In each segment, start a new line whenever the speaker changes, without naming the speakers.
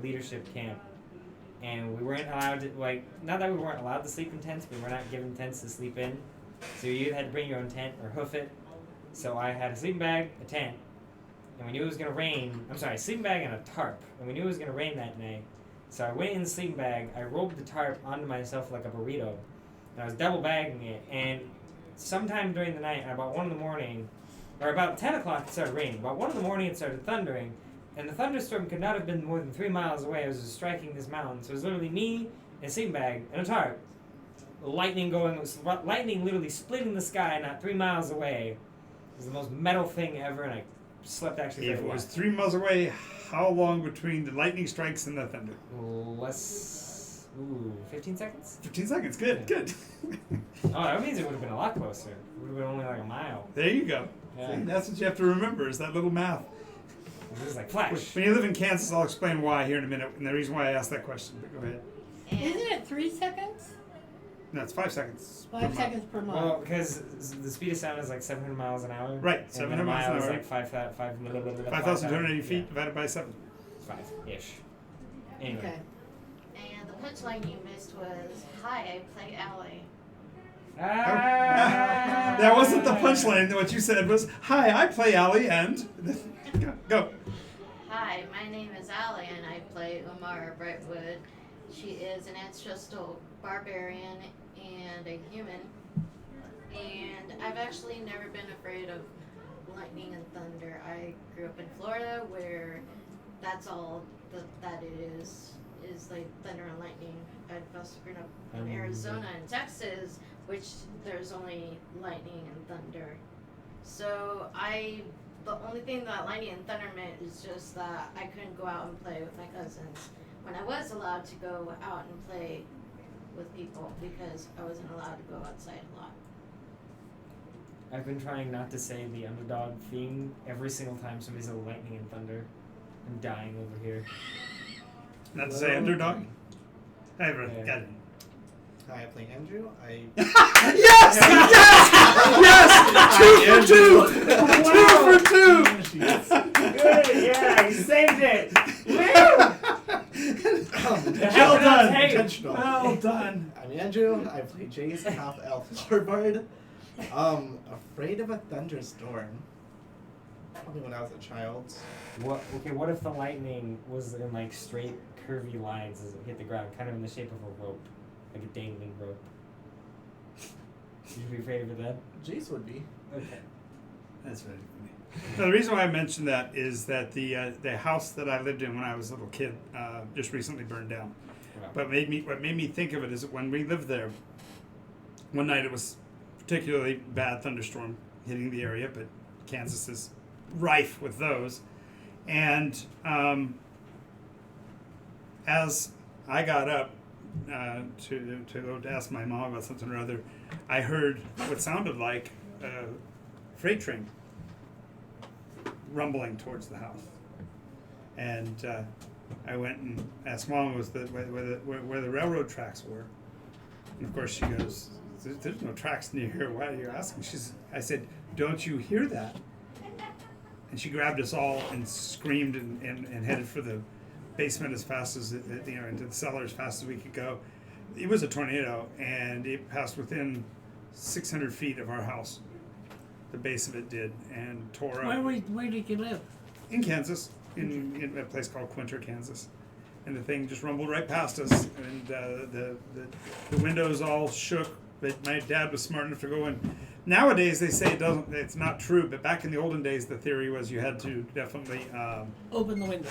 leadership camp, and we weren't allowed to, like, not that we weren't allowed to sleep in tents, but we were not given tents to sleep in. So you either had to bring your own tent or hoof it. So I had a sleeping bag, a tent, and we knew it was going to rain. I'm sorry, a sleeping bag and a tarp, and we knew it was going to rain that night. So I went in the sleeping bag, I rolled the tarp onto myself like a burrito, and I was double bagging it, and sometime during the night, about 1 in the morning, or about 10 o'clock it started raining. About 1 in the morning it started thundering, and the thunderstorm could not have been more than 3 miles away. It was just striking this mountain. So it was literally me, and a sleeping bag, and a tarp. Lightning literally splitting the sky not 3 miles away. It was the most metal thing ever, and I slept actually very
If it
well.
was 3 miles away, how long between the lightning strikes and the thunder?
15 seconds?
15 seconds, good, good.
Oh, that means it would have been a lot closer. It would have been only like a mile.
There you go.
Yeah.
See, that's what you have to remember, is that little math.
It was like flash.
When you live in Kansas, I'll explain why here in a minute, and the reason why I asked that question, but go ahead.
Isn't it 3 seconds?
No, it's 5 seconds.
5 seconds per mile.
Well, because the speed of sound is like 700 miles an hour.
Right,
and
700
then a
miles an
mile is
hour.
like
5,280 feet divided by 7.
5-ish. Anyway.
Okay.
And the punchline you missed was, "Hi, I play Allie."
That wasn't the punchline. What you said was, "Hi, I play Allie," and go.
Hi, my name is Allie, and I play Umara Brightwood. She is an ancestral barbarian and a human. And I've actually never been afraid of lightning and thunder. I grew up in Florida, where that's all that it is like thunder and lightning. I've also grown up in Arizona and Texas, which there's only lightning and thunder. So the only thing that lightning and thunder meant is just that I couldn't go out and play with my cousins when I was allowed to go out and play with people, because I wasn't allowed to go outside a lot.
I've been trying not to say the underdog theme every single time somebody says lightning and thunder. I'm dying over here.
Not to say underdog? Hey, bro,
Yeah.
got it.
Hi, I play Andrew.
Yes! Yes! 2 for 2! 2 for 2!
Good, yeah, you saved it!
Well done!
Intentional.
Well done!
I'm Andrew. I play Jace, half elf Lordbard. Afraid of a thunderstorm. Probably when I was a child.
What if the lightning was in like straight curvy lines as it hit the ground, kind of in the shape of a rope, like a dangling rope? Would you be afraid of it then?
Jace would be.
Okay.
That's very funny. Now, the reason why I mentioned that is that the house that I lived in when I was a little kid just recently burned down.
Wow.
But what made me think of it is that when we lived there, one night it was particularly bad thunderstorm hitting the area, but Kansas is rife with those. And as I got up to go to ask my mom about something or other, I heard what sounded like a freight train rumbling towards the house. And I went and asked Mom where the railroad tracks were. And of course she goes, there's no tracks near here. Why are you asking? I said, don't you hear that? And she grabbed us all and screamed and headed for the basement as fast as, into the cellar as fast as we could go. It was a tornado, and it passed within 600 feet of our house. The base of it did, and tore up.
Where did you live?
In Kansas, in a place called Quinter, Kansas. And the thing just rumbled right past us, and the windows all shook. But my dad was smart enough to go in. Nowadays they say it's not true, but back in the olden days the theory was you had to definitely
Open the window.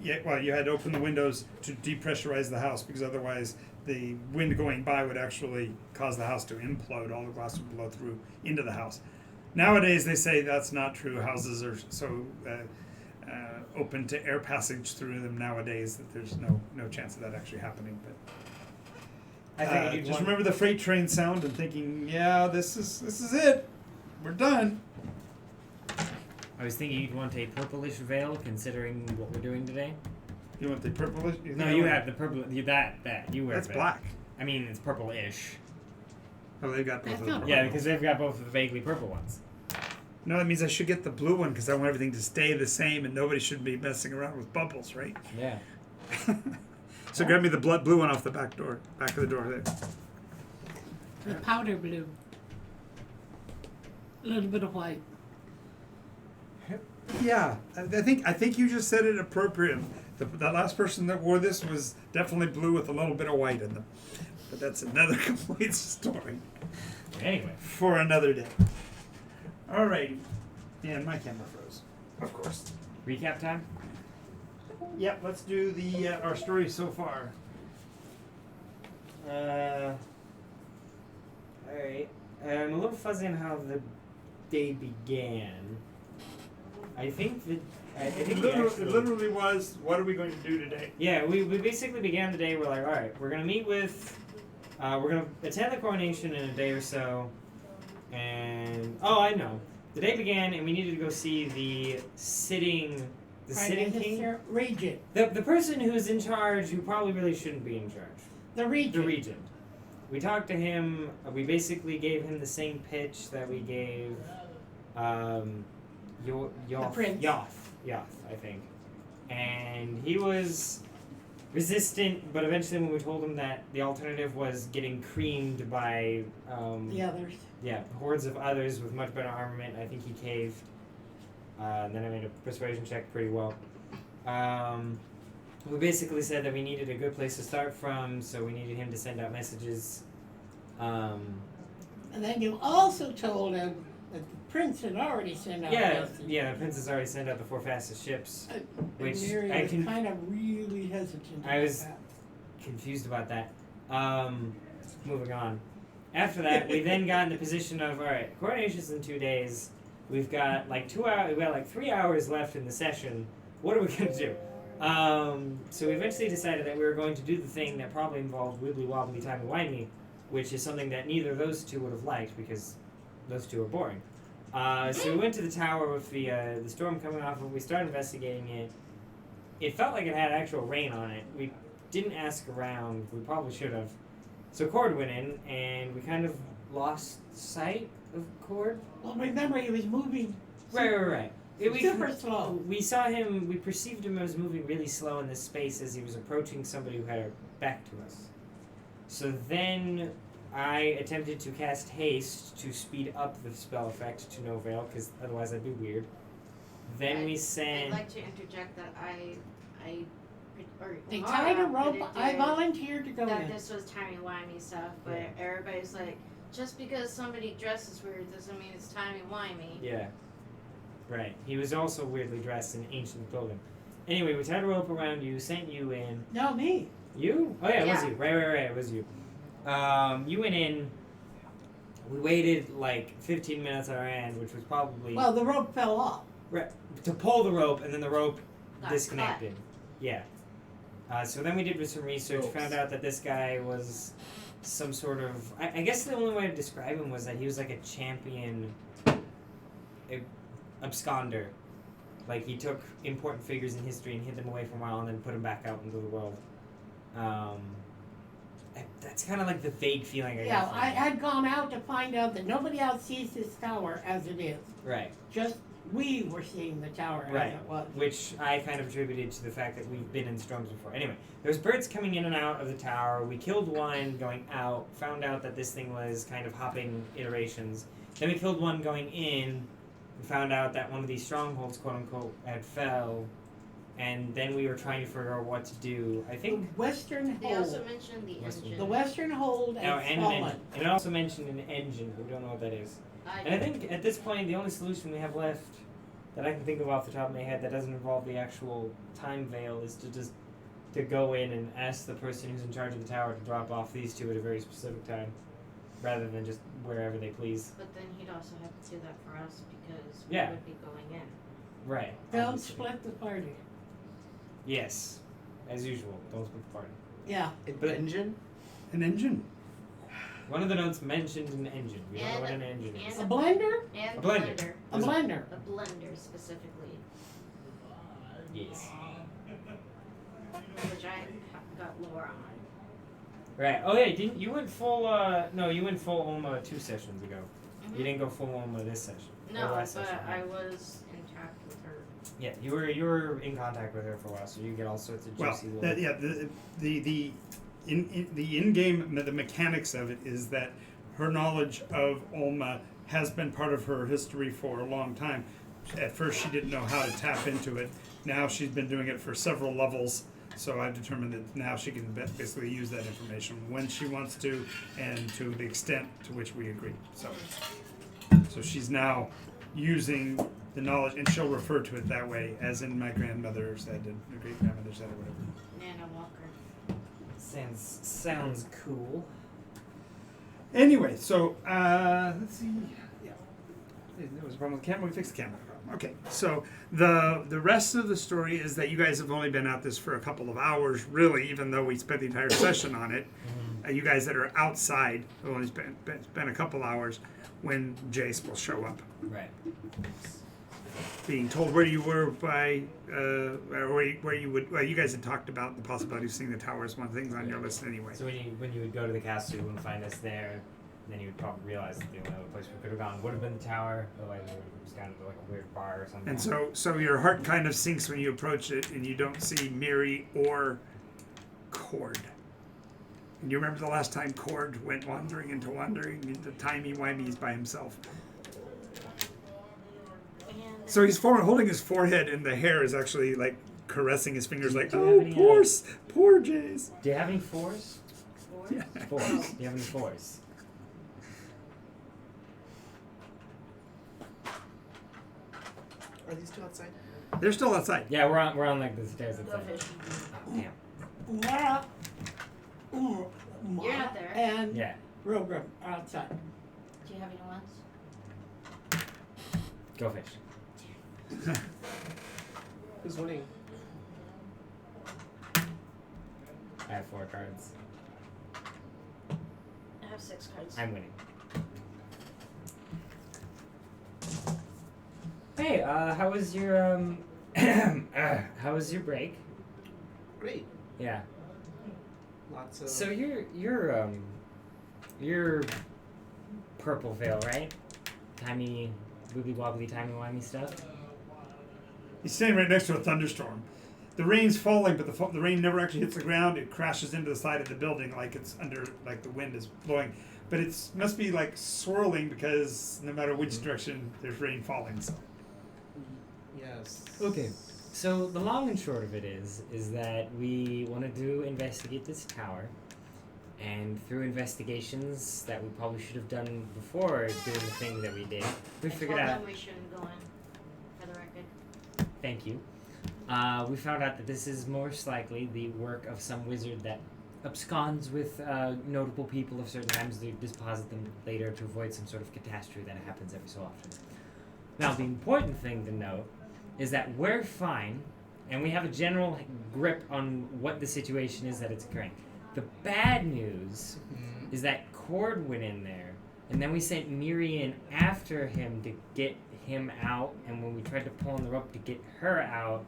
you had to open the windows to depressurize the house, because otherwise the wind going by would actually cause the house to implode. All the glass would blow through into the house. Nowadays they say that's not true. Houses are so open to air passage through them nowadays that there's no chance of that actually happening. But
I think
just remember the freight train sound and thinking, yeah, this is it. We're done.
I was thinking you'd want a purplish veil, considering what we're doing today.
You want the purple?
No, you have the purple. That you wear.
That's
veil.
black.
I mean, it's purple-ish.
Oh, they've got both
That's
of them.
not
Yeah, because they've got both of the vaguely purple ones.
No, that means I should get the blue one because I want everything to stay the same and nobody should be messing around with bubbles, right?
Yeah.
So grab me the blue one off the back of the door there.
The powder blue. A little bit of white.
Yeah, I think you just said it appropriate. The last person that wore this was definitely blue with a little bit of white in them. But that's another complete story
Anyway,
for another day. Alrighty. And my camera froze. Of course.
recap time.
Yep, let's do the our story so far.
Alright. I'm a little fuzzy on how the day began. I think that. I think we
It literally was, what are we going to do today?
Yeah, we basically began the day. We're like, all right, we're gonna meet with, we're gonna attend the coronation in a day or so, and I know. The day began, and we needed to go see the sitting king,
Regent.
the person who's in charge, who probably really shouldn't be in charge.
The regent.
The regent. We talked to him. We basically gave him the same pitch that we gave, Yoth, I think. And he was resistant, but eventually when we told him that the alternative was getting creamed by
The others.
hordes of others with much better armament, I think he caved. And then I made a persuasion check pretty well. We basically said that we needed a good place to start from, so we needed him to send out messages.
And then you also told him that the prince had already sent out messages.
The princess already sent out the 4 fastest ships. Which
Mary
I
was
can-
kind of really hesitant
I
about
was-
that.
Confused about that. Moving on. After that, we then got in the position of, alright, coronation's in 2 days. We've got like 2 hours, we've got like 3 hours left in the session. What are we going to do? So we eventually decided that we were going to do the thing that probably involved wibbly wobbly timey wimey, which is something that neither of those two would have liked because those two are boring. So we went to the tower with the storm coming off, and we started investigating it. It felt like it had actual rain on it. We didn't ask around. We probably should have. So Cord went in, and we kind of lost sight of Cord.
Well, remember, he was moving
Right.
super slow.
We saw him, we perceived him as moving really slow in this space as he was approaching somebody who had her back to us. So then I attempted to cast haste to speed up the spell effect to no avail, because otherwise that'd be weird. Then we
I'd
sent...
like to interject that
They tied a rope.
didn't
I
do
volunteered to go
that
in.
this was timey-wimey stuff, but
Yeah.
everybody's like, just because somebody dresses weird doesn't mean it's timey-wimey.
Yeah. Right. He was also weirdly dressed in ancient clothing. Anyway, we tied a rope around you, sent you in.
No, me.
You? Oh yeah, it was
Yeah.
you. Right, it was you. You went in. We waited like 15 minutes on our end, which was probably
Well, the rope fell off.
to pull the rope, and then the rope
Got
disconnected. Yeah. So then we did some research,
Ropes.
found out that this guy was some sort of... I guess the only way to describe him was that he was like a champion absconder. Like, he took important figures in history and hid them away for a while and then put them back out into the world. That's kind of like the vague feeling I
Yeah,
got from
I
him.
had gone out to find out that nobody else sees this tower as it is.
Right.
Just we were seeing the tower
Right.
as it was.
Which I kind of attributed to the fact that we've been in storms before. Anyway, there's birds coming in and out of the tower. We killed one going out, found out that this thing was kind of hopping iterations. Then we killed one going in, and found out that one of these strongholds, quote unquote, had fell. And then we were trying to figure out what to do. I
The
think...
western
They also
hold.
mentioned the
Western-
engine.
The western hold
Oh,
has
and an
fallen.
engine. And it also mentioned an engine. We don't know what that is. And I think at this point, the only solution we have left that I can think of off the top of my head that doesn't involve the actual time veil is to just to go in and ask the person who's in charge of the tower to drop off these two at a very specific time, rather than just wherever they please.
But then he'd also have to do that for us because
Yeah.
we would be going in.
Right.
Don't
obviously.
split the party.
Yes, as usual. Don't split the party.
Yeah.
But-
Engine?
An engine.
One of the notes mentioned an engine. We don't know what an engine is.
A blender?
And
A
the
blender.
blender.
A blender.
A blender specifically,
Yes.
which I got lore on.
Right. Oh yeah. Didn't you went full? No, you went full Oma 2 sessions ago.
Mhm.
You didn't go full Oma this session. or
No,
last
but
session.
I was intact with her.
Yeah, you were in contact with her for a while, so you get all sorts of
Well,
juicy little.
the in-game the mechanics of it is that her knowledge of Olma has been part of her history for a long time. At first, she didn't know how to tap into it. Now she's been doing it for several levels. So I've determined that now she can basically use that information when she wants to, and to the extent to which we agree. So she's now using the knowledge, and she'll refer to it that way, as in my grandmother said, and my great grandmother said, or whatever.
Nana Walker.
Sounds cool.
Anyway, so let's see. Yeah, there was a problem with the camera. We fixed the camera problem. Okay, so the rest of the story is that you guys have only been at this for a couple of hours, really, even though we spent the entire session on it. You guys that are outside have only spent a couple hours when Jace will show up.
Right.
Being told where you were by, or where you would. Well, you guys had talked about the possibility of seeing the tower as one of the things on your list anyway.
So when you would go to the castle, you wouldn't find us there. Then you would probably realize that the only other place we could have gone would have been the tower. Otherwise, we would have just gone to like a weird bar or something.
And so your heart kind of sinks when you approach it, and you don't see Miri or Cord. And you remember the last time Cord went wandering into timey-wimey's by himself. So he's holding his forehead, and the hair is actually like caressing his fingers, like, oh, poor Jace.
Do you have any fours?
Yeah.
Fours. Do you have any fours?
Are these two outside?
They're still outside.
Yeah, we're on like the stairs outside. Oh, damn.
Mara,
You're not there.
And
Yeah.
Rogram are outside.
Do you have any ones?
Go fish.
Who's winning?
I have 4 cards.
I have 6 cards.
I'm winning. Hey, how was your how was your break?
Great.
Yeah.
Lots of.
So you're Purple Veil, right? Timey, wibbly wobbly, timey wimey stuff.
He's standing right next to a thunderstorm. The rain's falling, but the rain never actually hits the ground. It crashes into the side of the building like it's under, like the wind is blowing. But it must be like swirling because no matter which direction, there's rain falling. So.
Yes.
Okay. So the long and short of it is that we wanted to investigate this tower, and through investigations that we probably should have done before doing the thing that we did, we figured out.
We shouldn't go in, for the record.
Thank you. We found out that this is most likely the work of some wizard that absconds with notable people of certain times to deposit them later to avoid some sort of catastrophe that happens every so often. Now, the important thing to note is that we're fine, and we have a general grip on what the situation is that it's occurring. The bad news is that Cord went in there, and then we sent Miri in after him to get him out, and when we tried to pull on the rope to get her out,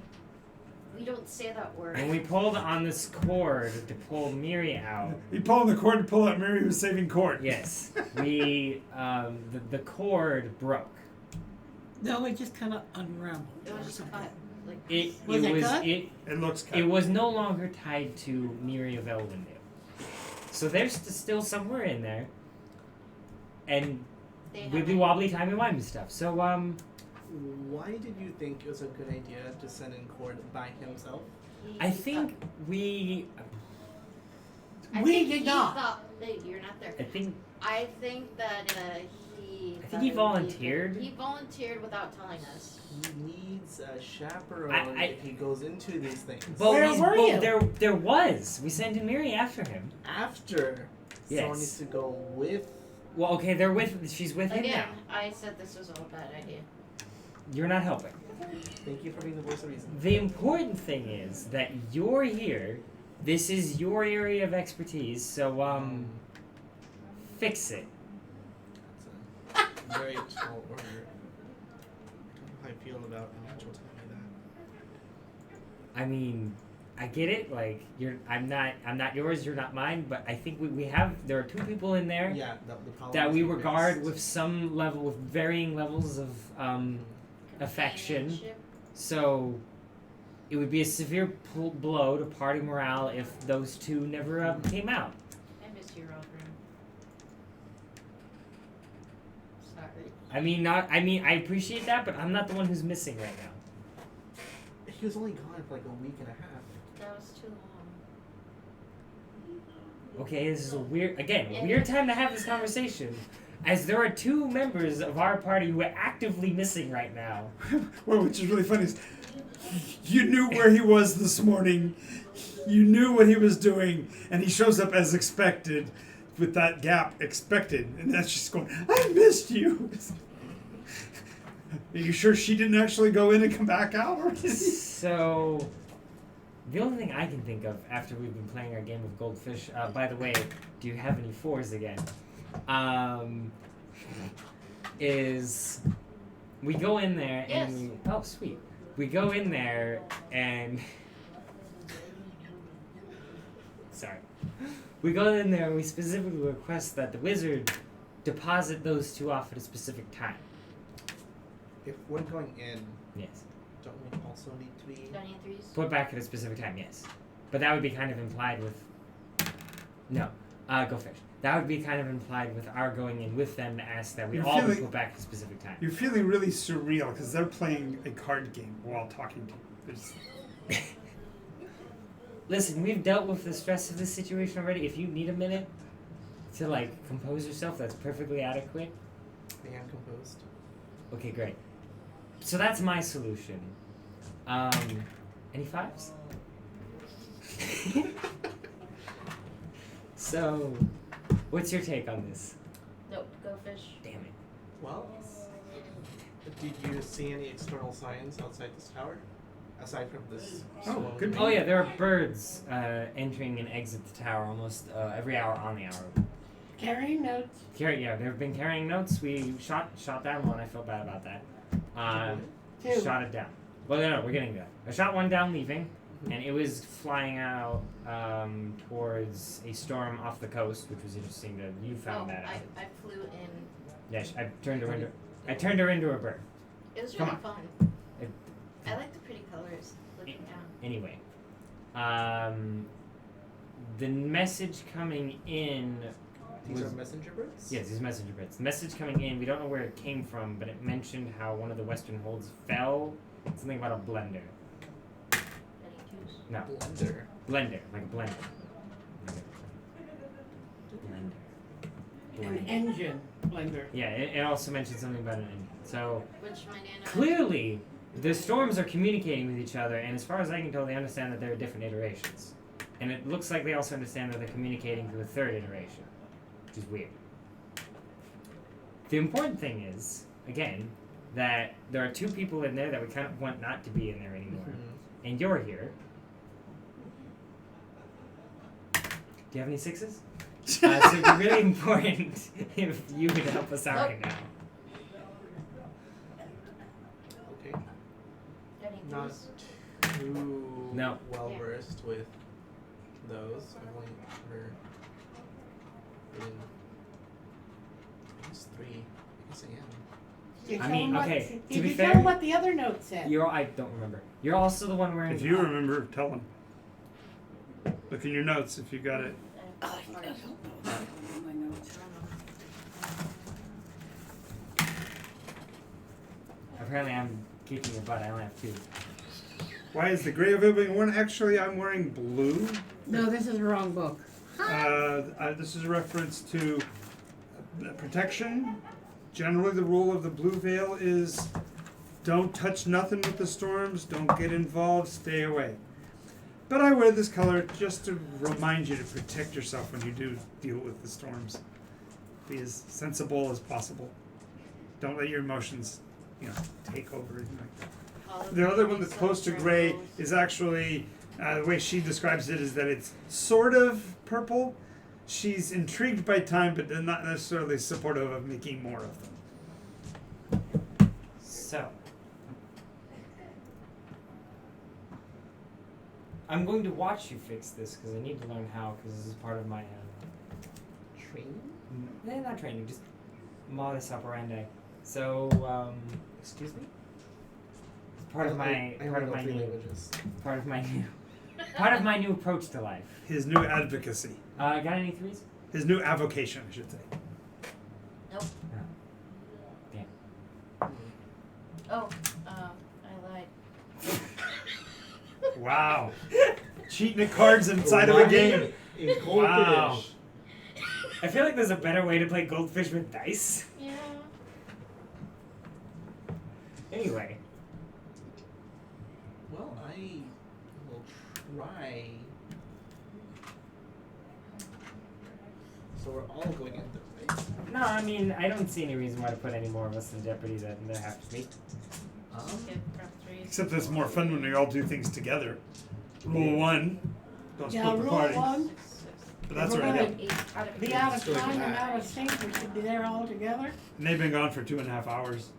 We don't say that word.
when we pulled on this cord to pull Miri out,
He pulled the cord to pull out Mary, who's saving Cord.
yes, we the cord broke.
No, it just kind of unraveled.
It was just a cut. Like,
It
Was it
was
cut?
it
It looks cut.
it was no longer tied to Miri of Elwendale. So there's still somewhere in there, and
they have
wibbly wobbly timey wimey stuff. So
Why did you think it was a good idea to send in Cord by himself?
I think we
I
We
think
did
he
not.
Thought, hey, you're not there.
I think
I think that
I
thought
think he
it would be-
volunteered.
He volunteered without telling us.
He needs a chaperone
I-
if he goes into these things.
Where were you?
There was. We sent in Miri after him.
After
Yes.
someone needs to go with.
Well, okay, she's with him
Again,
now.
I said this was all a bad idea.
You're not helping.
Thank you for being the voice of reason.
The important thing is that you're here. This is your area of expertise, so fix it.
That's a very tall order. I don't know how I feel about an angel telling me that.
I mean, I get it. Like I'm not yours. You're not mine. But I think there are 2 people in there
Yeah, the problem
that
is
we
we
regard
missed.
with some level, with varying levels of affection.
Companionship.
So it would be a severe blow to party morale if those two never came out.
I missed you, Robert. Sorry.
I appreciate that, but I'm not the one who's missing right now.
He was only gone for like a week and a half.
That was too long.
Okay, this is a weird time to have this conversation, as there are two members of our party who are actively missing right now.
Well, which is really funny is you knew where he was this morning, you knew what he was doing, and he shows up as expected, with that gap expected, and that's just going, I missed you. Are you sure she didn't actually go in and come back out?
So, the only thing I can think of after we've been playing our game of Goldfish, by the way, do you have any fours again? Is we go in there and
Yes.
sweet. We go in there and sorry. We go in there and we specifically request that the wizard deposit those two off at a specific time.
If we're going in,
Yes.
don't we also need to be?
Don't need threes?
Put back at a specific time, yes. But that would be kind of implied with no. Go fish. That would be kind of implied with our going in with them to ask that we
You're
all be
feeling-
put back at a specific time.
You're feeling really surreal because they're playing a card game while talking to you.
Listen, we've dealt with the stress of this situation already. If you need a minute to compose yourself, that's perfectly adequate.
I am composed.
Okay, great. So that's my solution. Any fives? So, what's your take on this?
Nope, go fish.
Damn it.
Well, did you see any external signs outside this tower? Aside from this swollen
good
vein?
Oh yeah, there are birds entering and exit the tower almost every hour on the hour.
Carrying notes.
They've been carrying notes. We shot down one. I feel bad about that.
Two.
Shot it down. Well, no, we're getting there. I shot one down leaving, and it was flying out towards a storm off the coast, which was interesting. That you found that out.
I flew in.
Yeah, I turned her into a bird.
It was
Come
really
on.
fun.
It-
I like the pretty colors looking down.
Anyway, the message coming in.
These are messenger birds?
Yes, these messenger birds. The message coming in, we don't know where it came from, but it mentioned how one of the western holds fell. Something about a blender.
Any twos?
No,
Blender.
blender, like a blender.
An
Blender.
engine blender.
Yeah, it also mentioned something about an engine. So
Which my nana.
clearly, the storms are communicating with each other, and as far as I can tell, they understand that there are different iterations. And it looks like they also understand that they're communicating through a third iteration, which is weird. The important thing is, again, that there are two people in there that we kind of want not to be in there anymore.
Mhm.
And you're here. Do you have any sixes? So it'd be really important if you would help us out right now.
Okay.
Any
Not
threes?
too
No.
well
Yeah.
versed with those. I've only ever been at least three. I guess I am.
Did you
I
tell
mean,
him what-
okay, to
Did
be
you
fair-
tell him what the other note said?
I don't remember. You're also the one wearing.
If you remember, tell them. Look in your notes if you got it.
Oh, I don't know. My notes.
Apparently, I'm kicking your butt. I only have two.
Why is the gray available one? Actually, I'm wearing blue.
No, this is the wrong book.
This is a reference to protection. Generally, the rule of the blue veil is don't touch nothing with the storms, don't get involved, stay away. But I wear this color just to remind you to protect yourself when you do deal with the storms. Be as sensible as possible. Don't let your emotions, take over or anything like that.
Follow
The other one
any
that's close to
sunshine
gray
rules.
is actually, the way she describes it is that it's sort of purple. She's intrigued by time, but they're not necessarily supportive of making more of them.
So, I'm going to watch you fix this because I need to learn how. Because this is part of my
Training?
not training, just modus operandi. So,
Excuse me?
part of my
I only know 3 languages.
part of my new approach to life.
His new advocacy.
Got any threes?
His new avocation, I should say.
Nope.
Damn.
Oh, I lied.
Wow. Cheating at cards inside of a game.
A goldfish.
Wow.
I feel like there's a better way to play goldfish with dice.
Yeah.
Anyway.
Well, I will try. So we're all going in this way.
No, I mean, I don't see any reason why to put any more of us in jeopardy than there have to be.
Okay, prep 3.
Except it's more fun when we all do things together. Rule 1. Don't
Yeah,
split the
rule
party.
1.
But that's
We're
already
gonna
up.
Out of
Be
8.
out of time and out of sync. We should be there all together.
And they've been gone for 2.5 hours.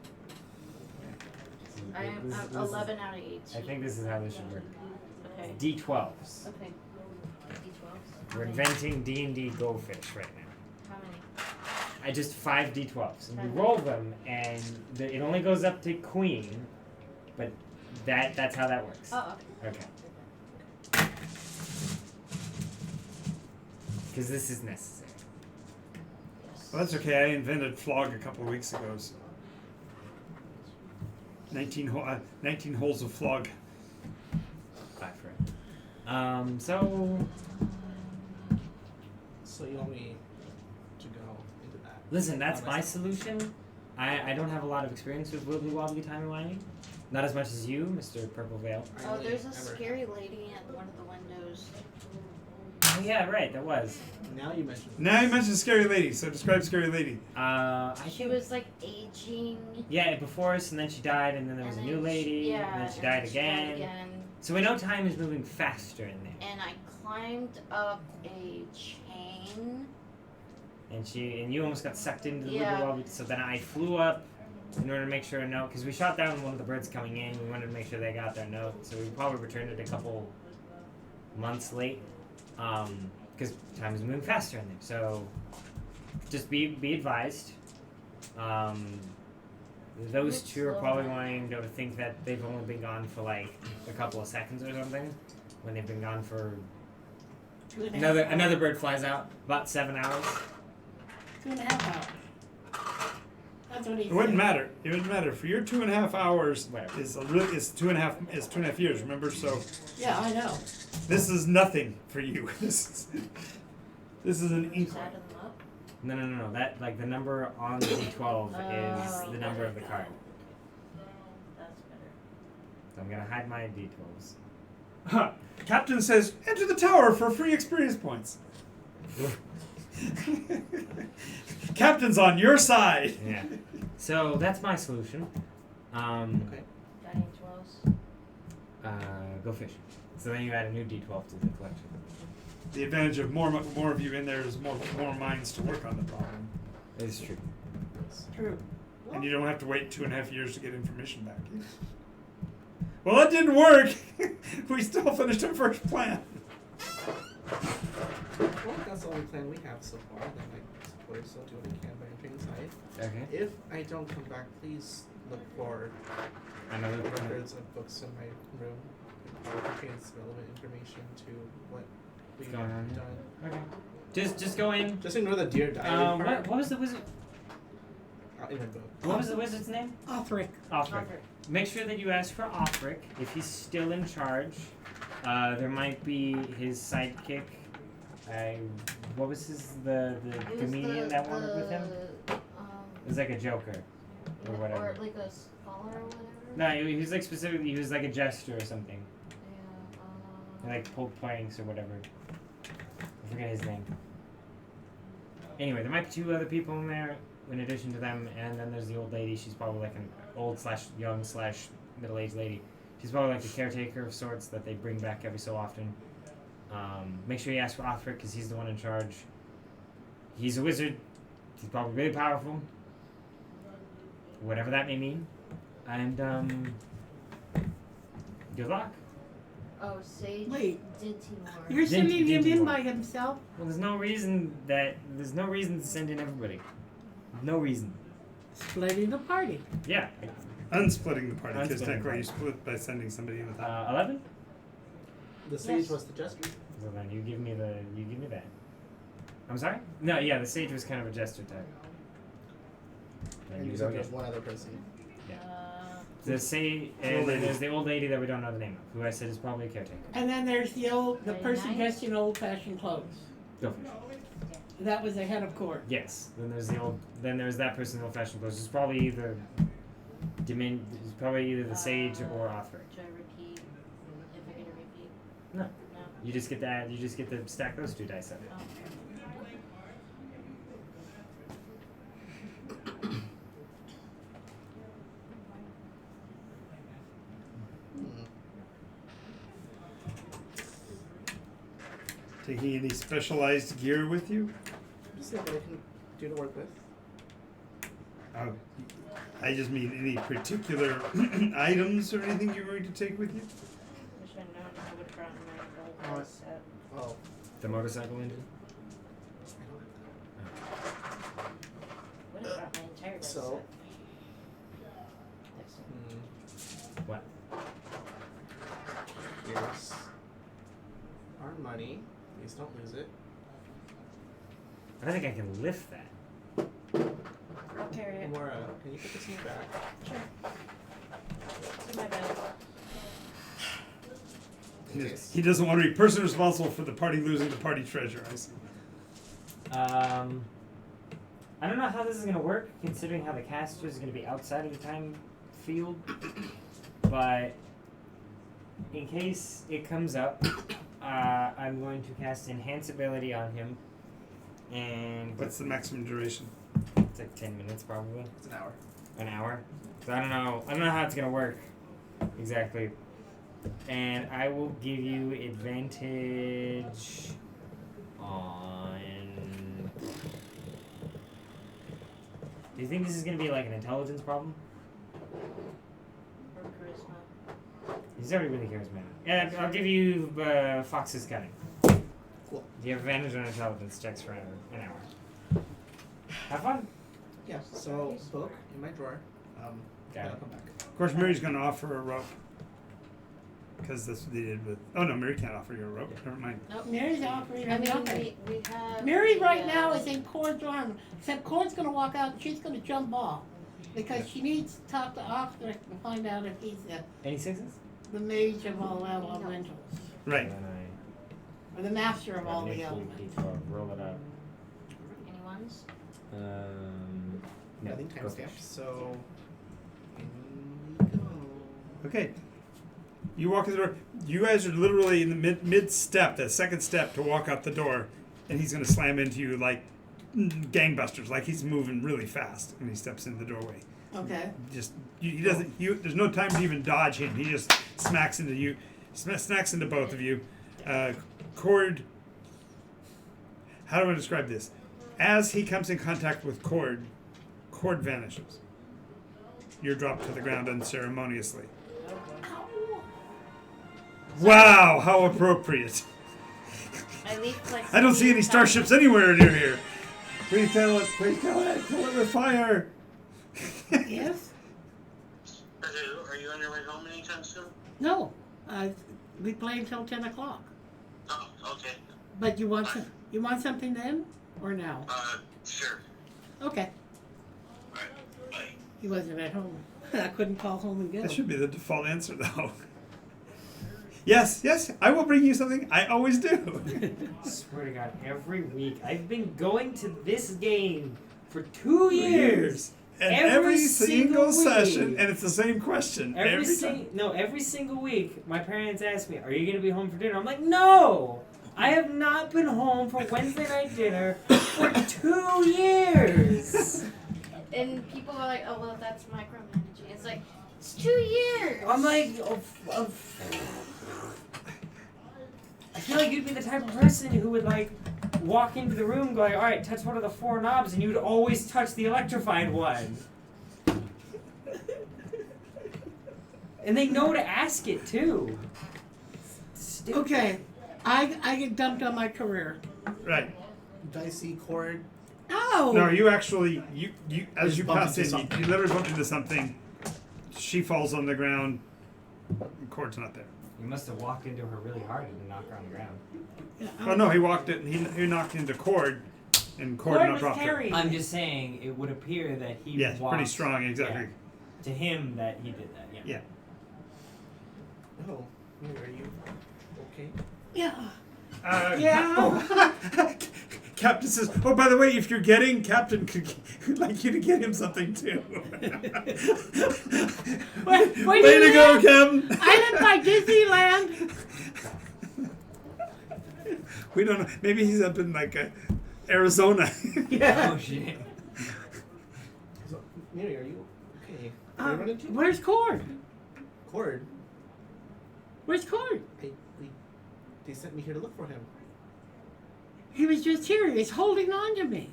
I am
This is-
11 out of 8.
I think this is how this should work.
Okay.
D12s.
Okay. D12s.
We're inventing D&D goldfish right now.
How many?
I just 5 D12s, and you roll them, and it only goes up to queen, but that's how that works.
Oh,
Okay. Because this is necessary.
yes.
Well, that's okay. I invented flog a couple of weeks ago. So 19 holes of flog.
5 for it. So
So you want me to go into that?
listen, that's
By
my
myself?
solution. I don't have a lot of experience with wibbly wobbly timey-wimey. Not as much as you, Mr. Purple Veil.
I
Oh,
only
there's a
ever-
scary lady at one of the windows.
Oh yeah, right, that was.
Now you mentioned.
Now you mentioned Scary Lady, so describe Scary Lady.
I
She
think-
was like aging.
Yeah, before us, and then she died, and then there was a
and
new
then
lady,
yeah,
and then she died
she
again. So we know time is moving faster in there.
And I climbed up a chain.
And you almost got sucked into the
Yeah.
wibbly wobbly. So then I flew up in order to make sure because we shot down one of the birds coming in. We wanted to make sure they got their note. So we probably returned it a couple months late. Because time is moving faster in there. So just be advised. Those two are probably going to think that they've only been gone for like a couple of seconds or something, when they've been gone for
2.5
another
hours.
bird flies out about 7 hours.
2.5 hours. That's what he
It
said.
wouldn't matter. It wouldn't matter. For your 2.5 hours
Whatever.
is 2.5 years. Remember, so
Yeah, I know.
this is nothing for you. This is an
Just
inkling.
added them up.
No. That like the number on the D12 is
Oh.
the number of the card.
That's better.
So I'm gonna hide my D12s.
Huh. Captain says, enter the tower for free experience points. Captain's on your side.
Yeah. So that's my solution.
Okay.
Got any 12s?
Go fishing. So then you add a new D12 to the collection.
The advantage of more of you in there is more minds to work on the problem,
It's true.
True.
and you don't have to wait 2.5 years to get information back. Well, that didn't work. We still finished our first plan.
Well, that's the only plan we have so far. Then I suppose I'll do what I can by entering inside.
Okay.
If I don't come back, please look for
Another
records of books in my room. It contains relevant information to what we
What's going on
have
here?
done.
Okay. Just go in.
Just ignore the dear diary part
What was the wizard?
in my book.
What was the wizard's name?
Othric.
Offric. Make sure that you ask for Offric if he's still in charge. There might be his sidekick. What was the
It was
comedian that worked with him? It was like a Joker or whatever.
Or like a scholar or whatever.
No, he was like specifically. He was like a jester or something.
Yeah.
He like pulled planks or whatever. I forget his name. Anyway, there might be 2 other people in there in addition to them, and then there's the old lady. She's probably like an old/young/middle-aged lady. She's probably like a caretaker of sorts that they bring back every so often. Make sure you ask for Othric because he's the one in charge. He's a wizard. He's probably really powerful. Whatever that may mean. And good luck.
Oh, Sage
Wait.
Dintimore.
You're
Didn't-
sending him
didn't
in
want-
by himself?
Well, there's no reason to send in everybody. No reason.
Splitting the party.
Yeah,
Unsplitting the party, because
Unsplitting
technically you
the
split by sending somebody with that.
11.
The sage
Yes.
was the jester.
So then you give me that. I'm sorry? No, yeah, the sage was kind of a jester type.
And
you
you
go
said there's
get
one other person.
the sage,
Old
and then
lady.
there's the old lady that we don't know the name of, who I said is probably a caretaker.
And then there's the
Very
person
nice.
dressed in old-fashioned clothes.
Go for it.
That was the head of court.
Yes. Then there's that person in old-fashioned clothes. It's probably either the sage or Othric.
Should I repeat? If I get a repeat?
No.
No.
You just get that. You just get to stack those 2 dice up.
Oh.
Taking any specialized gear with you?
Just see what I can do to work with.
I just mean any particular items or anything you're going to take with you?
Wish I'd known I would have brought my gold set.
Oh.
The motorcycle engine.
Would have brought my entire dice
So-
set.
What?
Here's our money. Please don't lose it.
I don't think I can lift that.
I'll carry it.
Mora, can you put this in your bag?
Sure. It's in my bag.
He doesn't want to be personally responsible for the party losing the party treasure, I see.
I don't know how this is gonna work, considering how the caster is gonna be outside of the time field. But in case it comes up, I'm going to cast Enhance ability on him, and
What's the maximum duration?
it's like 10 minutes probably,
It's an hour.
an hour. So I don't know how it's gonna work exactly. And I will give you advantage on. Do you think this is gonna be like an intelligence problem?
Or charisma.
He's already really charismatic. And I'll give you Fox's cunning.
Cool.
You have advantage on intelligence checks for an hour. Have fun.
Yeah, so book in my drawer.
Got
I'll
it.
come back.
Of course, Mary's going to offer a rope. Because that's what they did with. Oh, no, Mary can't offer you a rope. Never mind.
Nope.
Mary's offering
I mean,
nothing.
we have.
Mary
the,
right now is in Cord's arm, except Cord's gonna walk out and she's gonna jump off. Because she needs to talk to Othric to find out if he's
Any sixes?
the mage of all elementals.
Right.
And
Or the master of all
I
the elements.
roll it up.
Any ones?
No,
Nothing
go
timestamp.
first.
So. In we go.
Okay. You walk in the door. You guys are literally in the mid step, that second step to walk out the door, and he's going to slam into you like gangbusters, like he's moving really fast when he steps into the doorway.
Okay.
Just he doesn't. There's no time to even dodge him. He just smacks into you, smacks into both of you. Cord. How do I describe this? As he comes in contact with Cord vanishes. You're dropped to the ground unceremoniously. Wow, how appropriate.
I leave like.
I don't see any starships anywhere near here. Please tell it with fire.
Yes?
Hello, are you on your way home anytime soon?
No. We play until 10 o'clock.
Oh, okay.
But you want something then? Or now?
Sure.
Okay.
Alright, bye.
He wasn't at home. I couldn't call home and get
That
him.
should be the default answer, though. Yes, I will bring you something. I always do.
Swear to God, every week I've been going to this game for 2 years.
And
Every
every
single
single session,
week.
and it's the same question every time.
Every single week, my parents ask me, "Are you gonna be home for dinner?" I'm like, "No, I have not been home for Wednesday night dinner for 2 years."
And people are like, "Oh well, that's micromanaging." It's like it's 2 years.
I'm like, I feel like you'd be the type of person who would like walk into the room going, all right, touch one of the 4 knobs, and you would always touch the electrified one. And they know to ask it too. Stupid.
Okay. I get dumped on my career.
Right.
Dicey Cord.
Oh!
No, you actually, you as
Just
you
bump
pass
into
in,
something.
you literally bump into something. she falls on the ground. Cord's not there.
You must have walked into her really hard and knocked her on the ground.
Yeah,
Oh no, he walked it. He knocked into Cord, and Cord
Cord
not
was
dropped her.
carrying.
I'm just saying it would appear that he
Yes,
walked,
pretty strong, exactly.
yeah, to him that he did that. Yeah.
Yeah.
Oh, are you okay?
Yeah.
Yeah. Oh. Captain says, "Oh, by the way, if you're getting Captain, would like you to get him something too."
Where
Way
do you
to go,
live?
Captain!
I live by Disneyland.
We don't know. Maybe he's up in like Arizona.
Yeah.
Oh shit.
So, Mary, are you okay? Are you running too?
Where's Cord?
Cord?
Where's Cord?
They sent me here to look for him.
He was just here. He's holding on to me.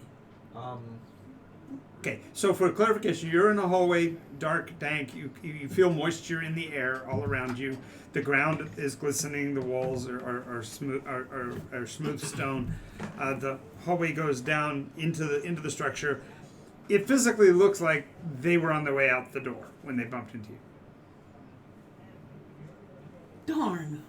Okay, so for clarification, you're in a hallway, dark, dank. You feel moisture in the air all around you. The ground is glistening. The walls are smooth stone. The hallway goes down into the structure. It physically looks like they were on their way out the door when they bumped into you.
Darn.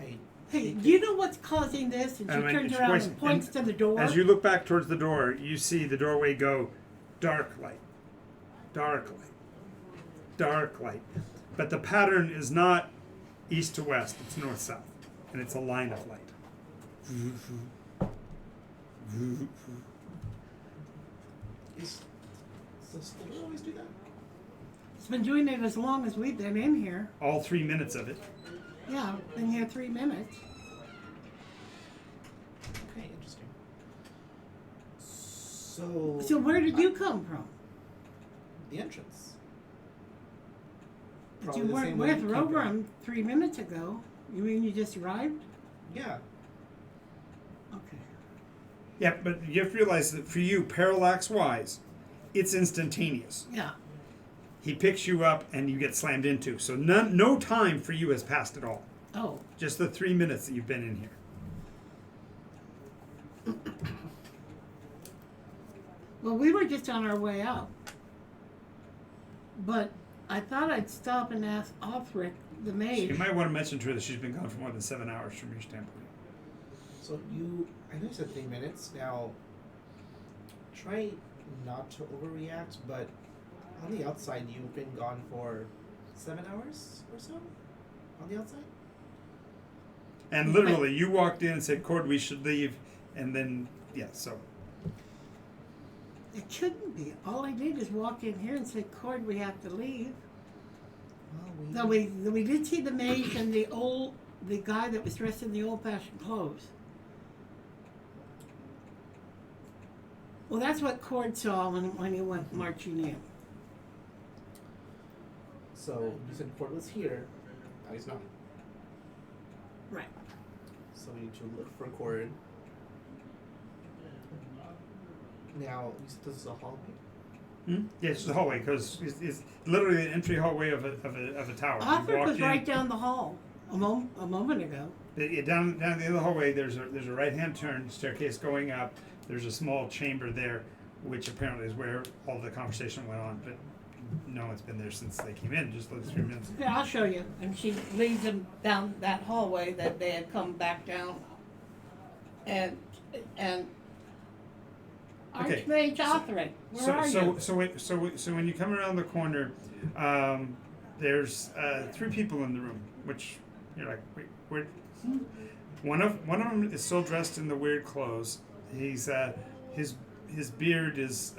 I
Hey, do you know what's causing this? And she turns around and points to the door.
As you look back towards the door, you see the doorway go dark light, dark light, dark light. But the pattern is not east to west, it's north south. And it's a line of light.
Does the door always do that?
It's been doing it as long as we've been in here.
All 3 minutes of it.
Yeah, been here 3 minutes.
Okay, interesting. So
So where did you come from?
the entrance.
But
Probably
you
the
weren't
same way
with
you came from.
Robram 3 minutes ago. You mean you just arrived?
Yeah.
Okay.
Yeah, but you have to realize that for you, parallax-wise, it's instantaneous.
Yeah.
He picks you up and you get slammed into. So no time for you has passed at all.
Oh.
Just the 3 minutes that you've been in here.
Well, we were just on our way out. But I thought I'd stop and ask Althric, the maid.
You might want to mention to her that she's been gone for more than 7 hours from your standpoint.
So I know you said 3 minutes. Now, try not to overreact, but on the outside, you've been gone for 7 hours or so? On the outside?
And literally, you walked in and said, "Cord, we should leave," and then, yeah, so.
It couldn't be. All I did is walk in here and say, Cord, we have to leave.
Well,
Though we did see the maid and the guy that was dressed in the old-fashioned clothes. Well, that's what Cord saw when he went marching in.
So you said Cord was here. Now he's not.
Right.
So we need to look for Cord. Now, you said this is a hallway?
Yeah, it's the hallway, because it's literally the entry hallway of a tower. You
Althric
walked
was
in,
right down the hall a moment ago.
Down the end of the hallway, there's a right-hand turn, staircase going up. There's a small chamber there, which apparently is where all the conversation went on, but no one's been there since they came in, just those 3 minutes.
Yeah, I'll show you. And she leads him down that hallway that they had come back down. And
Okay,
Archmage Althric, where are you?
So when you come around the corner, there's 3 people in the room, which you're like, wait, where? One of them is still dressed in the weird clothes. He's his beard is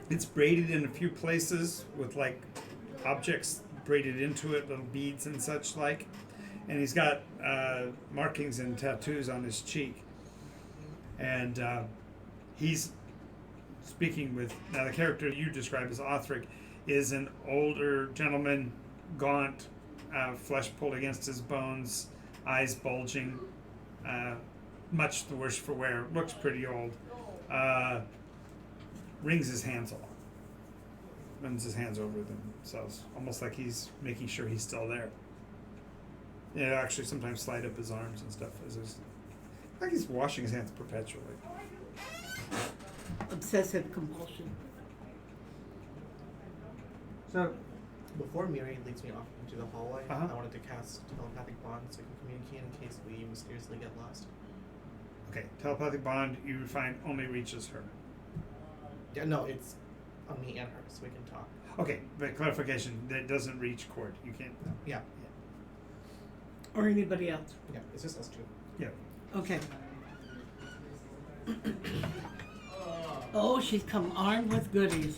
it's braided in a few places with like objects braided into it, little beads and such like, and he's got markings and tattoos on his cheek. And he's speaking with, now the character you describe as Althric is an older gentleman, gaunt, flesh pulled against his bones, eyes bulging, much the worse for wear, looks pretty old, wrings his hands a lot, runs his hands over themselves, almost like he's making sure he's still there. Yeah, actually sometimes slide up his arms and stuff as his, like he's washing his hands perpetually.
Obsessive compulsion.
So,
Before Miri leads me off into the hallway,
Uh-huh.
I wanted to cast telepathic bond so I can communicate in case we mysteriously get lost.
okay, telepathic bond you find only reaches her.
Yeah, no, it's on me and her, so we can talk.
Okay, but clarification, that doesn't reach Cord. You can't. No.
Yeah,
Or anybody else.
yeah, it's just us two.
Yeah.
Okay. Oh, she's come armed with goodies.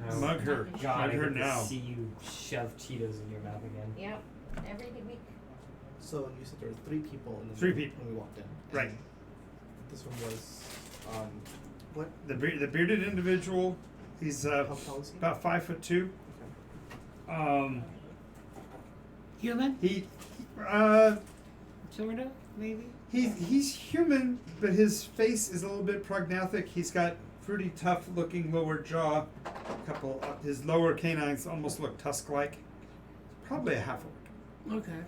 Oh,
Mug her.
God,
Mug
I
her
get to
now.
see you shove Cheetos in your mouth again.
Yep. Every week.
So you said there were 3 people in the
3
room
people.
when we walked in.
Right.
And this one was, what?
The bearded individual. He's
How tall is he?
about 5'2".
Okay.
Human?
He
Sort of, maybe?
he's human, but his face is a little bit prognathic. He's got pretty tough looking lower jaw. His lower canines almost look tusk like. Probably a half orc.
Okay.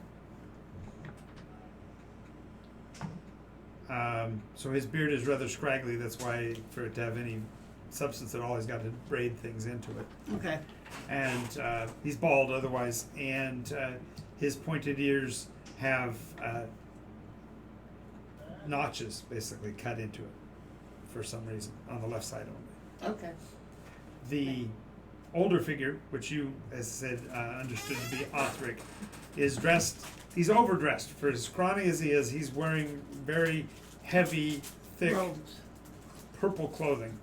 So his beard is rather scraggly. That's why, for it to have any substance at all, he's got to braid things into it.
Okay.
And he's bald otherwise. And his pointed ears have notches basically cut into it for some reason on the left side only.
Okay.
The older figure, which you, as I said, understood to be Othric, is dressed. He's overdressed for as scrawny as he is. He's wearing very heavy, thick,
Robes.
purple clothing.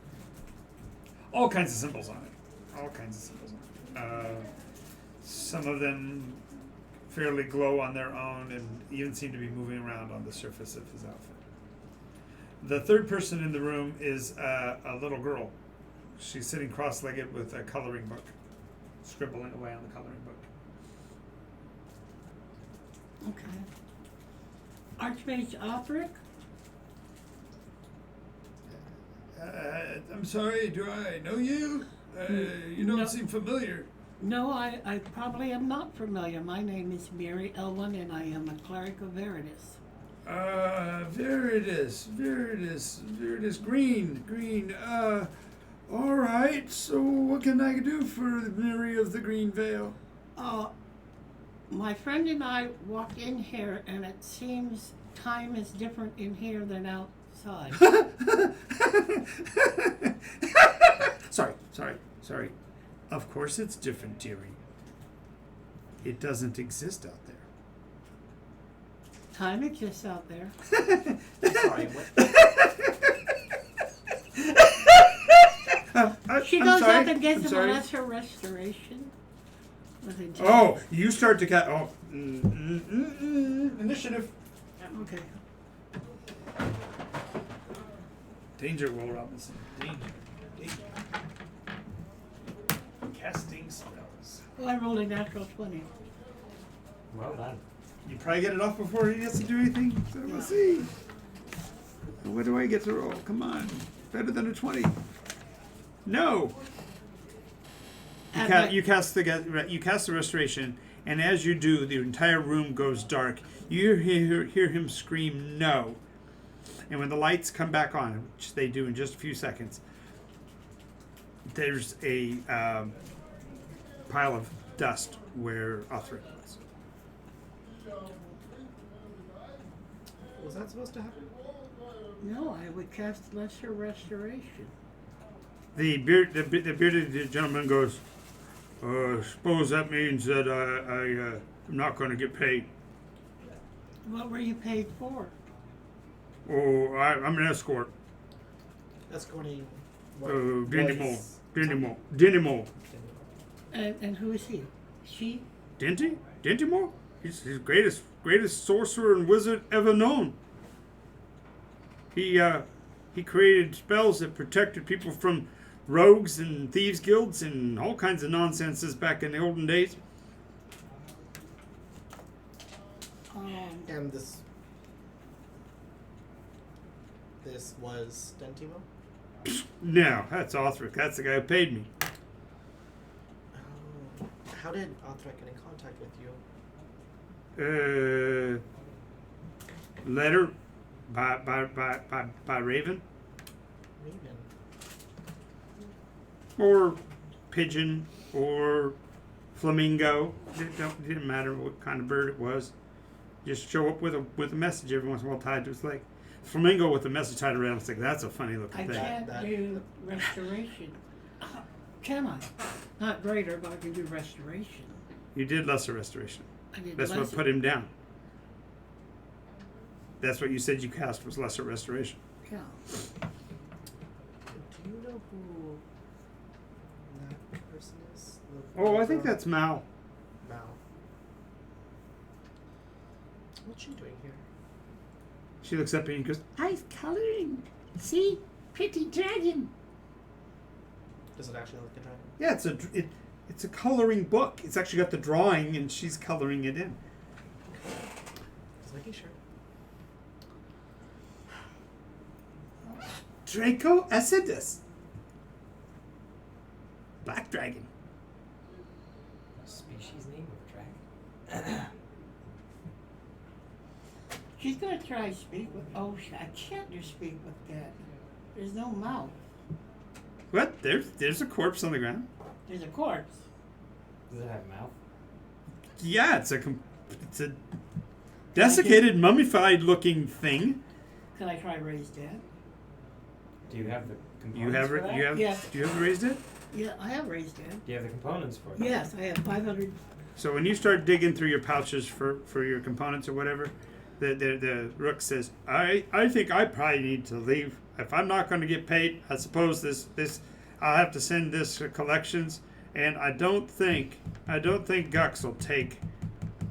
All kinds of symbols on it. All kinds of symbols on it. Some of them fairly glow on their own and even seem to be moving around on the surface of his outfit. The third person in the room is a little girl. She's sitting cross-legged with a coloring book, scribbling away on the coloring book.
Okay. Archmage Othric?
I'm sorry, do I know you? You don't
No.
seem familiar.
No, I probably am not familiar. My name is Mary Elwin, and I am a cleric of Veritas.
Veritas, green. All right, so what can I do for the Mary of the Green Veil?
My friend and I walked in here, and it seems time is different in here than outside.
Sorry. Of course it's different, dearie. It doesn't exist out there.
Time exists out there.
Sorry, what?
She
I'm
goes
sorry,
up and gets
I'm
him a
sorry.
lesser restoration. With a
Oh, you start to initiative.
Okay.
Danger, Will Robinson. Danger. Casting spells.
Well, I rolled a natural 20.
Well done.
You probably get it off before he gets to do anything. So we'll see. What do I get to roll? Come on. Better than a 20. No. You cast the restoration, and as you do, the entire room goes dark. You hear him scream no. And when the lights come back on, which they do in just a few seconds, there's a pile of dust where Othric was.
Was that supposed to happen?
No, I would cast lesser restoration.
The bearded gentleman goes, suppose that means that I'm not going to get paid.
What were you paid for?
Oh, I'm an escort.
Escorting.
Dindymore.
And who is he? She?
Dindymore? He's the greatest sorcerer and wizard ever known. He created spells that protected people from rogues and thieves guilds and all kinds of nonsenses back in the olden days.
And this was Dentimo?
No, that's Othric. That's the guy who paid me.
Oh, how did Othric get in contact with you?
Letter by Raven
Raven.
or pigeon or flamingo. Didn't matter what kind of bird it was. Just show up with a message every once in a while tied to its leg. Flamingo with a message tied around its leg. That's a funny looking
I
thing.
can't do restoration. Can I? Not greater, but I can do restoration.
You did lesser restoration.
I did
That's what
lesser.
put him down. That's what you said you cast was lesser restoration.
Yeah.
Do you know who that person is?
Oh, I think that's Mal.
Mal. What's she doing here?
She looks up at you and goes,
Ice coloring. See? Pretty dragon.
Does it actually look like a dragon?
yeah, it's a coloring book. It's actually got the drawing and she's coloring it in.
Just making sure.
Draco Acidus. Black dragon.
Species name of dragon.
She's gonna try to speak with. Oh, I can't just speak with that. There's no mouth.
What? There's a corpse on the ground.
There's a corpse.
Does it have a mouth?
Yeah, it's a desiccated, mummified looking thing.
Can I try raise dead?
Do you have the components
You have
for that?
Yeah.
Do you have raised it?
Yeah, I have raised dead.
Do you have the components for it?
Yes, I have 500.
So when you start digging through your pouches for your components or whatever, the rook says, I think I probably need to leave. If I'm not going to get paid, I suppose this I'll have to send this to collections, and I don't think Gux will take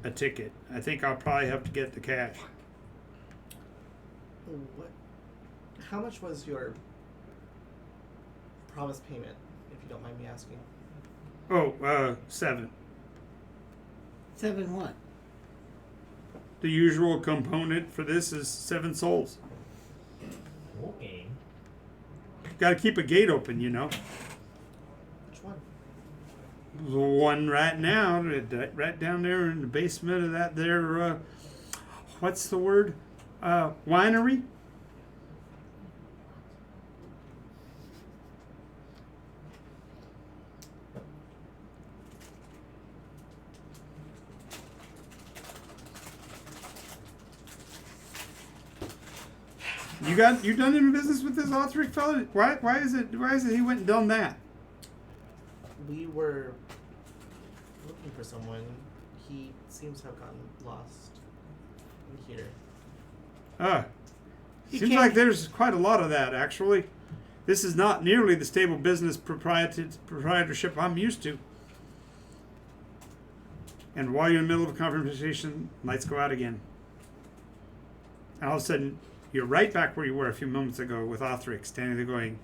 a ticket. I think I'll probably have to get the cash.
Oh, what? How much was your promised payment, if you don't mind me asking?
Oh, 7.
7 what?
The usual component for this is 7 souls.
Okay.
Got to keep a gate open, you know.
Which one?
The one right now, right down there in the basement of that there, what's the word? Winery? You done any business with this Authric fella? Why is it he went and done that?
We were looking for someone. He seems to have gotten lost in here.
Seems like there's quite a lot of that actually. This is not nearly the stable business proprietorship I'm used to. And while you're in the middle of a conversation, lights go out again. And all of a sudden, you're right back where you were a few moments ago with Authric standing there going,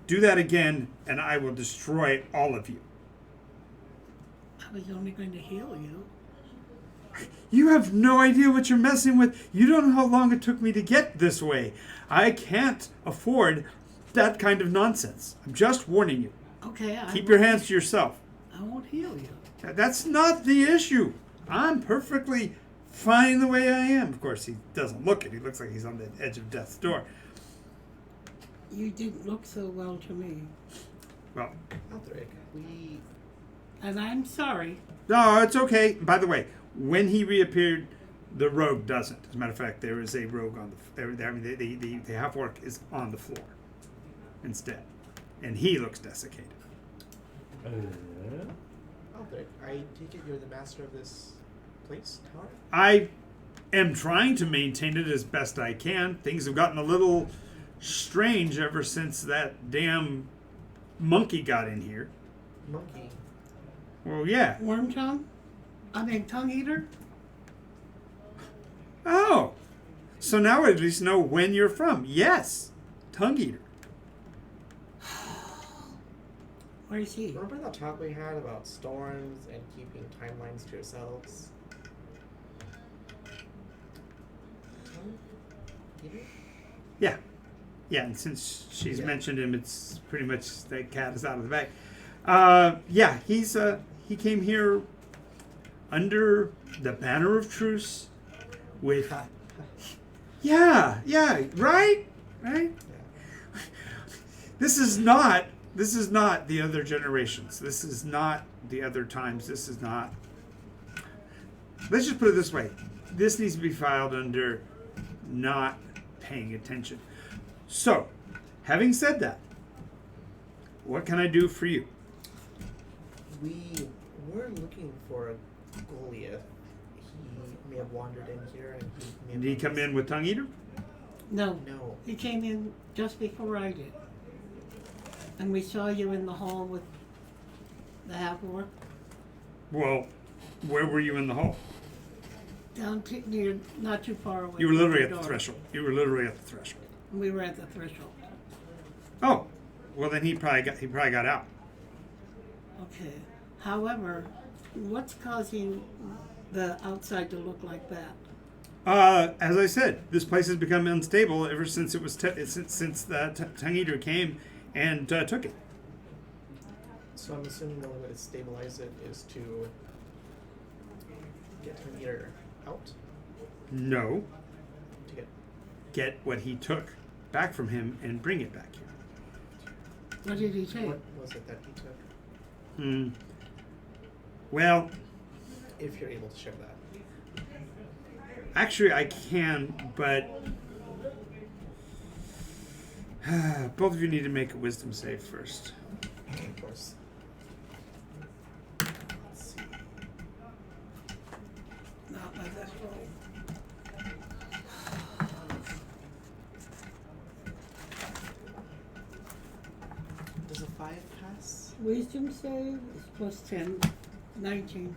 do that again and I will destroy all of you.
I was only going to heal you.
You have no idea what you're messing with. You don't know how long it took me to get this way. I can't afford that kind of nonsense. I'm just warning you.
Okay,
Keep your hands to yourself.
I won't heal you.
That's not the issue. I'm perfectly fine the way I am. Of course, he doesn't look it. He looks like he's on the edge of death's door.
You didn't look so well to me.
Well,
Althric, we...
And I'm sorry.
no, it's okay. By the way, when he reappeared, the rogue doesn't. As a matter of fact, there is a rogue on the half-orc is on the floor instead. And he looks desiccated.
Althric, I take it you're the master of this place, tower?
I am trying to maintain it as best I can. Things have gotten a little strange ever since that damn monkey got in here.
Monkey.
Well, yeah.
Worm tongue? I mean, tongue eater?
Oh, so now I at least know when you're from. Yes, tongue eater.
Where is he?
Remember that talk we had about storms and keeping timelines to yourselves? Tongue eater?
Yeah, and since she's mentioned him, it's pretty much the cat is out of the bag. Yeah, he came here under the banner of truce with. Yeah, right.
Yeah.
This is not This is not the other generations. This is not the other times. This is not. Let's just put it this way. This needs to be filed under not paying attention. So, having said that, what can I do for you?
We were looking for a Goliath. He may have wandered in here and he may have...
Did he come in with Tongue Eater?
No,
No.
he came in just before I did. And we saw you in the hall with the half-orc.
Well, where were you in the hall?
Down near, not too far away.
You were literally at
from
the
door.
threshold. You were literally at the threshold.
We were at the threshold.
Oh, well then he probably got out.
Okay. However, what's causing the outside to look like that?
As I said, this place has become unstable ever since it was since the Tongue Eater came and took it.
So I'm assuming the only way to stabilize it is to get Tongue Eater out?
No,
To
get what he took back from him and bring it back here.
What did he take?
What was it that he took?
Well,
If you're able to share that.
actually I can, but both of you need to make a wisdom save first.
Of course. Let's see.
Not by this roll.
Does a 5 pass?
Wisdom save is plus 10, 19.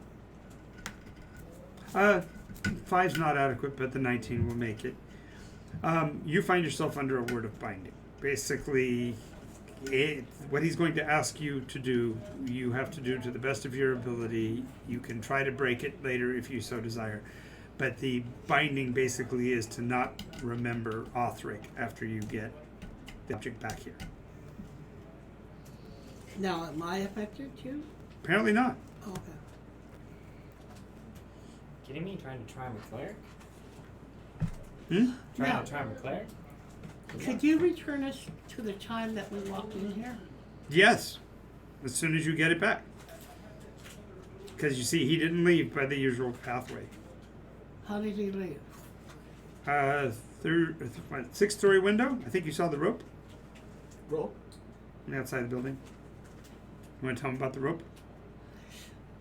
5's not adequate, but the 19 will make it. You find yourself under a word of binding. Basically, what he's going to ask you to do, you have to do to the best of your ability. You can try to break it later if you so desire. But the binding basically is to not remember Othric after you get the object back here.
Now, am I affected too?
Apparently not.
Okay.
Kidding me? Trying to try him a cleric?
Hmm?
Trying
No.
to try him a cleric?
Could you return us to the time that we walked in here?
Yes, as soon as you get it back. Because you see, he didn't leave by the usual pathway.
How did he leave?
Six-story window. I think you saw the rope
Roll.
on the outside of the building. You want to tell him about the rope?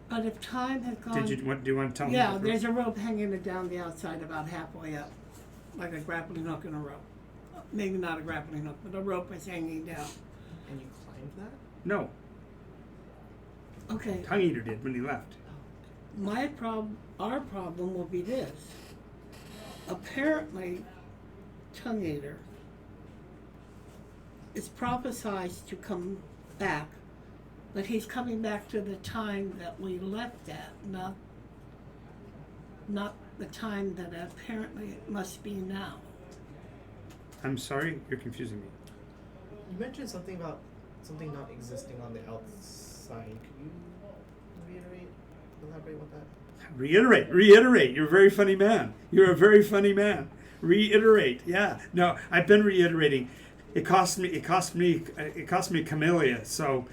But if time had gone...
Do you want to tell him
Yeah,
about the
there's
rope?
a rope hanging down the outside about halfway up. Like a grappling hook and a rope. Maybe not a grappling hook, but a rope is hanging down.
And you climbed that?
No,
Okay,
Tongue Eater did when he left.
our problem will be this. Apparently, Tongue Eater is prophesized to come back, but he's coming back to the time that we left at, not the time that apparently it must be now.
I'm sorry, you're confusing me.
You mentioned something about something not existing on the outside. Could you elaborate what that?
Reiterate. You're a very funny man. You're a very funny man. Reiterate. Yeah. No, I've been reiterating. It cost me Camellia. So,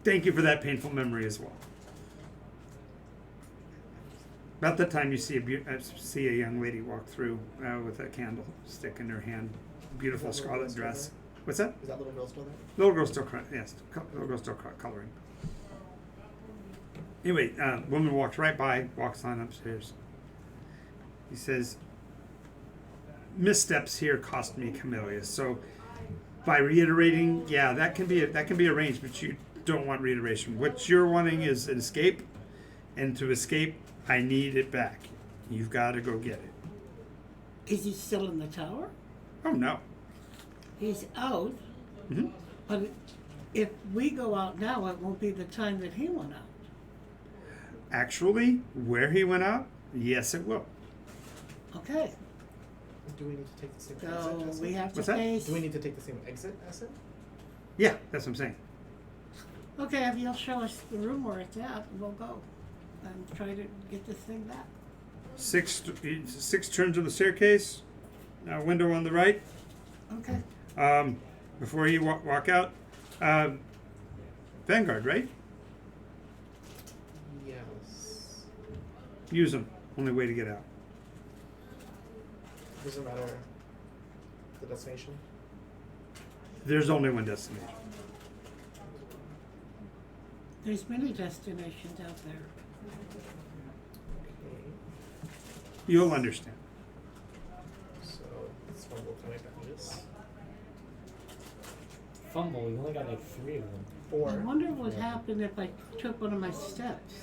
thank you for that painful memory as well. About that time, you see a young lady walk through with a candlestick in her hand, beautiful
Is that little
scarlet
girl
dress.
still
What's that?
Is that little girl still there?
Little girl's still little girl's still coloring. Anyway, woman walks right by, walks on upstairs. He says, "Missteps here cost me Camellia." So, by reiterating, yeah, that can be arranged, but you don't want reiteration. What you're wanting is an escape, and to escape, I need it back. You've got to go get it.
Is he still in the tower?
Oh no.
He's out,
Hmm.
but if we go out now, it won't be the time that he went out.
Actually, where he went out, yes, it will.
Okay,
Do we need to take the same
so
exit as
we
him?
have to
What's that?
face.
Do we need to take the same exit as him?
Yeah, that's what I'm saying.
Okay, if you'll show us the room where it's at, we'll go and try to get this thing back.
Six turns of the staircase, window on the right.
Okay.
Before you walk out, Vanguard, right?
Yes.
Use them. Only way to get out.
Doesn't matter the destination.
There's only one destination.
There's many destinations out there.
Okay.
You'll understand.
So this one will connect on this.
Fumble, you only got like 3 of them.
4.
I wonder what would happen if I took one of my steps.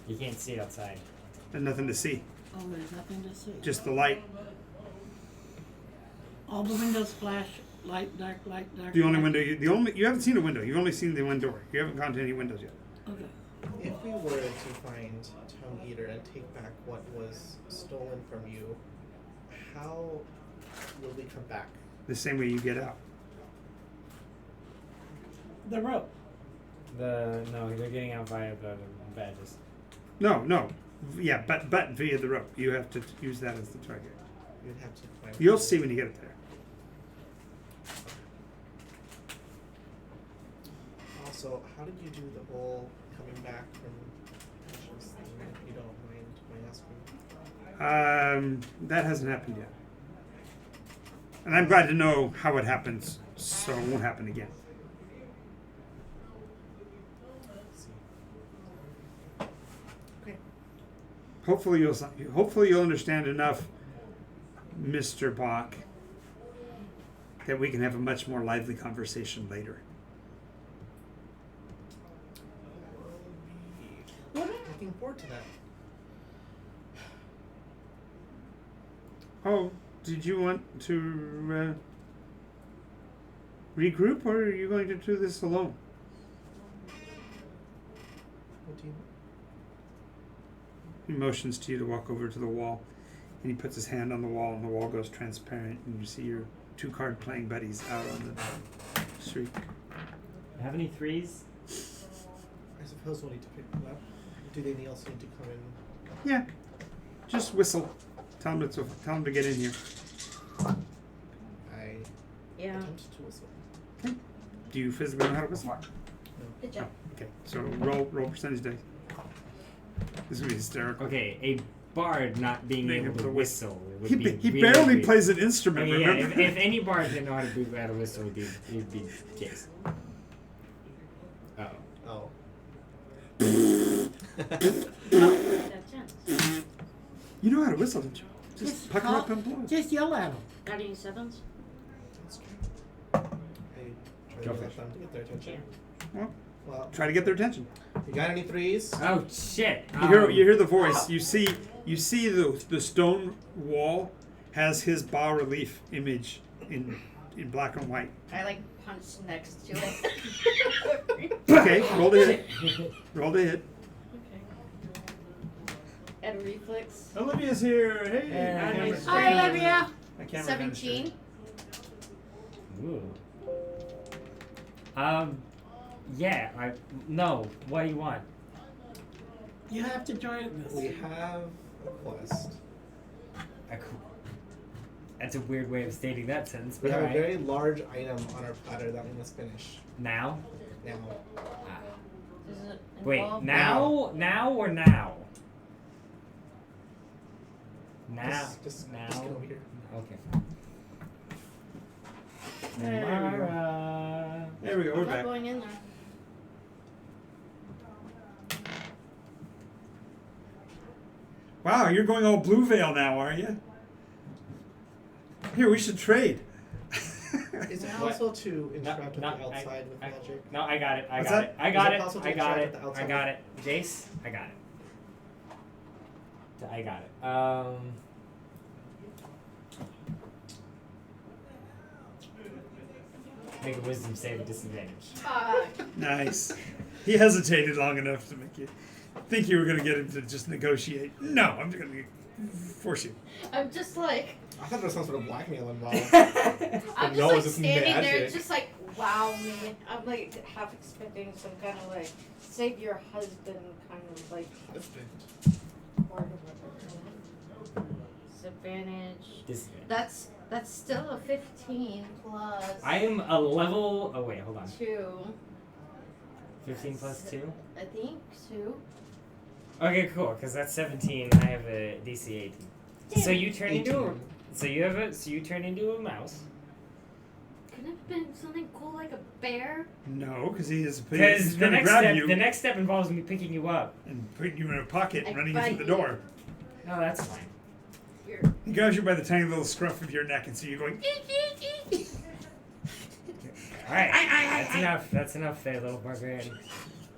You can't see outside.
And nothing to see.
Oh, there's nothing to see.
Just the light.
All the windows flash, light, dark, light, dark.
The only
light.
window. You haven't seen a window. You've only seen the one door. You haven't gone to any windows yet.
Okay.
If we were to find Tongue Eater and take back what was stolen from you, how will we come back?
The same way you get out.
The rope.
No, they're getting out via the badges.
No. Yeah, but via the rope. You have to use that as the target.
You'd have to find.
You'll see when you get up there.
Also, how did you do the whole coming back from Ashes thing, if you don't mind my asking?
That hasn't happened yet. And I'm glad to know how it happens, so it won't happen again.
Let's see. Okay.
Hopefully you'll understand enough, Mr. Bach, that we can have a much more lively conversation later.
Looking forward to that.
Oh, did you want to regroup, or are you going to do this alone?
What do you
He motions to you to walk over to the wall, and he puts his hand on the wall, and the wall goes transparent, and you see your 2 card playing buddies out on the street.
Have any 3s?
I suppose we'll need to pick them up. Do they also need to come in?
Yeah, just whistle. Tell them to get in here.
I
Yeah.
attempt to whistle.
Do you physically know how to whistle?
Good job.
Okay, so roll percentage dice. This would be hysterical.
Okay, a bard not being able to whistle would be
He
really
barely
weird.
plays an instrument.
Yeah,
Remember?
if any bard didn't know how to do that whistle, it'd be Jace. Uh-oh.
Oh.
That's chance.
You know how to whistle, don't you? Just
Just
pucker
talk-
up and blow.
Just yell at them.
Not any sevens?
That's true. I try
Go
to
for
get
it.
them to get their attention.
Well,
Well,
try to get their attention.
you got any 3s?
Oh shit!
You hear the voice. You see the stone wall has his bas relief image in black and white.
I like punched next to it.
Okay, roll to hit. Roll to hit.
Okay. At a reflex.
Olivia here. Hey.
Yeah.
Camera's
Hi,
down.
Olivia.
My camera
17.
Ooh. Yeah. No. What do you want?
You have to join us.
We have a quest.
That's a weird way of stating that sentence,
We
but
have a
alright.
very large item on our platter that we must finish.
Now?
Now,
Does it
Wait,
involve
now or now? Now.
just
now.
get over here.
Okay.
There we go.
Mara.
There we go. We're
I'm not
back.
going in there.
Wow, you're going all Blue Veil now, are you? Here, we should trade.
Is it
What?
possible to interact with
No,
the outside with magic?
No, I got it.
What's
I got
that?
it. I
Is
got
it
it.
possible to
I got
interact
it.
with the
I
outside?
got it. Jace, I got it. I got it. Make a wisdom save at disadvantage.
Nice. He hesitated long enough to make you think you were going to get him to just negotiate. No, I'm going to force you.
I'm just like,
I thought there was some sort of blackmail involved.
I'm just
No,
like
it's just
standing there,
magic.
just like, wow me. I'm like half expecting some kind of like, save your husband kind of like part of it. Disadvantage.
Disadvantage.
That's still a 15 plus
I am a level. Oh wait, hold on.
2.
15 plus 2?
I think 2.
Okay, cool, because that's 17 and I have a DC 18. So you turn into a
18.
so you turn into a mouse.
Could it have been something cool like a bear?
No, because he's
Because the
going to
next
grab
step
you
the next step involves me picking you up.
and putting you in a pocket and
I
running you through
bite
the
you.
door.
Oh, that's fine.
You're
He grabs you by the tiny little scruff of your neck and so you're going,
Alright, that's enough. That's enough there, little barbarian.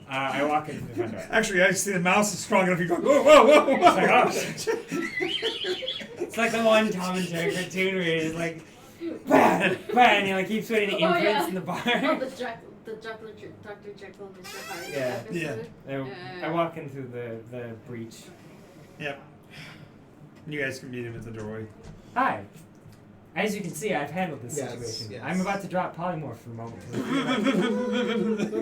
I walk into the front door.
actually, I see the mouse is strong enough, you go, whoa, whoa, whoa, whoa.
It's like, oh. It's like the one Tom and Jerry cartoon where he's like, bah, bah, and he like keeps putting the
Oh,
imprints
yeah.
in the bar.
oh the Dr. Jekyll and Mr. Hyde
Yeah.
episode.
I walk in through the breach.
Yep. You guys can meet him at the doorway.
Hi. As you can see, I've handled this
Yes,
situation.
yes.
I'm about to drop polymorph for a moment.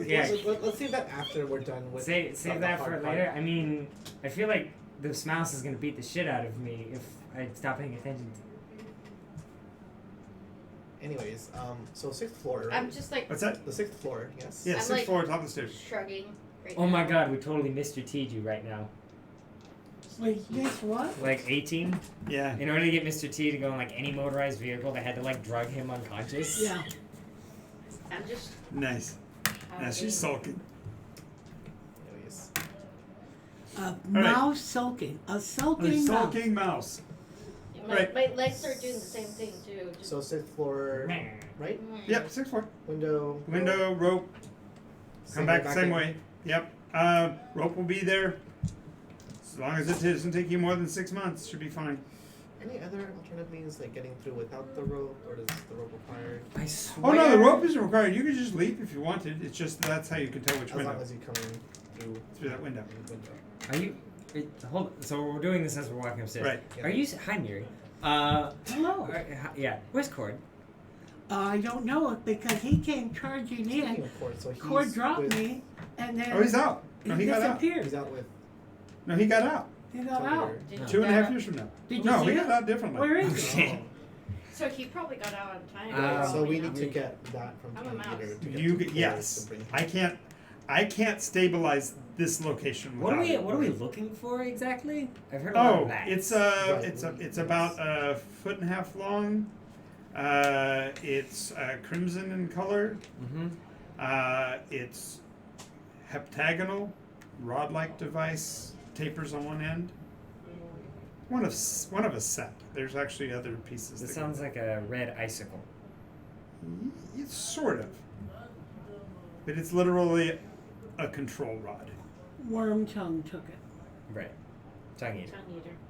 Yeah.
Let's save that after we're done with.
Save
the
that for
hard
later.
part.
I mean, I feel like this mouse is gonna beat the shit out of me if I stop paying attention.
Anyways, so 6th floor, right?
I'm just like
What's that?
The 6th floor, yes.
Yeah,
I'm
6th
like-
floor, top of the stairs.
shrugging. Right
Oh my
now.
god, we totally Mr. T'd you right now.
Wait, guess what?
Like 18?
Yeah.
In order to get Mr. T to go in like any motorized vehicle, they had to like drug him unconscious.
Yeah.
I'm just
Nice. Now she's sulking.
Anyways,
A
right.
mouse sulking. A
A
sulking mouse.
sulking mouse.
my legs are doing the same thing too. Just,
so 6th floor,
Meh.
right?
Yep, 6th floor.
Window.
Window, rope, come back the same
in.
way. Yep. Rope will be there. As long as it doesn't take you more than 6 months, should be fine.
Any other alternative means like getting through without the rope, or does the rope require?
I swear.
Oh no, the rope isn't required. You can just leap if you wanted. It's just that's how you can tell which
As
window.
long as you come in
Through that window.
the window.
Are you? Hold. So we're doing this as we're walking upstairs.
Right.
Yeah.
Are you? Hi, Miri.
Hello.
Yeah. Where's Cord?
I don't know it because he came charging
Speaking
in.
of Cord, so he's
Cord dropped
with,
me, and then
Oh, he's out. No, he got out.
disappeared.
He's out with
No, he got out.
He got out.
Did you
2.5
get
years from now.
Did you
No,
see
he
it?
got out differently.
Where is he?
Oh.
So he probably got out on time.
So we
you
need
know?
to get that from
I'm a
Tom
mouse.
Peter to get
You
to
get,
Cord
yes.
to bring him.
I can't stabilize this location.
What are
without
we?
it.
What are we looking for exactly? I've heard a lot
Oh,
of that.
it's about a foot and a half long. It's crimson in color.
Mm-hmm.
It's heptagonal, rod-like device, tapers on one end. One of a set. There's actually other pieces.
This
that go-
sounds like a red icicle.
It's sort of, but it's literally a control rod.
Worm tongue took it.
Right. Tongue eater.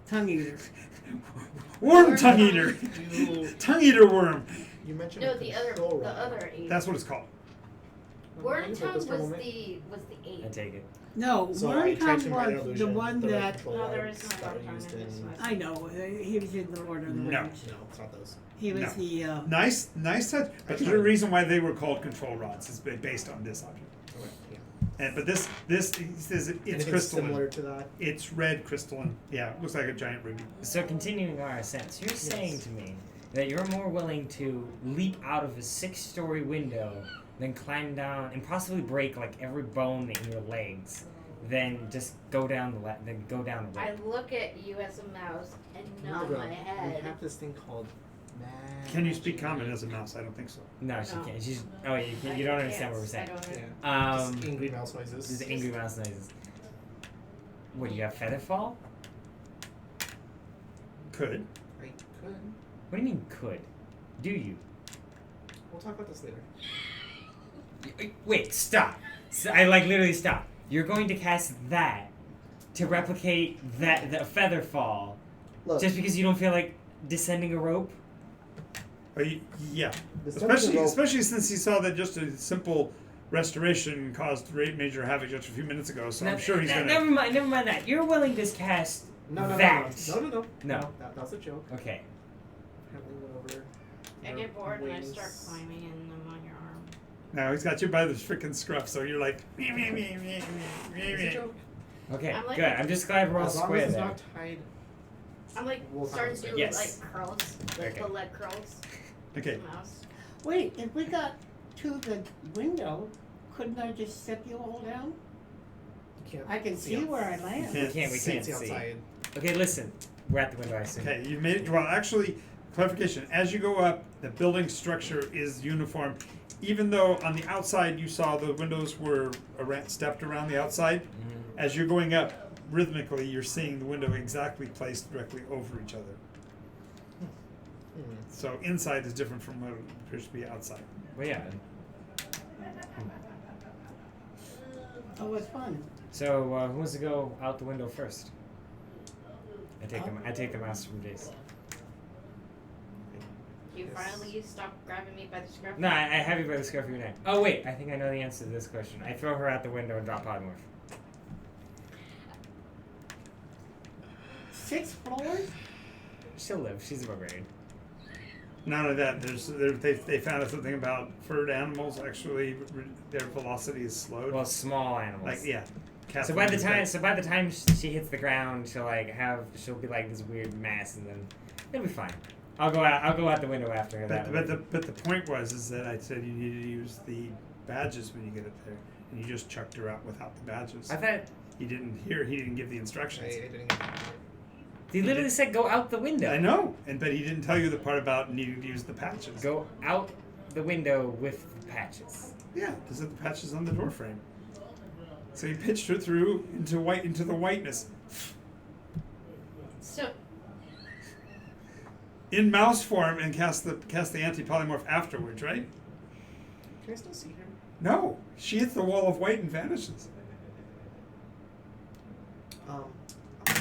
Tongue eater.
Tongue eater.
Worm tongue eater.
You,
Tongue eater worm.
you mentioned
No,
a
the
control rod.
other eight.
That's what it's called.
Worm
Can you hold
tongue
this for a
was
moment?
the
I
8.
take it.
No,
So I
worm
tried
tongue
to minor
was the
illusion
one
the
that
control
No, there
rods
is no
that
worm
were
tongue
used
in this
in.
one.
I know. He was in the Lord of the
No.
Rings.
No, it's not those.
He was
No.
the.
Nice touch. But there's a reason why they were called control rods. It's based on this object.
Okay, yeah.
But this he says it's
Anything
crystalline.
similar to that?
It's red crystalline. Yeah, it looks like a giant ruby.
So continuing our ascent, so you're saying to me that you're more willing to leap out of a 6-story window than climb down and possibly break like every bone in your legs, than just go down the road.
I look at you as a mouse and nod
Bro,
my
we
head.
have this thing called magic.
Can you speak common as a mouse? I don't think so.
No, she
No.
can't. She's you don't understand what we're saying.
Yeah.
Um,
Just angry mouse noises.
These are angry mouse noises. What, you have featherfall?
Could.
I could.
What do you mean could? Do you?
We'll talk about this later.
Wait, stop. I like literally stop. You're going to cast that to replicate the feather fall
Look,
just because you don't feel like descending a rope?
Yeah.
the skeleton rope-
Especially since he saw that just a simple restoration caused major havoc just a few minutes ago. So I'm sure he's gonna.
Never mind that. You're willing to cast
No,
that.
No.
No.
That was a joke.
Okay.
Apparently went over.
I
your
get bored and I
wings.
start climbing and I'm on your arm.
Now he's got you by the freaking scruff, so you're like.
It's a joke.
Okay,
I'm like-
good. I'm just glad we're all
As long
square
as it's
there.
not tied.
I'm like
We'll
starting to
have
do
it. Yes.
like curls, like
Okay.
the leg curls.
Okay.
The mouse.
Wait, if we got to the window, couldn't I just set you all down?
You can't
I can see where I land.
You
We can't
see
see.
outside.
Okay, listen. We're at the window, I assume.
Okay, you made it. Well, actually, clarification. As you go up, the building structure is uniform. Even though on the outside you saw the windows were stepped around the outside, as you're going up, rhythmically you're seeing the window exactly placed directly over each other. So inside is different from what appears to be outside.
Well, yeah.
Oh, it's fun.
So, who wants to go out the window first? I take the master from Jace.
You finally stop grabbing me by the scruff.
No, I have you by the scruff of your neck. Oh, wait. I think I know the answer to this question. I throw her out the window and drop Polymorph.
6 floors?
She'll live. She's a barbarian.
Not only that, they found out something about furred animals. Actually, their velocity is slowed.
Well, small animals.
Like yeah.
So by the time she hits the ground, she'll be like this weird mass, and then it'll be fine. I'll go out the window after her.
But the point is that I said you needed to use the badges when you get up there, and you just chucked her out without the badges.
I thought
He didn't give the instructions.
I didn't.
he literally said go out the window.
I know, but he didn't tell you the part about needing to use the patches.
Go out the window with the patches.
Yeah, because of the patches on the door frame. So he pitched her through into the whiteness.
So,
In mouse form and cast the anti-polymorph afterwards, right?
Can I still see her?
No, she hits the wall of white and vanishes.
Um,
You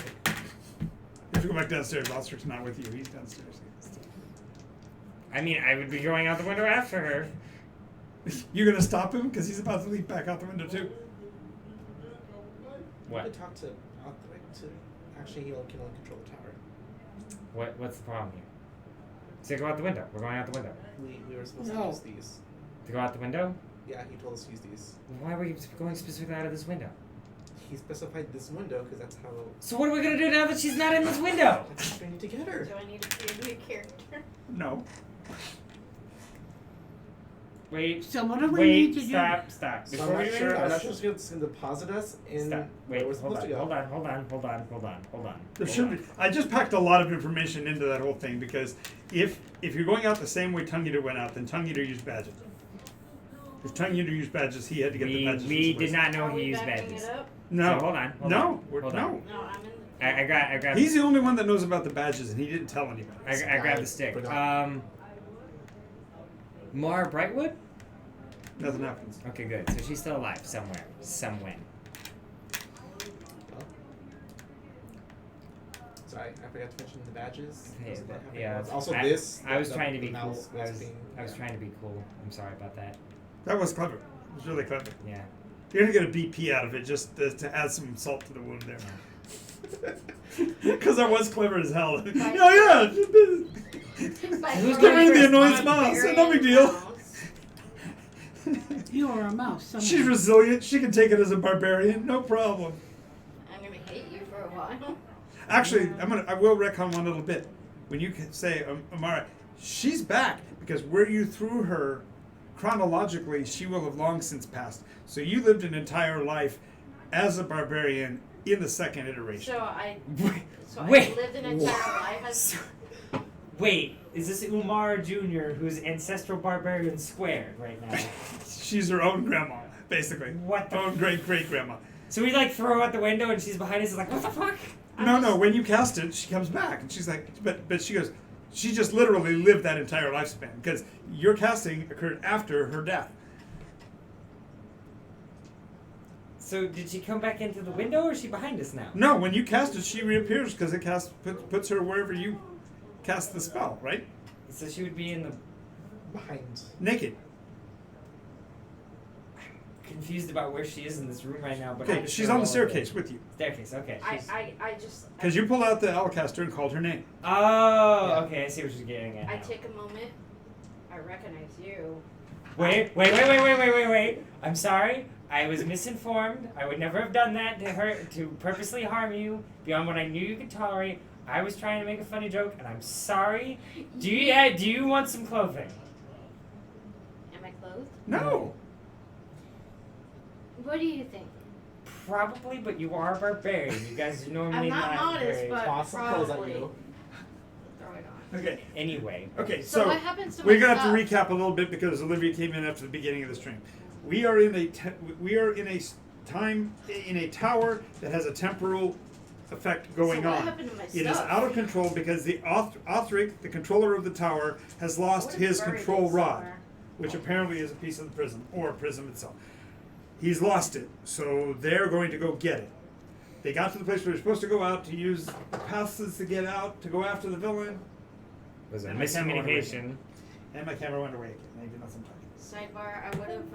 have to go back downstairs. Ostric's not with you. He's downstairs.
I mean, I would be going out the window after her.
You're gonna stop him because he's about to leap back out the window too.
I
What?
could talk to Althric to actually he can only control the tower.
What's the problem here? So go out the window. We're going out the window.
We were supposed
No.
to use these.
To go out the window?
Yeah, he told us to use these.
Why were you going specifically out of this window?
He specified this window because that's how.
So what are we gonna do now that she's not in this window?
That's how I need to get her.
do I need to create a new character?
No.
Wait.
So what do we need to
Stop.
So
Before
I'm
we
not
do
sure. I'm
anything
not sure it's going to deposit us in
Stop.
where
Wait,
we're
hold
supposed
on,
to go.
hold on.
There should be. I just packed a lot of information into that whole thing because if you're going out the same way Tongue Eater went out, then Tongue Eater used badges. If Tongue Eater used badges, he had to get the badges.
We
from
did
somewhere.
not know
Are
he
we
used
backing
badges.
it up?
No.
So hold on.
No.
Hold
No.
on.
No, I'm in.
I grabbed.
He's the only one that knows about the badges, and he didn't tell anybody.
I grabbed the stick.
Forgot.
Mara Brightwood?
Nothing happens.
Okay, good. So she's still alive somewhere. Somewhen.
Sorry, I forgot to mention the badges.
Hey,
Those are what happened.
yeah.
Also,
I-
this.
I was
the-
trying to
the
be cool.
mouse was being-
I was
yeah.
trying to be cool. I'm sorry about that.
That was clever. It was really clever.
Yeah.
You're gonna get a BP out of it just to add some salt to the wound there. Because that was clever as hell. Oh yeah.
Who's
Give
going
me the
first?
annoyance mouse. No big deal.
You are a mouse. Someone.
She's resilient. She can take it as a barbarian. No problem.
I'm gonna hate you for a while.
Actually, I will retcon one little bit. When you can say Amara, she's back because where you threw her, chronologically, she will have long since passed. So you lived an entire life as a barbarian in the second iteration.
So I
Wait.
lived an entire life as.
Wait, is this Umar Jr., who's ancestral barbarian squared right now?
She's her own grandma, basically.
What the
own great grandma.
So we throw her out the window and she's behind us like, what the fuck?
No, when you cast it, she comes back and she's like, but she goes, she just literally lived that entire lifespan because your casting occurred after her death.
So did she come back into the window or is she behind us now?
No, when you cast it, she reappears because it puts her wherever you cast the spell, right?
So she would be in the...
Behind.
Naked.
Confused about where she is in this room right now, but
Okay, she's on the staircase with you.
Staircase, okay.
I just.
Because you pulled out the Alcaster and called her name.
Oh,
Yeah.
okay, I see what she's getting at
I
now.
take a moment. I recognize you.
Wait. I'm sorry. I was misinformed. I would never have done that to her, to purposely harm you beyond what I knew you could tolerate. I was trying to make a funny joke, and I'm sorry. Do you want some clothing?
Am I clothed?
No.
What do you think?
Probably, but you are a barbarian. You guys are normally
I'm not modest,
very...
but
Toss some clothes at
probably.
you.
Throw it on.
Okay.
Anyway.
Okay.
So,
So
what happens to
we're
my
gonna have to
stuff?
recap a little bit because Olivia came in after the beginning of the stream. We are in a tower that has a temporal effect going
So what
on.
happened to my
It is
stuff?
out of control because the Othric, the controller of the tower, has lost
would've
his
buried
control
it
rod,
somewhere.
which apparently is a piece of the prism or prism itself. He's lost it, so they're going to go get it. They got to the place where they're supposed to go out to use the passes to get out to go after the villain,
Was a
And my camera went away.
miscommunication.
and my camera went away again. Maybe not sometime.
Sidebar, I would have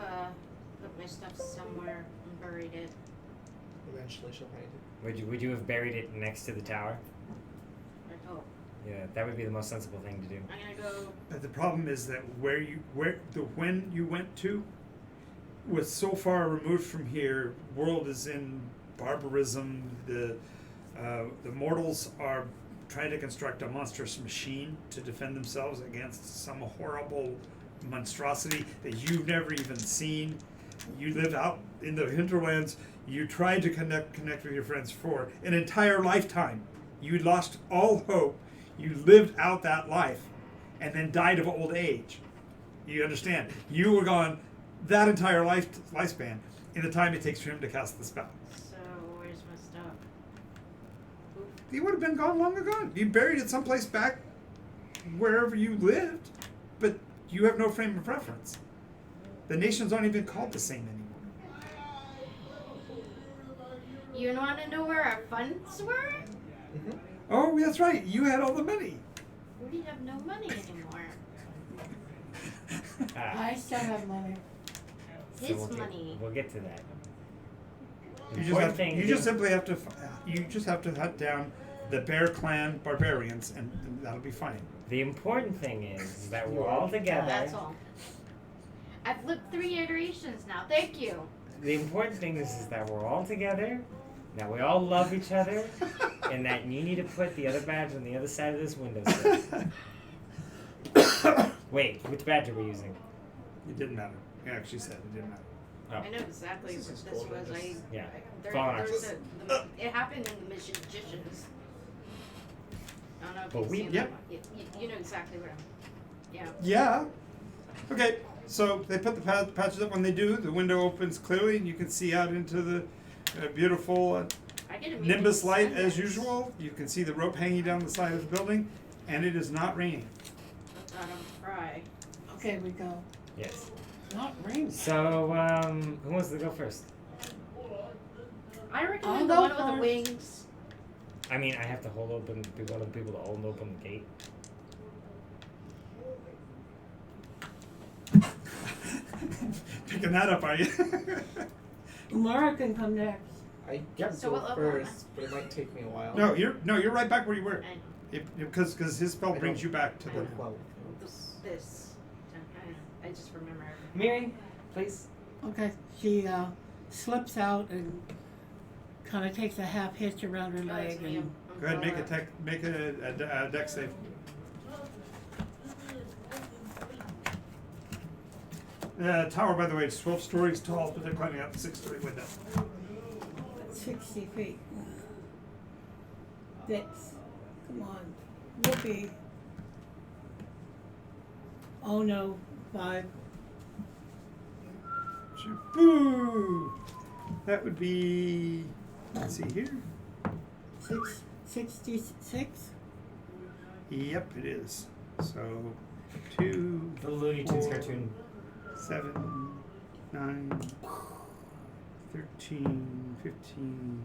put my stuff somewhere and buried it.
Eventually she'll find it.
Would you have buried it next to the tower?
I hope.
Yeah, that would be the most sensible thing to do.
I'm gonna go.
But the problem is that when you went to was so far removed from here. World is in barbarism. The mortals are trying to construct a monstrous machine to defend themselves against some horrible monstrosity that you've never even seen. You live out in the hinterlands. You tried to connect with your friends for an entire lifetime. You lost all hope. You lived out that life and then died of old age. You understand? You were gone that entire lifespan in the time it takes for him to cast the spell.
So where's my stuff? Oop.
He would have been gone long ago. You buried it someplace back wherever you lived, but you have no frame of reference. The nations aren't even called the same anymore.
You want to know where our funds were?
Mm-hmm.
Oh, that's right. You had all the money.
We have no money anymore.
I still have money.
His
we'll
money.
We'll get to that. The
You
important thing
just
is-
simply have to. You just have to hunt down the Bear Clan barbarians, and that'll be fine.
The important thing is that we're all together.
That's all. I've lived 3 iterations now. Thank you.
The important thing is that we're all together. That we all love each other, and that you need to put the other badge on the other side of this windowsill. Wait, which badge are we using?
It didn't matter. He actually said it didn't matter.
Oh,
I know exactly
This
what
is
this
Cauldron,
was.
just-
yeah.
There,
Fallen
there's
Arches.
it happened in the Magicians. I don't know if
But
you've
we-
seen
yep.
that one. You know exactly what I'm. Yeah.
Yeah. Okay. So they put the patches up. When they do, the window opens clearly, and you can see out into the beautiful
I get a meeting
nimbus light
Sunday.
as usual. You can see the rope hanging down the side of the building, and it is not raining.
Let them fry.
Okay, we go.
Yes.
Not raining.
So, who wants to go first?
I
I'll
recommend the
go
one with the
first.
wings.
I mean, I have to hold open. Be one of the people to hold open the gate.
Picking that up, are you?
Laura can come next.
I can
So
go
what level am I?
first, but it might take me a while.
No, you're right back where you were.
And
Because his spell
I
brings
don't-
you back to
I
the.
have 12.
this. I just remember everything.
Miri, please.
Okay, she slips out and kind of takes a half hitch around her
Oh,
leg
it's me.
and
I'm
Go ahead,
Laura.
make a deck save. The tower, by the way, is 12 stories tall, but they're climbing out the 6-story window.
60 feet. That's, come on, whoopee. Oh no, 5.
Boo! That would be. Let's see here.
66?
Yep, it is. So 2,
The Looney Tunes
4,
cartoon.
7, 9, 13, 15,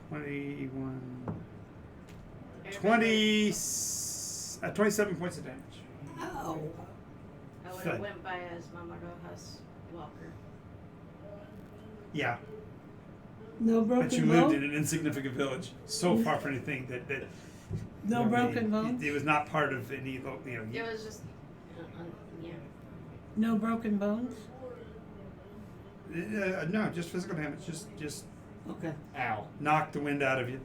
21, 27 points of damage.
Oh.
I would
Good.
have went by as Mamaroha's Walker.
Yeah,
No
but you
broken
lived
bone?
in an insignificant village, so far from anything that
No broken bones?
it was not part of any. You know,
It was just. Yeah.
No broken bones?
no, just physical damage. Just
Okay.
Ow.
knocked the wind out of you.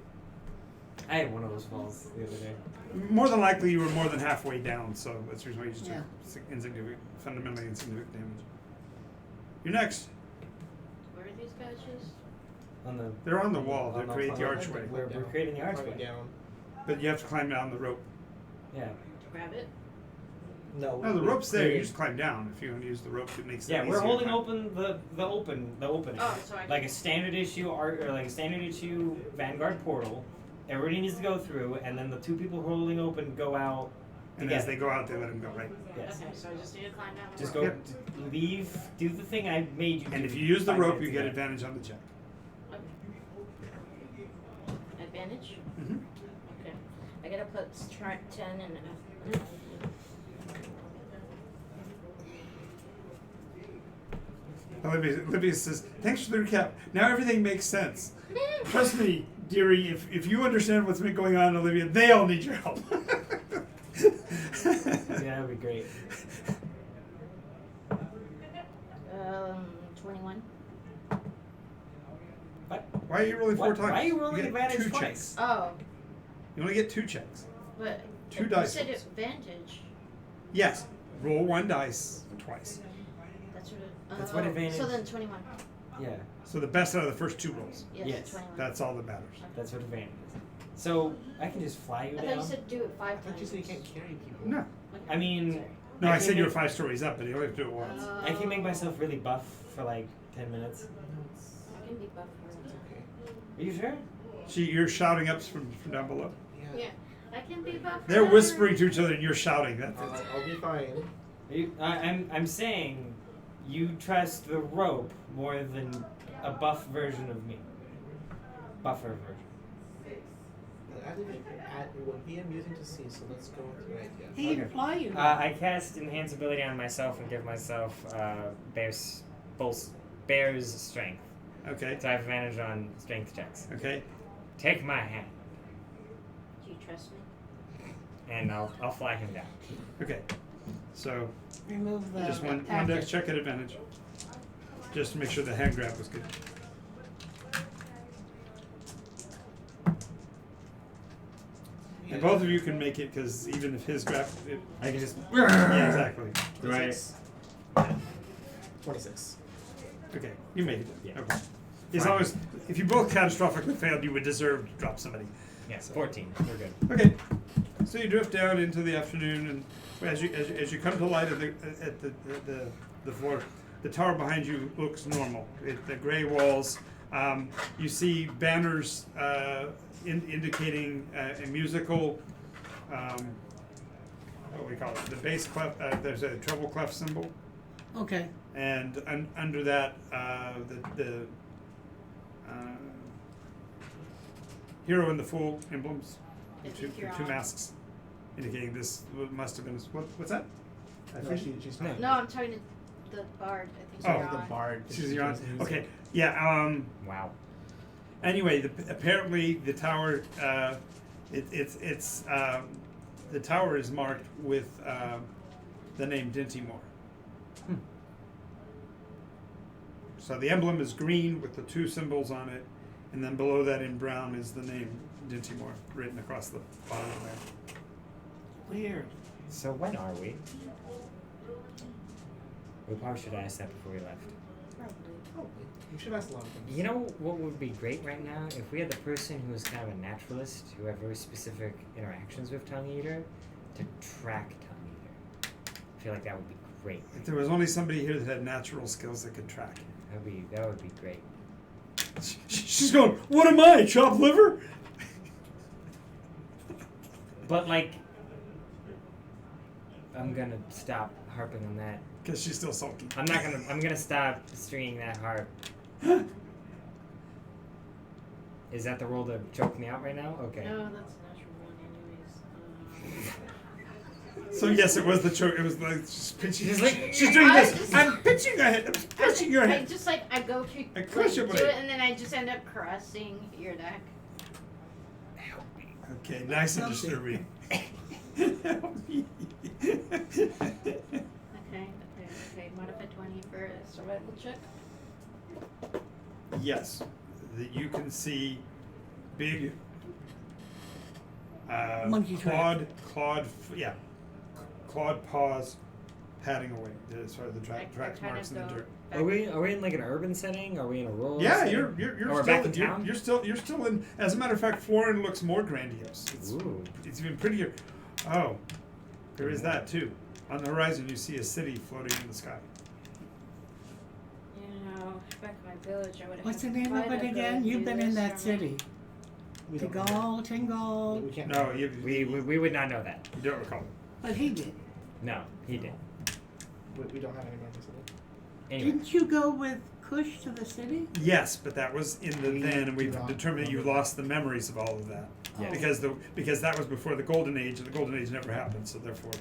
I had one of those falls the other day.
More than likely, you were more than halfway down, so that's the reason why you just
Yeah.
took fundamentally insignificant damage. You're next.
patches?
On the.
They're on the wall. They
on
create the
on
archway.
We're creating the
Probably
archway.
down.
But you have to climb down the rope.
Yeah.
Grab it.
No.
No, the
we-
rope's there. You
create-
just climb down. If you want to use the rope, it makes it
Yeah,
easier
we're
to
holding
climb.
open the opening.
Oh, so I
Like a standard issue art or like a standard issue Vanguard portal. Everybody needs to go through, and then the two people holding open go out.
And
together.
as they go out, they let them go, right?
Yes.
Okay, so I just need to climb down the
Just
rope.
go,
Yep.
leave, do the thing I made you do.
And if you use the
5
rope,
minutes
you get
ago.
advantage on the check.
Okay. Advantage?
Mm-hmm.
Okay. I gotta put 10 and
Olivia says, thanks for the recap. Now everything makes sense. Trust me, dearie, if you understand what's been going on, Olivia, they all need your help.
Yeah, that would be great.
21.
What?
Why are you rolling 4
What?
times?
Why are you rolling
get
advantage
2
twice?
checks.
Oh,
You only get 2 checks.
but
2
you
dice
said
rolls.
advantage.
Yes. Roll 1 dice twice.
That's what
That's what advantage-
So then 21.
Yeah,
So the best out of the first 2 rolls.
Yes,
Yes.
21.
That's all that matters.
that's what advantage is. So I can just fly you
I
down.
thought you said do it 5
I
times.
thought you said you can't carry people.
No.
Okay.
I mean,
Sorry.
No,
I
I
can
said you were
make-
5 stories up, but you only have to do it once.
I can make myself really buff for like 10 minutes.
No, it's
I can be buff for it.
okay.
Are you sure?
You're shouting up from down below.
Yeah, I can be buff.
They're whispering to each other and you're shouting. That's it.
I'll be fine.
Are you, I'm saying you trust the rope more than a buff version of me. Buffer version.
It would be amusing to see, so let's go with your idea.
He
Okay.
can fly you.
I cast enhance ability on myself and give myself bear's strength.
Okay.
So I have advantage on strength checks.
Okay.
Take my hand,
Do you trust me?
and I'll fly him down.
Okay. So
Remove the
just one
packet.
dex check at advantage. Just to make sure the hand grab was good. And both of you can make it because even if his grab,
I can just.
yeah, exactly.
Right.
26.
Okay, you made it.
Yeah.
Okay. As
Fine.
long as if you both catastrophically failed, you would deserve to drop somebody.
Yes, 14. We're good.
Okay, so you drift down into the afternoon, and as you come to light at the floor, the tower behind you looks normal. The gray walls. You see banners indicating a musical. What do we call it? The bass clef. There's a treble clef symbol,
Okay.
and under that the hero and the fool emblems.
I
The
think
two
you're on.
masks indicating this must have been what's that?
No, she's not.
No, I'm talking to the bard. I think
Oh.
you're
The
on.
bard.
She's on.
music.
Okay, yeah.
Wow.
Anyway, apparently the tower, the tower is marked with the name Dintymore.
Hmm.
So the emblem is green with the 2 symbols on it, and then below that in brown is the name Dintymore written across the bottom there.
Weird.
So when are we? We probably should ask that before we left.
Probably.
Probably. You should ask a lot of things.
You know what would be great right now? If we had the person who was kind of a naturalist, who had very specific interactions with Tongue Eater, to track Tongue Eater. I feel like that would be great.
If there was only somebody here that had natural skills that could track.
That would be great.
She's going, what am I, chopped liver?
But like, I'm gonna stop harping on that.
Because she's still sulky.
I'm gonna stop stringing that harp. Is that the role to choke me out right now? Okay.
No, that's a natural one, anyways.
So yes, it was the choke. It was like she's pitching.
She's like-
she's doing
I
this.
just-
I'm pitching your head. I'm pitching your
I
head.
just I go to
I crush
do
it with
it,
it.
and then I just end up caressing your neck.
Okay, nice and disturbing.
Okay. Modify 20 for a survival check.
Yes, that you can see big
Monkey track.
clawed paws padding away. Sorry, the
I
tracks
kind
marks
of
in the
go
dirt.
back.
Are we in like an urban setting? Are we in a rural?
Yeah,
setting?
you're
Or
still
back in town?
you're still in. As a matter of fact, Florin looks more grandiose.
Ooh.
It's even prettier. Oh, there is that too. On the horizon, you see a city floating in the sky.
You know, back in my village, I would have.
What's the name of it again? You've been in that city.
We don't know.
Tingle.
We can't.
No, you
We would not know that.
don't recall.
But he did.
No, he did.
We don't have any members of it.
Anyway.
Didn't you go with Kush to the city?
Yes, but that was in the
We
then, and we've
do not
determined that you
remember.
lost the memories of all of that.
Yeah.
Because that was before the golden age, and the golden age never happened. So therefore,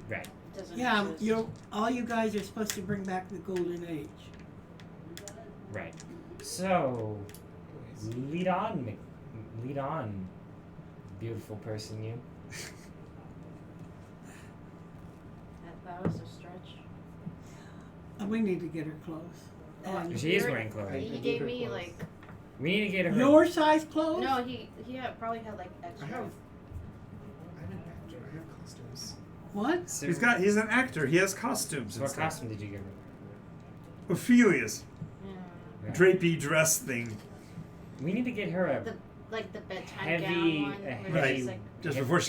Right.
Doesn't
Yeah,
exist.
all you guys are supposed to bring back the golden age.
Right. So,
Anyways.
lead on, beautiful person you.
That was a stretch.
We need to get her clothes. And
She is
You're-
wearing clothes.
I
He
gave
gave
her
me
clothes.
like
We need to get her.
your size clothes?
no, he probably had like
I
extra.
have. I'm an actor. I have costumes.
What?
So,
he's an actor. He has costumes.
so
and
what
stuff.
costume did you give her?
Ophelia's
Yeah.
Right.
drapey dress thing.
We need to get her a.
Like the bedtime
Heavy-
gown one,
a
where
Right.
she's like,
Just before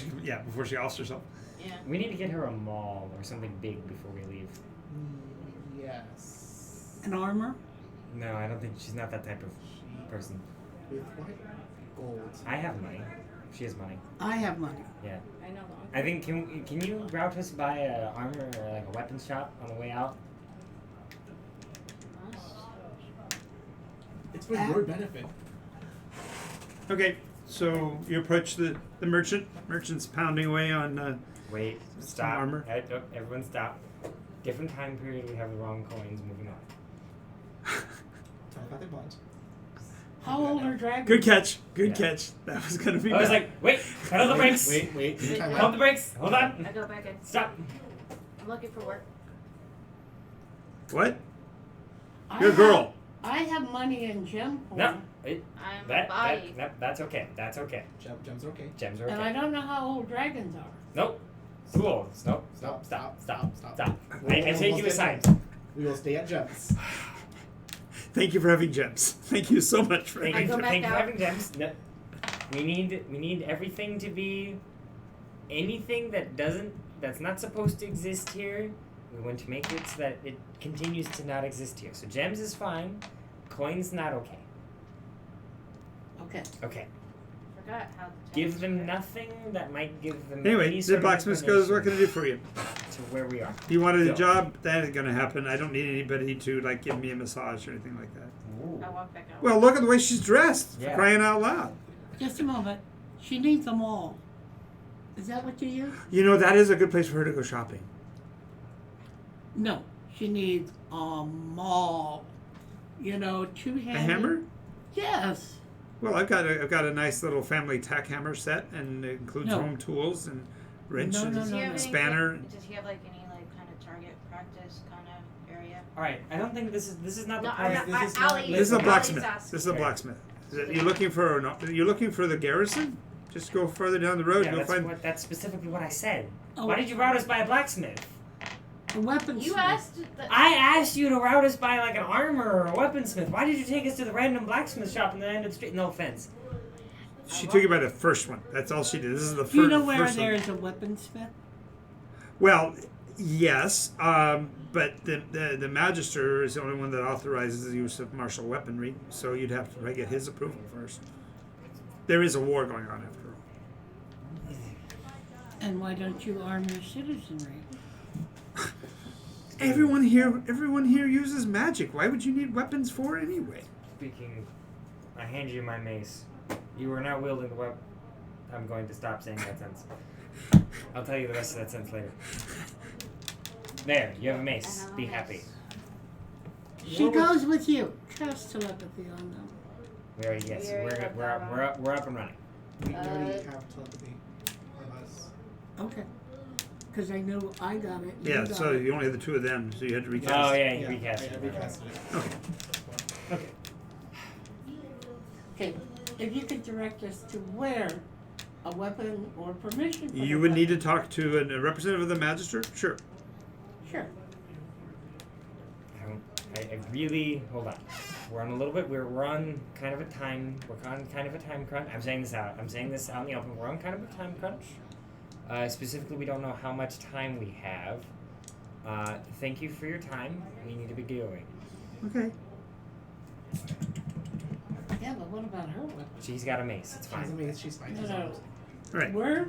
she offs herself.
yeah.
We need to get her a mall or something big before we leave.
Yes.
An armor?
No, I don't think she's not that type of person.
With what? Gold.
I have money. She has money.
I have money.
Yeah.
I know
I think can you route us by a armor or like a weapon shop on the way out?
It's for your benefit.
Okay, so you approach the merchant. Merchant's pounding away on.
Wait,
Some
stop.
armor.
Everyone stop. Different time period, we have the wrong coins, moving on.
Telepathic bond.
How old are dragons?
Good catch. Good
Yeah.
catch. That was gonna be.
I was
bad.
like, wait, pedal the brakes.
Wait. Time
Hold
out.
the brakes. Hold on.
I go back in.
Stop.
I'm looking for work.
What?
I
You're a
have-
girl.
I have money in gem coin.
No,
I'm a body.
that's okay. That's okay.
Gems are okay.
Gems are
And I
okay.
don't know how old dragons are.
Nope. Too old. Nope.
Stop.
Stop.
We'll-
I take
we'll
you
stay
aside.
at gems. We will stay at gems.
Thank you for having gems. Thank you so much for
Thank
I
you
go
for
back
thank you for
out.
having gems. No, we need everything to be anything that's not supposed to exist here. We want to make it so that it continues to not exist here. So gems is fine. Coins not okay.
Okay.
Okay.
Forgot how.
Give them nothing that might give them
Anyway,
any
the
sort of
blacksmith goes, "What can I do for you?"
inclination to where we are.
You wanted a
Go.
job? That ain't gonna happen. I don't need anybody to like give me a massage or anything like that.
Ooh.
I walk back out.
Well, look at the way she's dressed.
Yeah.
For crying out loud.
Just a moment. She needs them all. Is that what you use?
You know, that is a good place for her to go shopping.
No. She needs a maul. You know, two-handed.
A hammer?
Yes.
Well, I've got a nice little family tack hammer set, and it includes
No.
home tools and wrench
No,
and
no,
Does he have any,
spanner.
Does he have like any like kind of target practice kind of area?
All right. I don't think this is not the
No,
part.
I'm
This
not.
is not-
Allie,
This is a
Allie's
blacksmith.
asking.
This is a
Okay.
blacksmith. You're looking for you're looking for the garrison? Just go further down the road.
Yeah,
You'll find.
that's specifically what I said.
Oh.
Why did you route us by a blacksmith?
A weaponsmith.
You asked.
I asked you to route us by like an armor or a weaponsmith. Why did you take us to the random blacksmith shop in the end of the street? No offense.
She took you by the first one. That's all she did. This is the first.
Do you know where
first one.
there is a weaponsmith?
Well, yes, but the magister is the only one that authorizes the use of martial weaponry. So you'd have to get his approval first. There is a war going on after all.
And why don't you arm your citizenry?
Everyone here uses magic. Why would you need weapons for anyway?
Speaking, I hand you my mace. You are not wielding the weapon. I'm going to stop saying that sentence. I'll tell you the rest of that sentence later. There, you have a mace.
I have a
Be
mace.
happy.
She goes with you. Cast telepathy on them.
We already yes,
We already
we're
have
we're
that
up,
on.
we're up and running.
We already have telepathy on us.
Okay. Because I know I got it. and
Yeah,
you got
so
it.
you only had the two of them, so you had to recast.
Oh yeah, you
Yeah,
recast
I
it.
recasted it.
Okay. Okay.
Okay. If you could direct us to where a weapon or permission for
You
the
would need to
weapon.
talk to a representative of the magister. Sure.
Sure.
I I really hold on. We're on a little bit. We're on kind of a time. We're on kind of a time crunch. I'm saying this out. I'm saying this out in the open. We're on kind of a time crunch. Specifically, we don't know how much time we have. Thank you for your time. We need to be going.
Okay.
Yeah, but what about her weapon?
She's got a mace. It's
She's, I
fine.
mean, she's fine.
No,
She's
no.
almost-
All right.
Where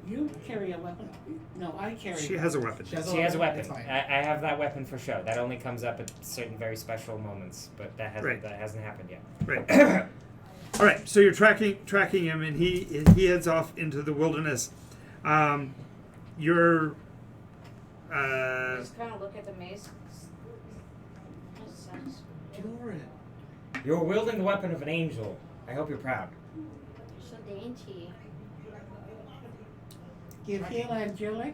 you carry a weapon? No, I carry.
She
a
has a weapon.
She has
She has a
It's
weapon.
fine.
I have that weapon for show. That only comes up at certain very special moments, but that hasn't
Right.
happened yet.
Right. All right. So you're tracking him, and he heads off into the wilderness. You're.
Just kind of look at the mace. What sense?
Ignore it.
You're wielding the weapon of an angel. I hope you're proud.
You're so dainty.
Do you feel angelic?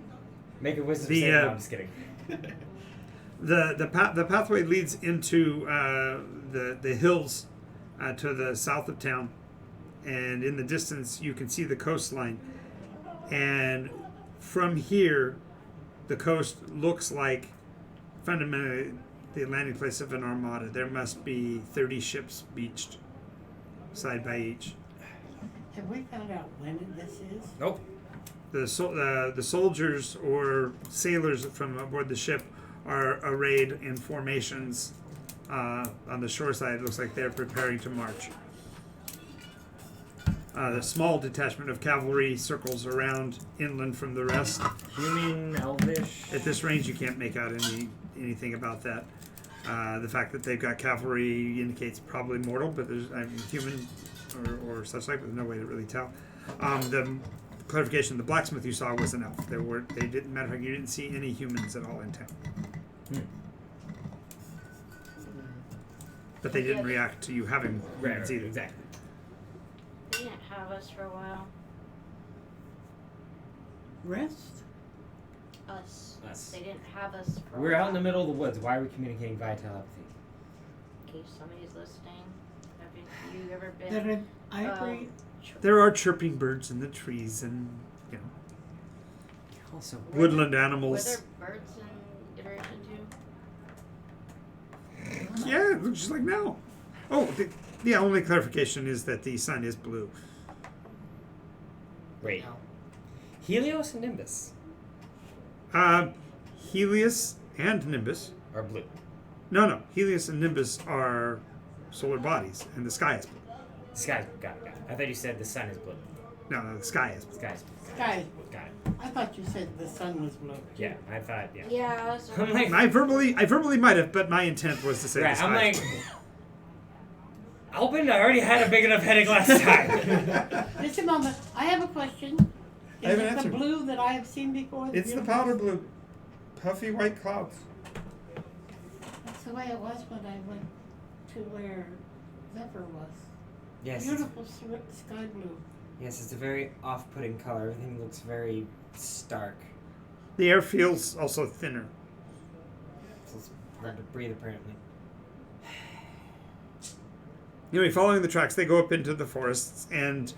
Make a wisdom
The,
save. No,
uh,
I'm just kidding.
The pathway leads into the hills to the south of town, and in the distance you can see the coastline. And from here, the coast looks like fundamentally the landing place of an armada. There must be 30 ships beached, side by each.
Have we found out when this is?
Nope.
The soldiers or sailors from aboard the ship are arrayed in formations on the shore side. It looks like they're preparing to march. The small detachment of cavalry circles around inland from the rest.
Human, elvish.
At this range, you can't make out anything about that. The fact that they've got cavalry indicates probably mortal, but there's human or such like. There's no way to really tell. The clarification: the blacksmith you saw was an elf. They didn't matter. You didn't see any humans at all in town. But they didn't react to you having humans either.
Exactly.
They didn't have us for a while.
Rest?
Us.
Us.
They didn't have us for
We're
a
out
while.
in the middle of the woods. Why are we communicating via telepathy?
In case somebody's listening. Have you ever been?
That it, I agree.
There are chirping birds in the trees and
Also,
woodland
Were
animals.
there birds in Iteration 2?
Yeah, it looks just like now. Oh, the only clarification is that the sun is blue.
wait.
No.
Helios and Nimbus
Helios and Nimbus.
are blue.
No. Helios and Nimbus are solar bodies, and the sky is blue.
The sky's got it. I thought you said the sun is blue.
No, the sky is blue.
Sky's blue.
Sky.
Got it.
I thought you said the sun was blue.
Yeah, I thought. Yeah.
Yeah. So
I'm like,
And I verbally might have, but my intent was to say the
right.
sky.
I'm like,
is blue.
Albin, I already had a big enough headache last time.
Just a moment. I have a question.
I
Is
have an
it the
answer.
blue that I have seen before?
It's the
beautiful-
powder blue, puffy white clouds.
That's the way it was when I went to where Zephyr was.
yes.
Beautiful sky blue.
Yes, it's a very off-putting color. Everything looks very stark.
The air feels also thinner.
So it's hard to breathe, apparently.
Anyway, following the tracks, they go up into the forests, and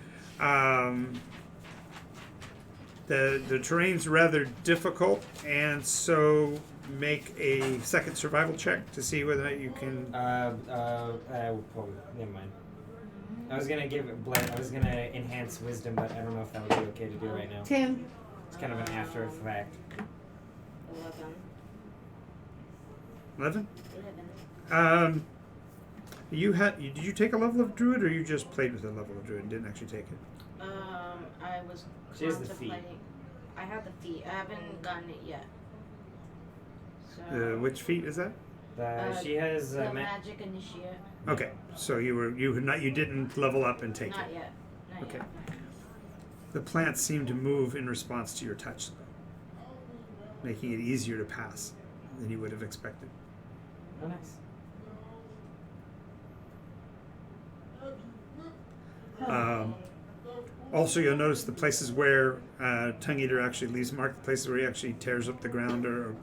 the terrain's rather difficult, and so make a second survival check to see whether or not you can.
Never mind. I was gonna give it I was gonna enhance wisdom, but I don't know if that would be okay to do right now.
10.
It's kind of an after effect.
11.
11. Did you take a level of druid, or you just played with a level of druid and didn't actually take it?
I was
She has the feat.
contemplating. I have the feat. I haven't gotten it yet. So.
Which feat is that?
She has
the magic initiate.
Okay, so you didn't level up and take
Not
it.
yet. Not
Okay.
yet.
The plants seem to move in response to your touch, though, making it easier to pass than you would have expected.
Oh, nice.
Also, you'll notice the places where Tongue Eater actually leaves mark, the places where he actually tears up the ground or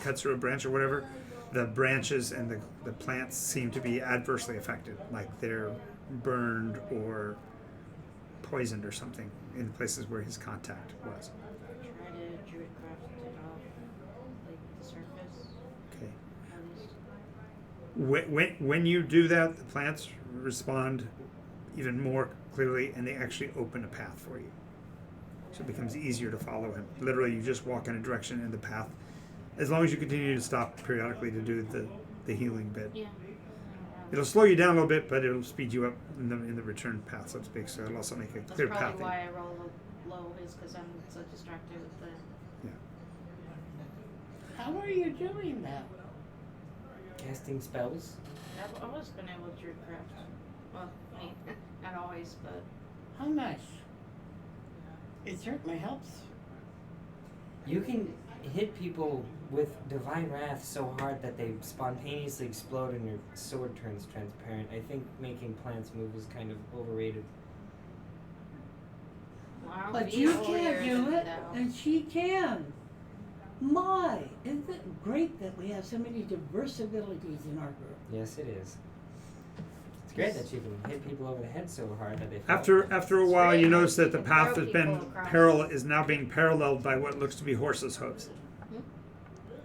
cuts through a branch or whatever, the branches and the plants seem to be adversely affected, like they're burned or poisoned or something in the places where his contact was.
Try to druidcraft it off, like the surface,
Okay.
at least.
When you do that, the plants respond even more clearly, and they actually open a path for you. So it becomes easier to follow him. Literally, you just walk in a direction in the path, as long as you continue to stop periodically to do the healing bit.
Yeah.
It'll slow you down a little bit, but it'll speed you up in the return path, so to speak. So it'll also make a
That's
clear path.
probably why I roll low, is because I'm so distracted with the.
How are you doing that?
Casting spells.
I've always been able to craft. Well, I mean, not always, but.
How much? It certainly helps.
You can hit people with divine wrath so hard that they spontaneously explode and your sword turns transparent. I think making plants move is kind of overrated.
Well,
But
be
you
holier
can't do
than
it,
thou.
and she can. My, isn't it great that we have so many diverse abilities in our group?
Yes, it is. It's great that you can hit people over the head so hard that they fall.
After a while, you notice that the
You can
path
throw
has been
people across.
is now being paralleled by what looks to be horses' hooves.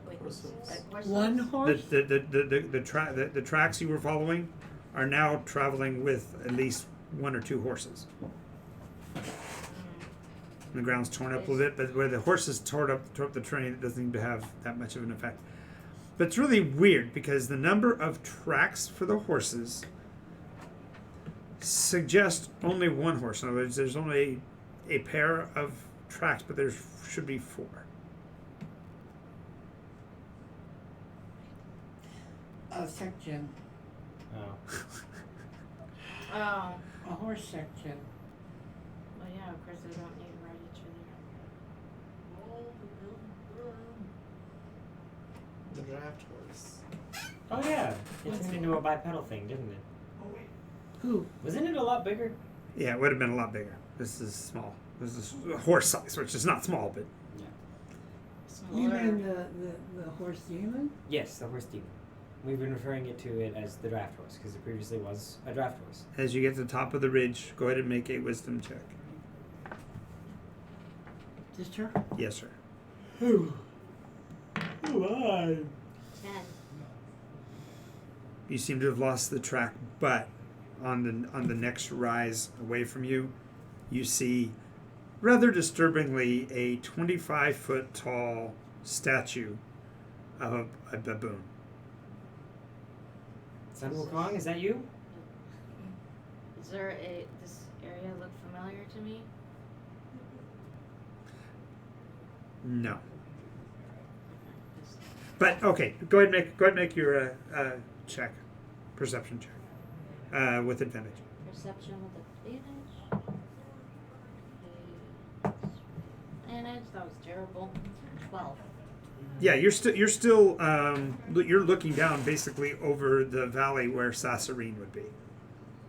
Wait,
Horses.
like horses?
One horse?
The tracks you were following are now traveling with at least one or two horses. The ground's torn up a little bit, but where the horses tore up the terrain, it doesn't seem to have that much of an effect. But it's really weird because the number of tracks for the horses suggest only one horse. In other words, there's only a pair of tracks, but there should be 4.
A section.
Oh.
Oh.
A horse section.
Well, yeah, of course they don't need to ride each other.
The draft horse.
Oh yeah, it turned into a bipedal thing, didn't it?
Who?
Wasn't it a lot bigger?
Yeah, it would have been a lot bigger. This is small. This is horse size, which is not small, but
You
Smaller.
mean the horse demon?
Yes, the horse demon. We've been referring to it as the draft horse because it previously was a draft horse.
as you get to the top of the ridge, go ahead and make a wisdom check.
Just her?
Yes, sir.
Who?
Alive.
10.
You seem to have lost the track, but on the next rise away from you, you see, rather disturbingly, a 25-foot tall statue of a baboon.
Sun Wukong, is that you?
Does this area look familiar to me?
No. But okay, go ahead and make your check, perception check, with advantage.
Perception with advantage. That was terrible. 12.
Yeah, you're still you're looking down basically over the valley where Sassarine would be,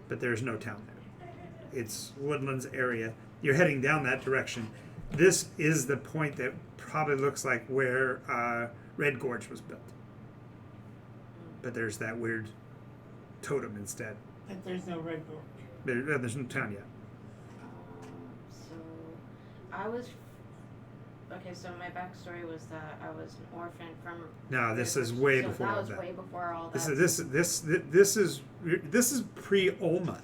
but there's no town there. It's woodlands area. You're heading down that direction. This is the point that probably looks like where Red Gorge was built, but there's that weird totem instead.
But there's no red gorge.
There's no town yet.
So, I was. Okay, so my backstory was that I was an orphan from.
No, this is way
so
before
that
all
was
that.
way before all that.
This is pre-Olma.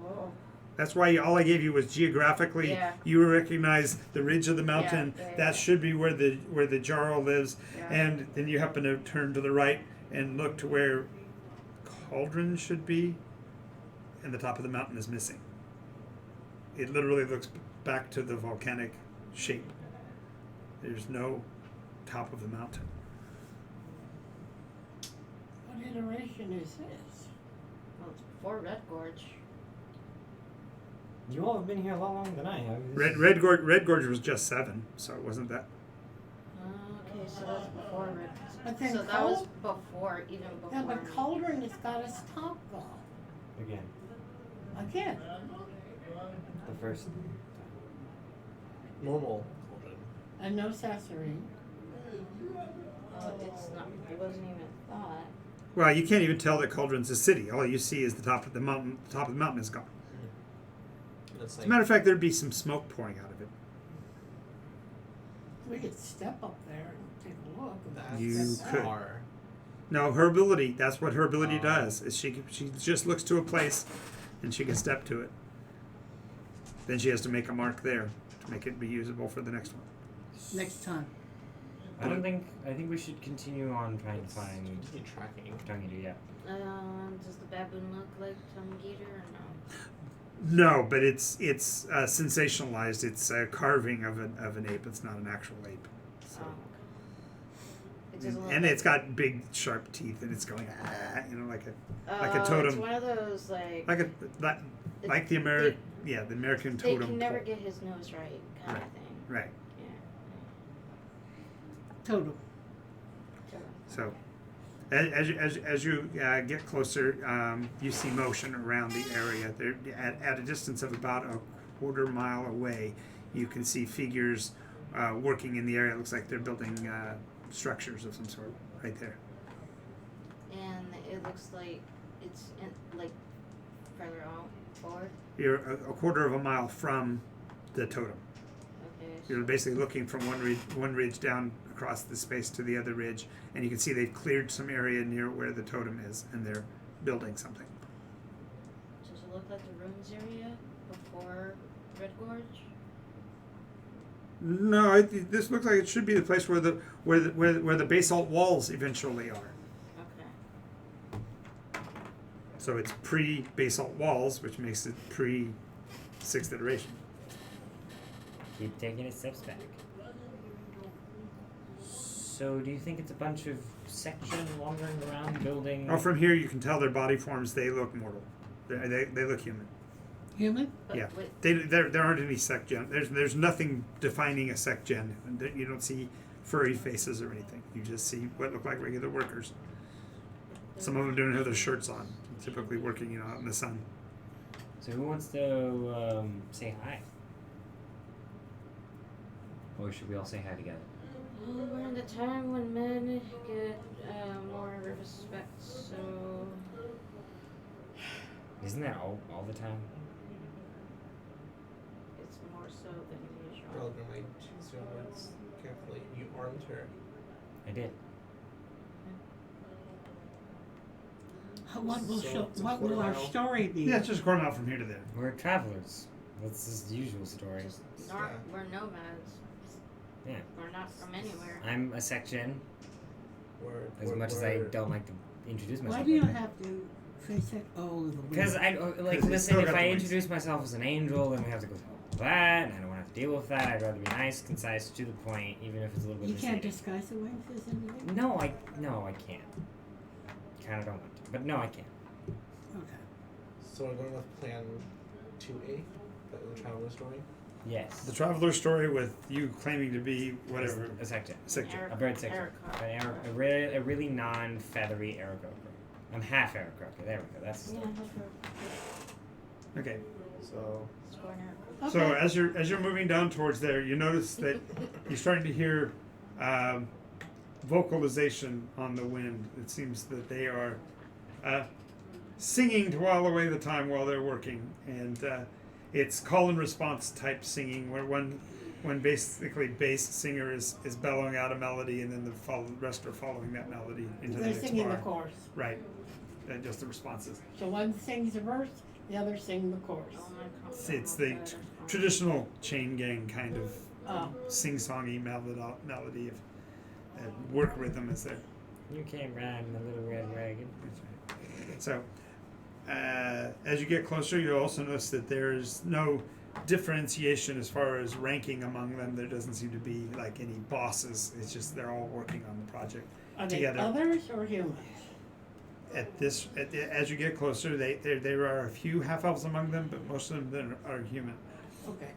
Oh.
That's why all I gave you was geographically.
Yeah.
You recognize the ridge of the mountain.
Yeah,
that should be where the Jarl lives,
Yeah.
and then you happen to turn to the right and look to where Cauldron should be, and the top of the mountain is missing. It literally looks back to the volcanic shape. There's no top of the mountain.
What iteration is this?
Well, it's before Red Gorge.
You all have been here a lot longer than I have.
Red Gorge was just 7, so it wasn't that.
Okay, so that's before Red.
But then
So that was before, even before.
Yeah, but Cauldron has got us top though.
Again,
Again.
the first.
Normal children.
And no Sassarine.
It's not. It wasn't even thought.
Well, you can't even tell that Cauldron's a city. All you see is the top of the mountain. The top of the mountain is gone.
That's
As a matter of fact, there'd be some smoke pouring out of it.
We could step up there and take a look.
that's
You could.
far.
No, her ability. That's what her ability does. Is she just looks to a place, and she can step to it. Then she has to make a mark there to make it be usable for the next one.
Next time.
I think we should continue on trying to find
Continue tracking.
Tongue Eater, yeah.
Does the baboon look like Tongue Eater or no?
No, but it's sensationalized. It's a carving of an ape. It's not an actual ape. So.
Oh. It doesn't look
And
like,
it's got big sharp teeth, and it's going like a
It's
totem,
one of those like
like the American the American
they
totem
can never
pole.
get his nose right kind
Right.
of thing.
Right.
Yeah.
Total.
So, as you get closer, you see motion around the area. There, at a distance of about a quarter mile away, you can see figures working in the area. It looks like they're building structures of some sort right there.
And it looks like it's like further out forward.
You're a quarter of a mile from the totem.
Okay.
You're basically looking from one ridge down across the space to the other ridge, and you can see they've cleared some area near where the totem is, and they're building something.
Does it look like the ruins area before Red Gorge?
No, this looks like it should be the place where the basalt walls eventually are.
Okay.
So it's pre-basalt walls, which makes it pre-6th iteration.
Keep taking it steps back. So, do you think it's a bunch of sections wandering around building?
Oh, from here you can tell their body forms. They look mortal. They look human.
Human?
But
Yeah.
with,
There aren't any sect gen. There's nothing defining a sect gen. You don't see furry faces or anything. You just see what look like regular workers. Some of them don't have their shirts on. Typically working, out in the sun.
So, who wants to say hi? Or should we all say hi together?
we're in the time when men get more respect, so
Isn't that all the time?
it's more so than usual.
Albin might choose your words carefully. You armed her.
I did.
What will
So
show,
it's a
what will our
quarter mile.
story be?
Yeah, it's just a quarter mile from here to there.
We're travelers. That's just the usual story.
We're nomads.
Yeah.
We're not from anywhere.
I'm a section,
We're,
as
we're,
much as
we're,
I don't like to introduce myself.
Why do you
like that.
have to face it? Oh, the
Because
wind.
like,
they
listen,
still
if
got
I
the wings.
introduce myself as an angel, then we have to go through all that, and I don't want to have to deal with that. I'd rather be nice, concise, to the point, even if it's a little bit
You can't
misleading.
disguise the wings as anything?
No, I can't. Kind of don't want to, but no, I can't.
Okay.
So we're going with plan 2A, the traveler story.
Yes.
The traveler story with you claiming to be whatever.
A section.
Section.
A bird section. A really non-feathery Aarakocra. I'm half Aarakocra. There we go. That's
Yeah,
Okay.
So
scoring
So
Okay.
as you're moving down towards there, you notice that you're starting to hear vocalization on the wind. It seems that they are singing to while away the time while they're working, and it's call and response type singing, where one basically bass singer is bellowing out a melody, and then the rest are following that melody into the
They're
next
singing
bar.
the chorus.
Right, just the responses.
So one sings the verse, the other sing the chorus.
It's the traditional chain gang kind of
Oh.
sing-songy melody of work rhythm is there.
You came riding the little red wagon.
So, as you get closer, you also notice that there's no differentiation as far as ranking among them. There doesn't seem to be like any bosses. It's just they're all working on the project
Are they
together.
others or humans?
As you get closer, there are a few half elves among them, but most of them are human.
Okay.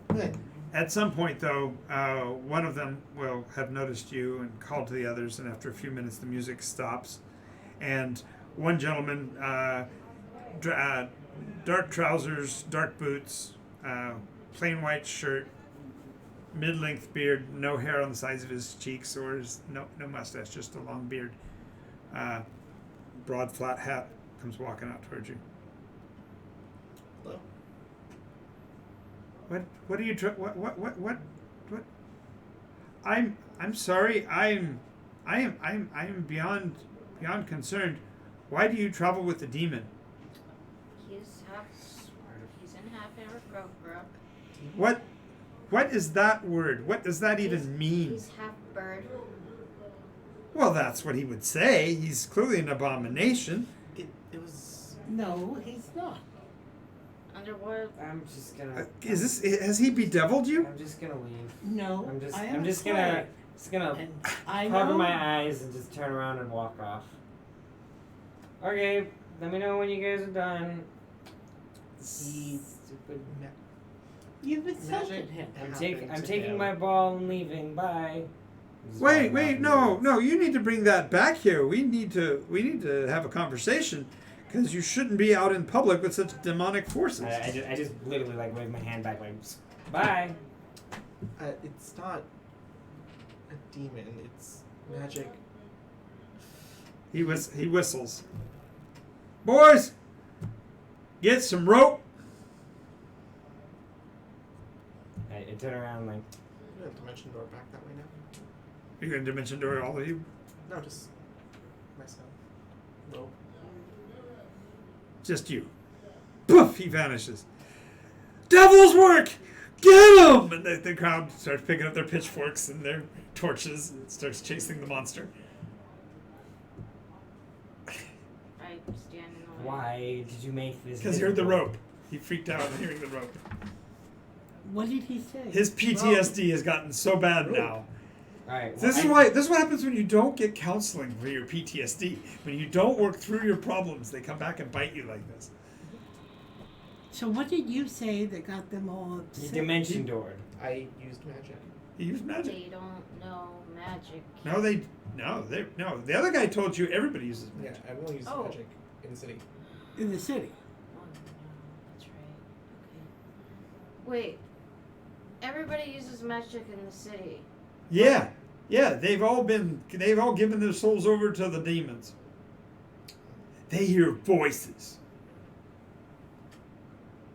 Good.
At some point, though, one of them will have noticed you and called to the others, and after a few minutes, the music stops. And one gentleman, dark trousers, dark boots, plain white shirt, mid-length beard, no hair on the sides of his cheeks or no mustache, just a long beard, broad flat hat, comes walking out towards you.
hello.
What are you what I'm sorry. I am beyond beyond concerned. Why do you travel with the demon?
He's in half Aarakocra.
What is that word? What does that even mean?
He's half bird.
Well, that's what he would say. He's clearly an abomination.
It was.
No, he's not.
Underwood.
I'm just gonna.
Has he bedeviled you?
I'm just gonna leave.
No,
I'm just gonna
And I
cover
know.
my eyes and just turn around and walk off. Okay, let me know when you guys are done. Stupid.
You've insulted
Magic.
him.
I'm taking my ball and leaving. Bye. Just
Wait,
walking off
no,
into
no! You need to bring that back here. We need to have a conversation, because you shouldn't be out in public with such demonic forces.
I just literally like wave my hand back like, bye.
It's not a demon. It's magic.
He whistles. Boys, get some rope.
I turn around like,
You have dimension door back that way now.
You're gonna dimension door all of you.
No, just myself. Rope.
Just you. Poof! He vanishes. Devil's work! Get him! And the crowd starts picking up their pitchforks and their torches and starts chasing the monster.
I stand in the way.
why did you make this?
Because he heard the
visible?
rope. He freaked out hearing the rope.
What did he say?
His PTSD has gotten so bad now.
Alright.
This is what happens when you don't get counseling for your PTSD. When you don't work through your problems, they come back and bite you like this.
So what did you say that got them all
You
upset?
dimension doored.
I used magic.
He used magic.
They don't know magic.
No. The other guy told you everybody uses
Yeah,
magic.
everyone uses
Oh.
magic in the city.
In the city.
Oh, no, that's right. Okay. Wait. Everybody uses magic in the city.
Yeah, they've all given their souls over to the demons. They hear voices.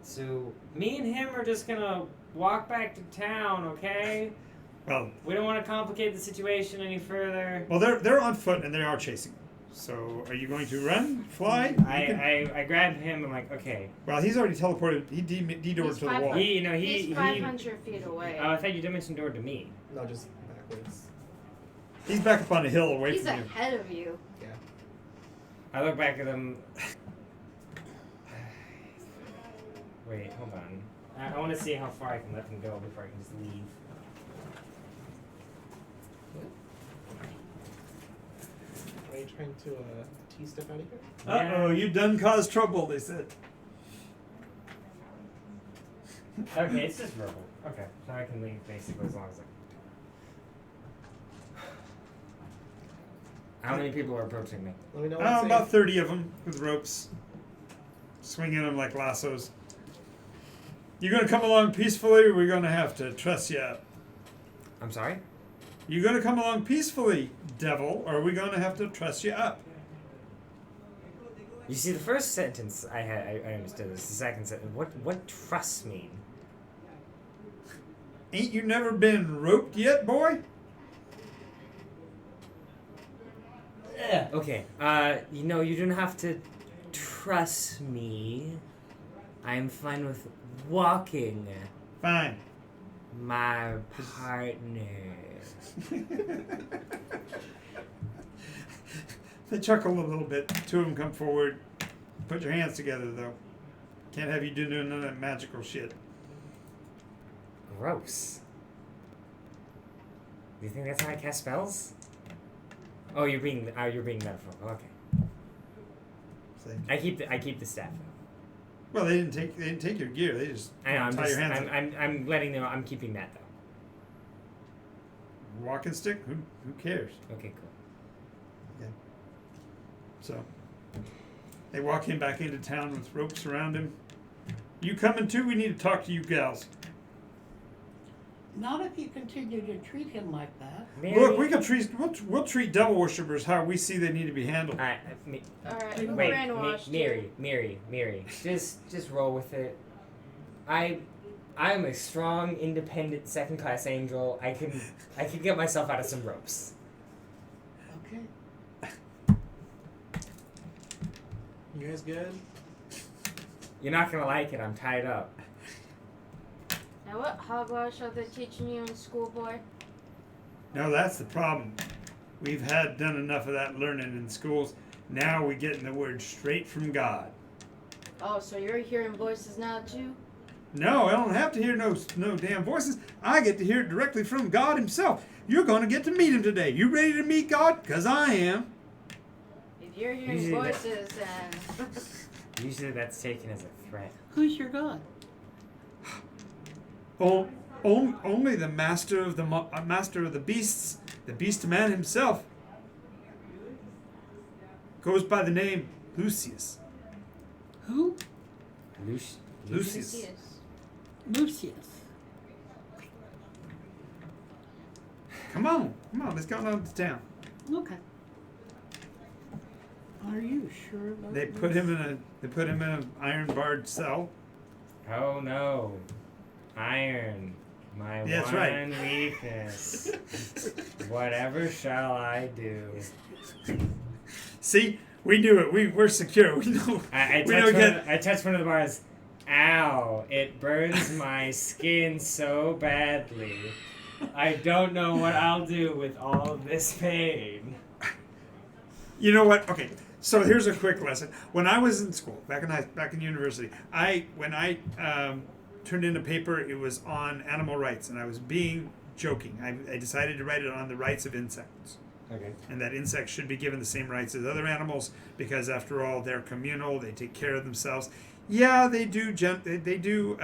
So me and him are just gonna walk back to town, okay?
Well,
We don't want to complicate the situation any further.
they're on foot and they are chasing them. So are you going to run, fly? You can-
I grab him. I'm like, okay.
Well, he's already teleported. He dedoured
He's
to the wall.
He's 500 feet away.
Oh, I thought you dimension doored to me.
No, just backwards.
He's back up on a hill away
He's
from you.
ahead of you.
Yeah.
I look back at him. Wait, hold on. I want to see how far I can let him go before I can just leave.
Are you trying to T-step out of here?
Uh-oh, you done caused trouble, they said.
Okay, it's just verbal. Okay, so I can leave basically as long as I. How many people are approaching me?
Let me know when it's
About
safe.
30 of them with ropes. Swinging them like lassos. You gonna come along peacefully, or we're gonna have to truss you up?
I'm sorry?
You gonna come along peacefully, devil, or are we gonna have to truss you up?
You see, the first sentence I understood. This. The second sentence. What trust mean?
Ain't you never been roped yet, boy?
Yeah. Okay. You don't have to trust me. I'm fine with walking
Fine.
my partner.
They chuckle a little bit. Two of them come forward. Put your hands together, though. Can't have you doing none of that magical shit.
Gross. Do you think that's how I cast spells? Oh, you're being metaphorical. Okay.
See?
I keep the staff.
Well, they didn't take your gear. They just
I know.
tie your hands.
I'm letting them know I'm keeping that though.
Walking stick. Who cares?
Okay, cool.
So they walk him back into town with ropes around him. You coming too? We need to talk to you gals.
Not if you continue to treat him like that.
Mary,
Look, we'll treat devil worshippers how we see they need to be handled.
Alright,
Wait,
we're
Wait,
brainwashed.
Mary, just roll with it. I'm a strong, independent, second-class angel. I can get myself out of some ropes.
Okay.
You guys good?
You're not gonna like it. I'm tied up.
Now what hogwash are they teaching you in school, boy?
No, that's the problem. We've done enough of that learning in schools. Now we're getting the word straight from God.
Oh, so you're hearing voices now too?
No, I don't have to hear no damn voices. I get to hear it directly from God himself. You're going to get to meet him today. You ready to meet God? Because I am.
If you're hearing
Usually
voices, then
Usually that's taken as a threat.
Who's your god?
Only the master of the beasts, the beast man himself, goes by the name Lucius.
Who?
Lucius.
Lucius.
Lucius.
Come on, let's go on to town.
Okay. Are you sure about
They
this?
put him in an iron barred cell.
Oh no. Iron. My
That's
one
right.
weakness. Whatever shall I do?
See, we knew it. We're secure. We know.
I
We don't get.
touched one of the bars. Ow! It burns my skin so badly. I don't know what I'll do with all of this pain.
You know what? Okay, so here's a quick lesson. When I was in school, back in university, when I turned in a paper, it was on animal rights, and I was being joking. I decided to write it on the rights of insects,
Okay.
and that insects should be given the same rights as other animals because, after all, they're communal. They take care of themselves. Yeah, they do. They do.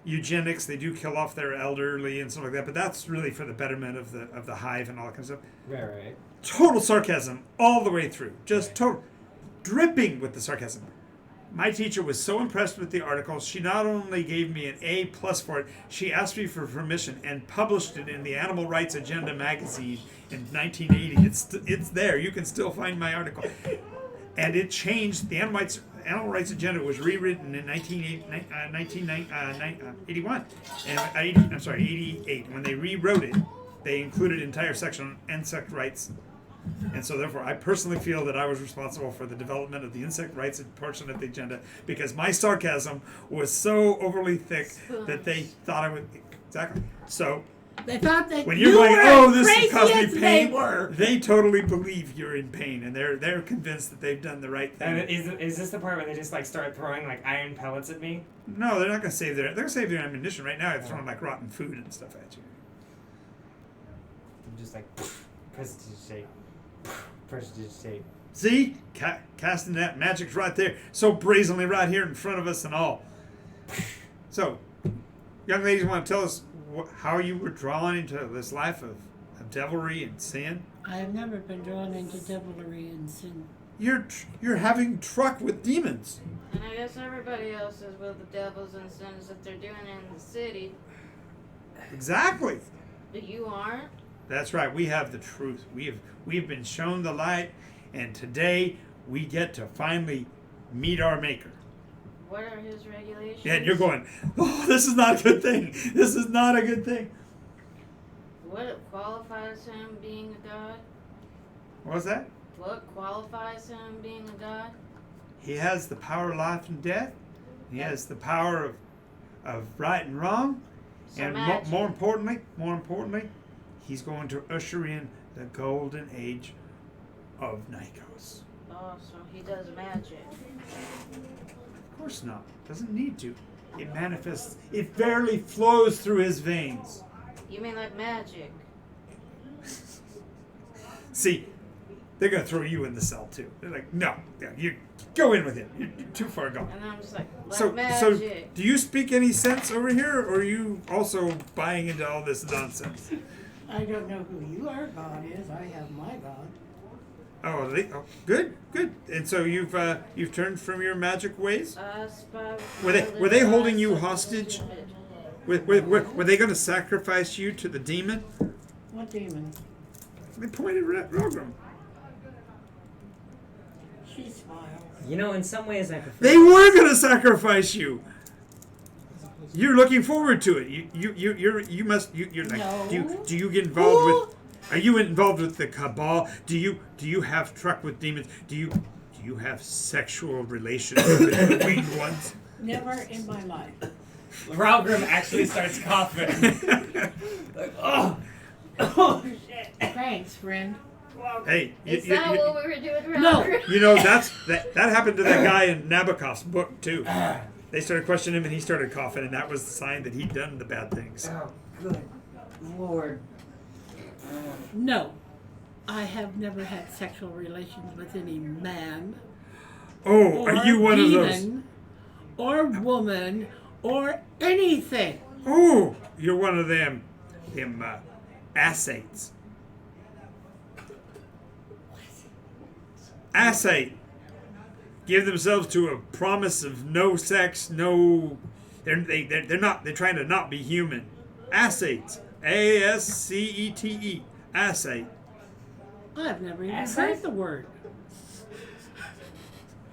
Eugenics, they do kill off their elderly and stuff like that, but that's really for the betterment of the hive and all that kind of stuff.
Right.
Total sarcasm all the way through, just total, dripping with the sarcasm. My teacher was so impressed with the article, she not only gave me an A+ for it, she asked me for permission and published it in the Animal Rights Agenda magazine in 1980. It's there. You can still find my article. And it changed. The Animal Rights Agenda was rewritten in 1981. And 88. When they rewrote it, they included an entire section on insect rights. And so, therefore, I personally feel that I was responsible for the development of the insect rights portion of the agenda because my sarcasm was so overly thick that they thought I would. Exactly. So,
They thought that
when you're
you
going,
were
oh,
as
this
crazy
caused me
as
pain,
they were.
they totally believe you're in pain, and they're convinced that they've done the right thing.
And is this the part where they just like start throwing like iron pellets at me?
No, they're not going to save they're going to save their ammunition right now. They're throwing like rotten food and stuff at you.
I'm just like prestidigitate. Prestidigitate.
See, casting that magic's right there, so brazenly right here in front of us and all. So, young ladies, want to tell us how you were drawn into this life of devilry and sin?
I have never been drawn into devilry and sin.
You're having truck with demons.
And I guess everybody else is with the devils and sins that they're doing in the city.
Exactly.
But you aren't?
That's right. We have the truth. We've been shown the light, and today we get to finally meet our Maker.
What are his regulations?
Yeah, and you're going, oh, this is not a good thing. This is not a good thing.
What qualifies him being a god?
What was that?
What qualifies him being a god?
He has the power of life and death. He has the power of right and wrong.
So
And
magic.
more importantly, he's going to usher in the golden age of Nycos.
Oh, so he does magic.
Of course not. Doesn't need to. It manifests. It barely flows through his veins.
You mean like magic?
See, they're going to throw you in the cell too. They're like, no, you go in with him. You're too far gone.
And I'm just like
So
magic.
do you speak any sense over here, or are you also buying into all this nonsense?
I don't know who your god is. I have my god.
Oh, good. And so you've turned from your magic ways. Were they holding you hostage? Were they going to sacrifice you to the demon?
What demon?
They pointed at Rogram.
She smiles.
You know, in some ways I prefer.
They were going to sacrifice you. You're looking forward to it. You must. You're like.
No.
Do you get involved with? Are you involved with the cabal? Do you have truck with demons? Do you Do you have sexual relations with the winged ones?
Never in my life.
Ralgrim actually starts coughing. Like, oh shit.
Thanks, friend.
Hey,
Is that what we were doing around
No.
here?
you know that happened to that guy in Nabokov's book too. They started questioning him, and he started coughing, and that was the sign that he'd done the bad things.
Oh, good lord.
No. I have never had sexual relations with any man.
Oh, are you one of those?
demon, or woman, or anything.
Oh, you're one of them assates. Assate. Give themselves to a promise of no sex, no. They're not. They're trying to not be human. Assates. ASCETE. Assate.
I've never even
Assay?
heard the word.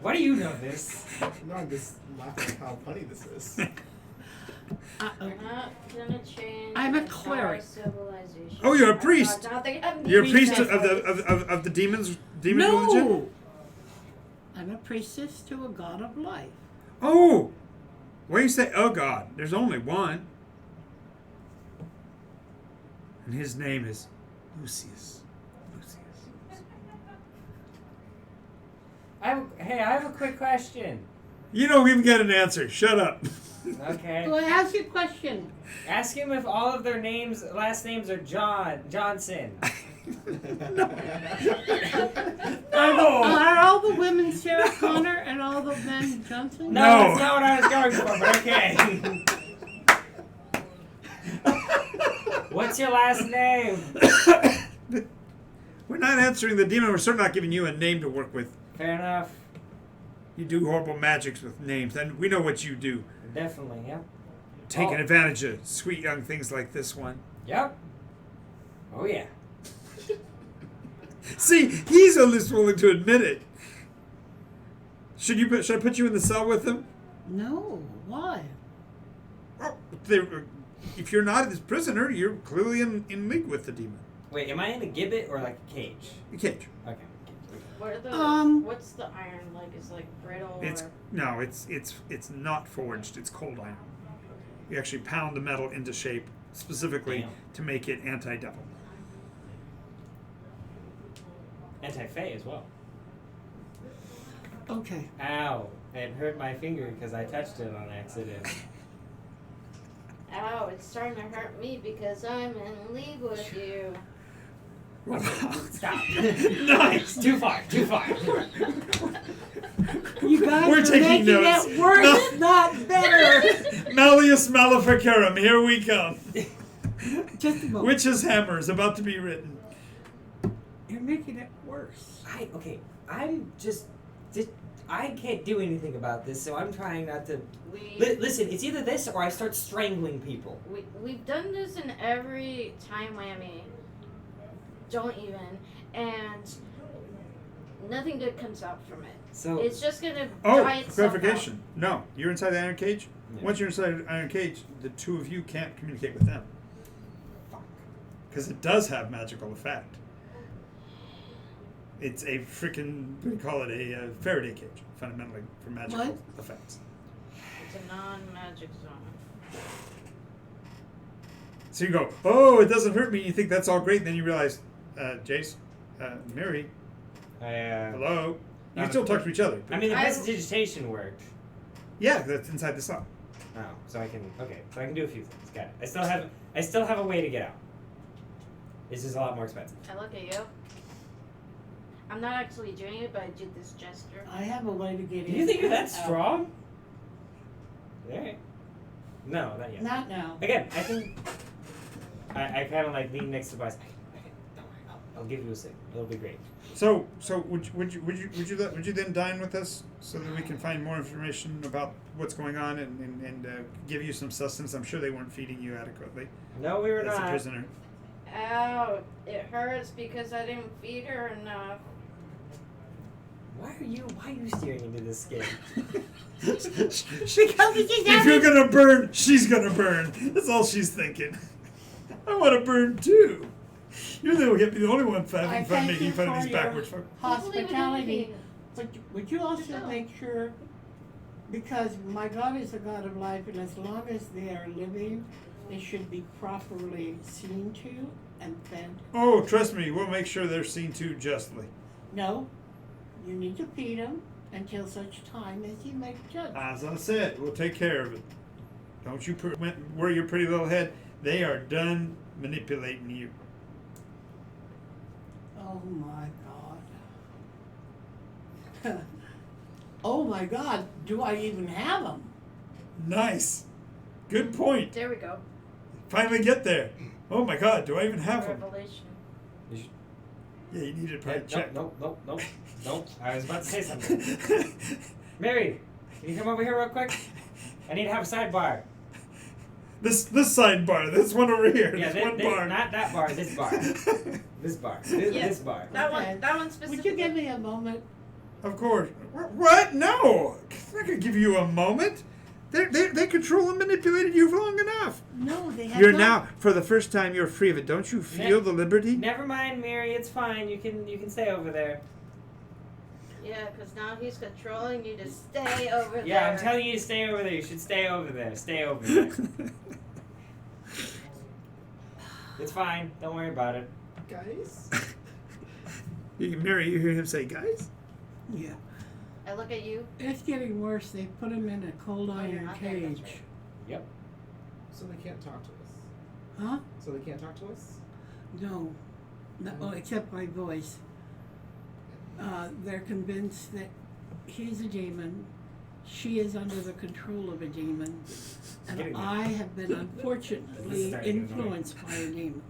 Why do you know this?
No, I'm just laughing at how funny this is.
Uh-oh.
We're not gonna change.
I'm a
our
clerik.
civilization.
Oh, you're a
I
priest.
thought they had
You're a
me
priest
set
of the
place.
of the demon religion.
No! I'm a priestess to a god of life.
Oh, why you say oh God? There's only one, and his name is Lucius.
Hey, I have a quick question.
You don't even get an answer. Shut up.
Okay.
So I ask you a question.
Ask him if all of their last names are Johnson.
Are all the women Sarah Connor and all the men Johnson?
No,
No.
that's not what I was going for, but okay. What's your last name?
We're not answering the demon. We're certainly not giving you a name to work with.
Fair enough.
You do horrible magics with names, and we know what you do.
Definitely, yeah.
Taking
Oh.
advantage of sweet young things like this one.
Yep. Oh, yeah.
See, he's at least willing to admit it. Should I put you in the cell with him?
No. Why?
Oh, if you're not his prisoner, you're clearly in league with the demon.
Wait, am I in a gibbet or like a cage?
A cage.
Okay.
What are the, what's the iron like? Is like brittle
It's
or?
no, it's not forged. It's cold iron. You actually pound the metal into shape specifically
Damn.
to make it anti-devil.
Anti-Fey as well.
Okay.
Ow. It hurt my finger because I touched it on accident.
Ow! It's starting to hurt me because I'm in league with you.
Stop. Nice. Too far.
You guys
We're
are
taking
making
notes.
it worse,
No.
not better.
Malleus Maleficarum, here we come.
Just a moment.
Witch's hammer is about to be written.
You're making it worse.
I can't do anything about this, so I'm trying not to. Listen, it's either this or I start strangling people.
We've done this in every time whammy. Don't even, and nothing good comes out from it.
So
It's just gonna
Oh,
dry itself
clarification. No, you're inside the iron cage.
Yeah.
Once you're inside the iron cage, the two of you can't communicate with them. Because it does have magical effect. It's a freaking, what do you call it, a Faraday cage, fundamentally, for magical
What?
effects.
It's a non-magic zone.
So you go, oh, it doesn't hurt me. You think that's all great, and then you realize, Jace, Mary, hello. You can still talk to each other.
I mean, the prestidigitation worked.
Yeah, that's inside the cell.
Oh, so I can do a few things. Got it. I still have a way to get out. This is a lot more expensive.
I look at you. I'm not actually doing it, but I do this gesture.
I have a way to get
Do
in.
you think you're that
and out.
strong? Alright. No, not yet.
Not now.
Again, I think I kind of like lean next to Bryce. Okay, don't worry. I'll give you a signal. It'll be great.
So would you then dine with us so that we can find more information about what's going on and give you some sustenance? I'm sure they weren't feeding you adequately
No, we were
as a
not.
prisoner.
Ow! It hurts because I didn't feed her enough.
Why are you staring into this skin?
Because it's
If you're gonna burn, she's gonna burn. That's all she's thinking. I want to burn too. You're the only one
I
having fun
thank
making
you
fun of
for
these
your
backwards folk.
hospitality But would you also make sure, because my God is a God of life, and as long as they are living, they should be properly seen to and fed.
Oh, trust me, we'll make sure they're seen to justly.
No, you need to feed them until such time as you make judgment.
As I said, we'll take care of it. Don't you worry your pretty little head. They are done manipulating you.
Oh my God. Oh my God, do I even have them?
Nice. Good point.
There we go.
Finally get there. Oh my God, do I even have them?
Revelation.
Yeah, you need to probably check.
Nope. I was about to say something. Mary, can you come over here real quick? I need to have a sidebar.
This sidebar, this one over here,
Yeah,
this one bar.
Not that bar, this bar. This bar. This bar.
That
Okay.
one. That one specifically.
Would you give me a moment?
Of course. What? No! I'm not gonna give you a moment. They control and manipulated you for long enough.
No, they have
You're
not.
now, for the first time, you're free of it. Don't you feel the liberty?
Never mind, Mary. It's fine. You can stay over there.
Yeah, because now he's controlling you to stay over there.
Yeah, I'm telling you to stay over there. You should stay over there. Stay over there. It's fine. Don't worry about it.
Guys?
Mary, you hear him say, guys?
Yeah.
I look at you.
It's getting worse. They put him in a cold
Oh, you're
iron
not there, that's
cage.
Yep.
So they can't talk to us.
Huh?
So they can't talk to us?
No. No, oh, except by voice. They're convinced that he's a demon. She is under the control of a demon.
Getting
And
there.
I have been
This
unfortunately
is starting to get
influenced by a demon.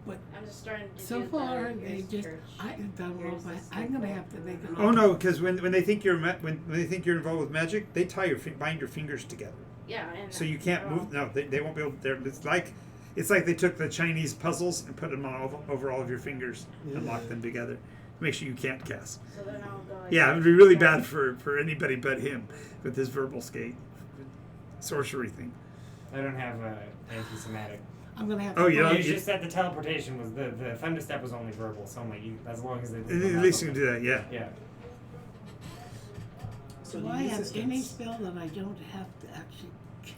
I'm just starting to
So
do
far,
the
they
ears
just,
church.
I don't know if I'm gonna have to make an
Oh no, because when they think you're when they think you're involved with magic, they bind your fingers together,
Yeah, and
so you can't move. No, they won't be able. It's like they took the Chinese puzzles and put them on over all of your fingers and locked them together. Make sure you can't cast.
So then I'll go. Like
Yeah, it would be really bad for anybody but him with his verbal skate sorcery thing.
I don't have anti-Semitic.
I'm gonna have
Oh,
to.
you don't-
It's just that the teleportation was the thunder step was only verbal, so I'm like, as long as they.
At least you can do that. Yeah.
Yeah.
So
Do
you
I
need
have
assistance.
any spell that I don't have to actually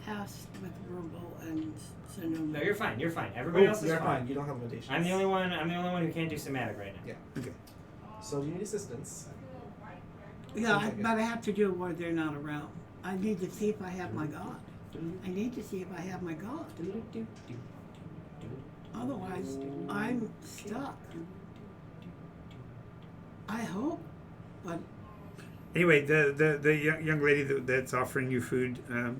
cast with verbal and Sonoma?
No, you're fine. You're fine. Everybody else is
You're
fine.
fine. You don't have limitations.
I'm the only one who can't do somatic right now.
Yeah.
Okay.
So you need assistance.
Yeah,
Okay.
but I have to do it while they're not around. I need to see if I have my God. I need to see if I have my God. Otherwise, I'm stuck. I hope, but
Anyway, the young lady that's offering you food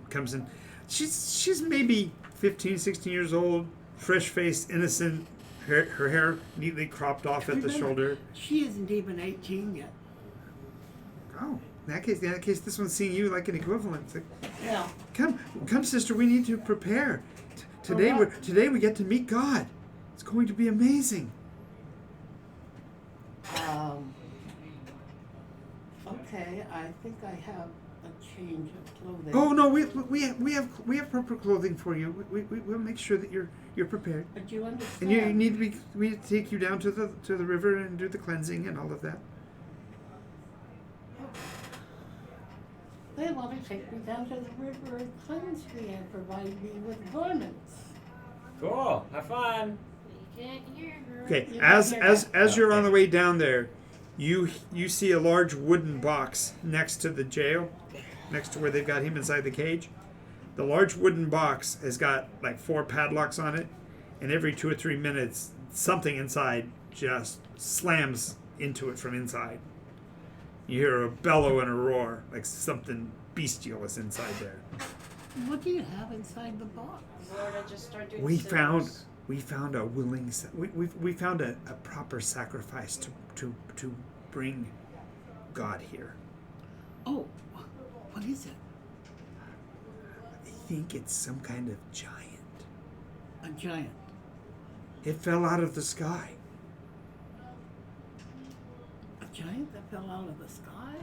comes in. She's maybe 15, 16 years old, fresh faced, innocent. Her hair neatly cropped off at the
Remember,
shoulder.
she isn't even 18 yet.
Oh, in that case, this one's seeing you like an equivalent. It's like,
Yeah.
come, sister. We need to prepare. Today
what?
today we get to meet God. It's going to be amazing.
Okay, I think I have a change of clothing.
Oh no, we have proper clothing for you. We'll make sure that you're prepared.
But you
And
understand?
you need to be. We need to take you down to the river and do the cleansing and all of that.
They want to take me down to the river and cleanse me and provide me with garments.
Cool. Have fun.
You can't hear her.
Okay,
You
as
don't hear
as you're on
Okay.
the way down there, you see a large wooden box next to the jail, next to where they've got him inside the cage. The large wooden box has got like 4 padlocks on it, and every 2 or 3 minutes, something inside just slams into it from inside. You hear a bellow and a roar, like something bestial is inside there.
What do you have inside the box?
Lord, I just start doing
We
symbols.
found a willing. We found a proper sacrifice to bring God here.
Oh, what is it?
I think it's some kind of giant.
A giant.
It fell out of the sky.
A giant that fell out of the sky?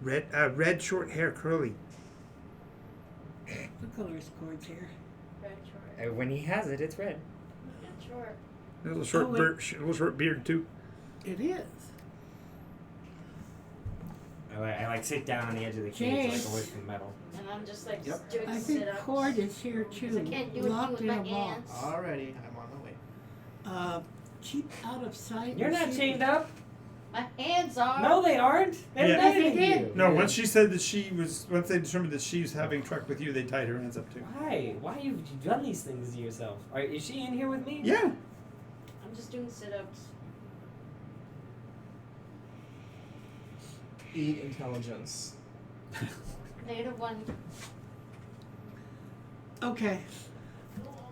Red short hair, curly.
The color's cords here.
Red short.
When he has it, it's red.
Red short.
Little short
Oh,
little short beard too.
It is.
I like sit down on the edge of the cage,
Jace.
like away from the metal.
And I'm just like
Yep.
doing
I think
sit-ups.
Cord is here too,
I can't do anything
locked
with
in
my
a box.
hands.
Alrighty, I'm on my way.
Keep out of sight.
You're
and
not
see-
chained up.
My hands are.
No, they aren't. They haven't
Yeah.
done
Yes, they
anything to
did.
you.
No, once she said that once they determined that she's having truck with you, they tied her hands up too.
Why? Why have you done these things to yourself? Is she in here with me?
Yeah.
I'm just doing sit-ups.
Eat intelligence.
-1.
Okay.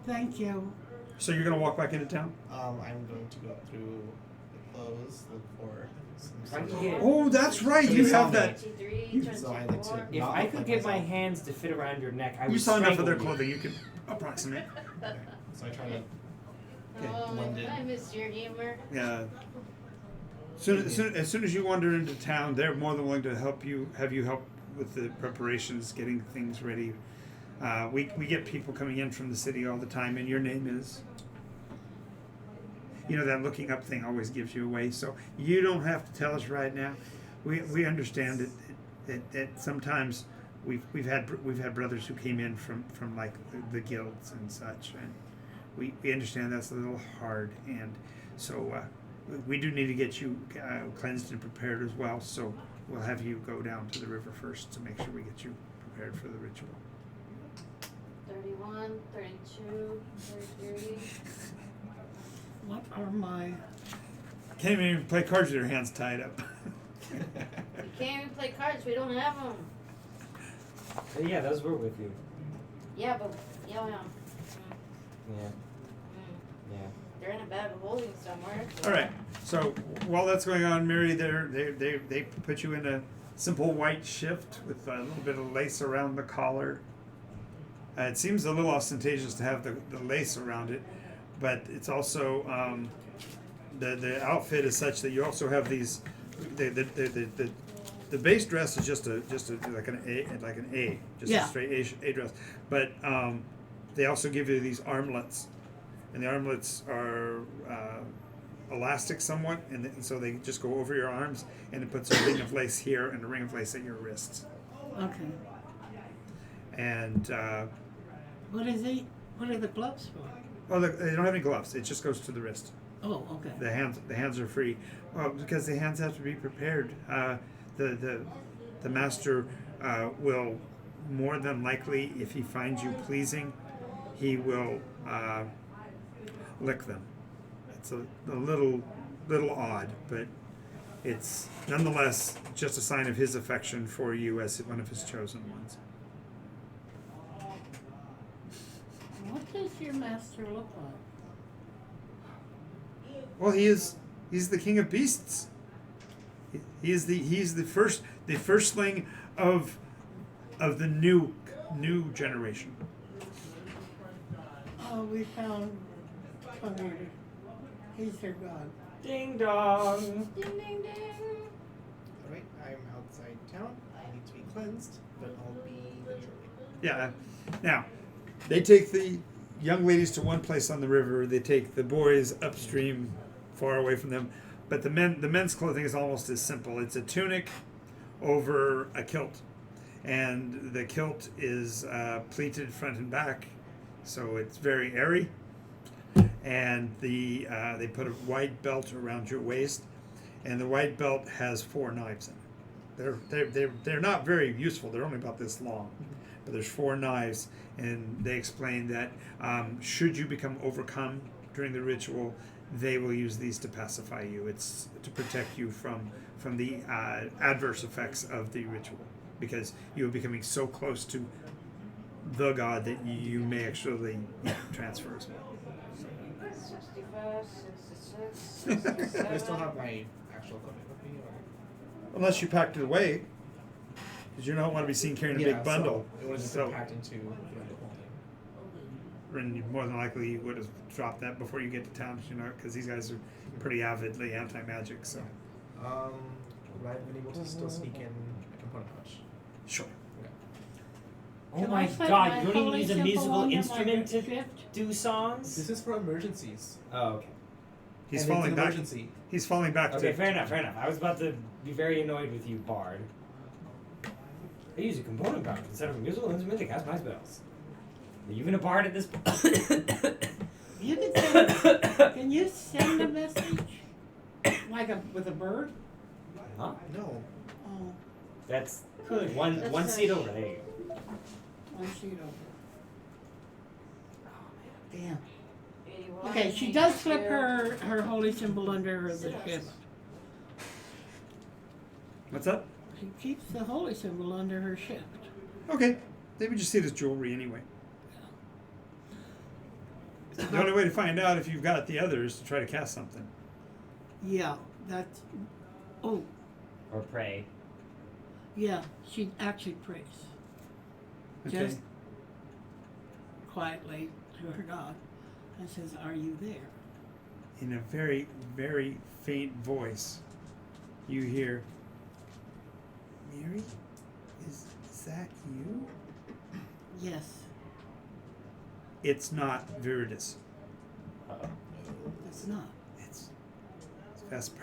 Thank you.
So you're gonna walk back into town?
I'm going to go through the clothes, look for some
Trying to
sort
get-
of-
Oh, that's right. You have that.
23,
So I like to
24.
If
not
I
look
could
like
get my
myself.
hands to fit around your neck, I would
You saw enough of their
strangle you.
clothing. You can approximate.
Okay. So I try to.
Oh,
blended.
I miss your humor.
Yeah. As soon as you wander into town, they're more than willing to help you. Have you help with the preparations, getting things ready. We get people coming in from the city all the time, and your name is. You know that looking up thing always gives you away, so you don't have to tell us right now. We understand that sometimes we've had brothers who came in from like the guilds and such, and we understand that's a little hard, and so we do need to get you cleansed and prepared as well. So we'll have you go down to the river first to make sure we get you prepared for the ritual.
31, 32, 33.
What are my...
Can't even play cards with your hands tied up.
We can't even play cards. We don't have them.
Yeah, those were with you.
Yeah, but yeah.
Yeah. Yeah.
They're in a bag of holding somewhere.
All right. So while that's going on, Mary, they put you in a simple white shift with a little bit of lace around the collar. It seems a little ostentatious to have the lace around it, but it's also the outfit is such that you also have these. The base dress is just a like an A, just
Yeah.
a straight A dress. But they also give you these armlets, and the armlets are elastic somewhat, and so they just go over your arms, and it puts a ring of lace here and a ring of lace at your wrists.
Okay.
And
What are the gloves for?
well, they don't have any gloves. It just goes to the wrist.
Oh, okay.
The hands are free, because the hands have to be prepared. The master will more than likely, if he finds you pleasing, he will lick them. It's a little odd, but it's nonetheless just a sign of his affection for you as one of his chosen ones.
What does your master look like?
Well, he's the king of beasts. He's the firstling of the new generation.
Oh, we found Hungry. He's their god.
Ding dong.
Ding, ding, ding.
Alright, I'm outside town. I need to be cleansed, but I'll be shortly.
Yeah. Now, they take the young ladies to one place on the river. They take the boys upstream, far away from them. But the men's clothing is almost as simple. It's a tunic over a kilt, and the kilt is pleated front and back, so it's very airy. And they put a white belt around your waist, and the white belt has 4 knives in it. They're not very useful. They're only about this long, but there's 4 knives, and they explain that should you become overcome during the ritual, they will use these to pacify you. It's to protect you from the adverse effects of the ritual, because you are becoming so close to the god that you may actually transfer as well.
65, 66,
Do I still
67.
have my actual equipment with me? Or?
Unless you packed it away, because you don't want to be seen carrying a big bundle.
So it was just
So-
packed into the whole thing.
And more than likely you would have dropped that before you get to town, because these guys are pretty avidly anti-magic. So
Would I have been able to still sneak in a component punch?
sure.
Oh
Can
my
I put
god,
my
you don't even
holy
use a
symbol
musical
under my
instrument to
shift?
do songs?
This is for emergencies.
Oh, okay.
He's
And
falling
it's an
back.
emergency.
He's falling back.
Okay,
to,
fair enough. I was about to be very annoyed with you, Bard. use a component power instead of a musical instrument to cast my spells. Are you even a bard at this point?
You can can you send a message? Like with a bird?
Huh?
No.
Oh,
That's
could.
one
That's
seat
Kush.
over there.
One sheet over. Damn.
81,
Okay, she does slip
82.
her holy symbol under the shift.
What's up?
She keeps the holy symbol under her shift.
Okay. They would just see it as jewelry anyway. The only way to find out if you've got the other is to try to cast something.
Yeah, that's. Oh,
Or pray.
yeah, she actually prays.
Okay.
Just quietly to her God and says, "Are you there?"
In a very, very faint voice, you hear, Mary? Is that you?
Yes,
It's not Viridis.
Uh-oh.
it's not.
It's Vesper.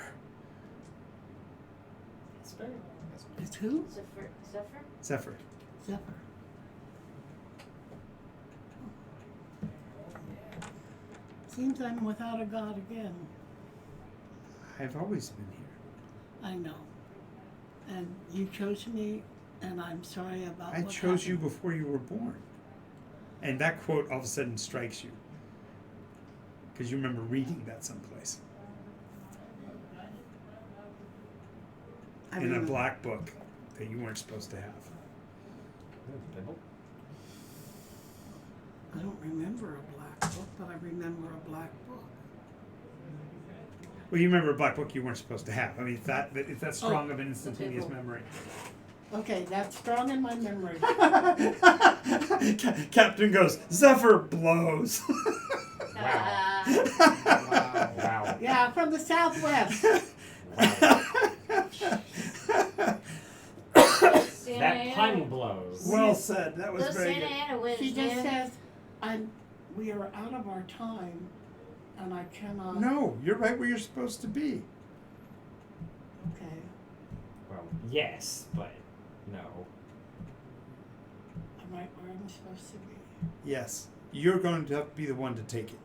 It's who?
Zephyr?
Zephyr.
Zephyr. Seems I'm without a God again.
I've always been here.
I know. And you chose me, and I'm sorry about
I
what
chose you
happened.
before you were born. And that quote all of a sudden strikes you. Because you remember reading that someplace.
I
In a
remember.
black book that you weren't supposed to have.
Bible?
I don't remember a black book, but I remember a black book.
Well, you remember a black book you weren't supposed to have. I mean, if that's strong of an instantaneous
Bible.
memory.
Okay, that's strong in my memory.
Captain goes, Zephyr blows.
Wow.
Wow.
Wow.
Yeah, from the southwest.
Santa
That
Ana-
pun blows.
Well said. That was
The
very
Santa
good.
Ana wins,
She just
man.
says, we are out of our time, and I cannot.
No, you're right where you're supposed to be.
Okay.
Well, yes, but no.
I'm right where I'm supposed to be.
Yes. You're going to have to be the one to take it.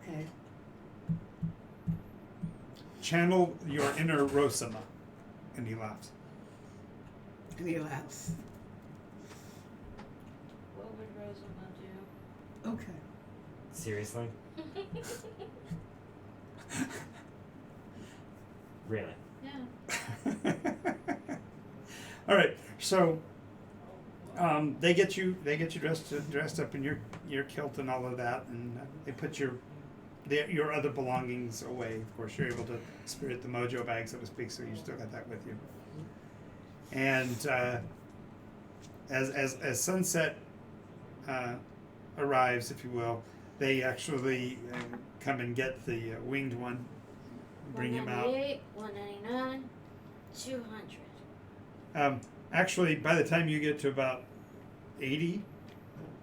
Okay.
Channel your inner Rosama. And he laughs.
And he laughs.
What would Rosamund do?
Okay.
Seriously? Really?
Yeah.
All right. So they get you dressed up in your kilt and all of that, and they put your other belongings away. Of course, you're able to spirit the mojo bag, so to speak. So you still got that with you. And as sunset arrives, if you will, they actually come and get the winged one, bring him out.
198, 199, 200.
Actually, by the time you get to about 80,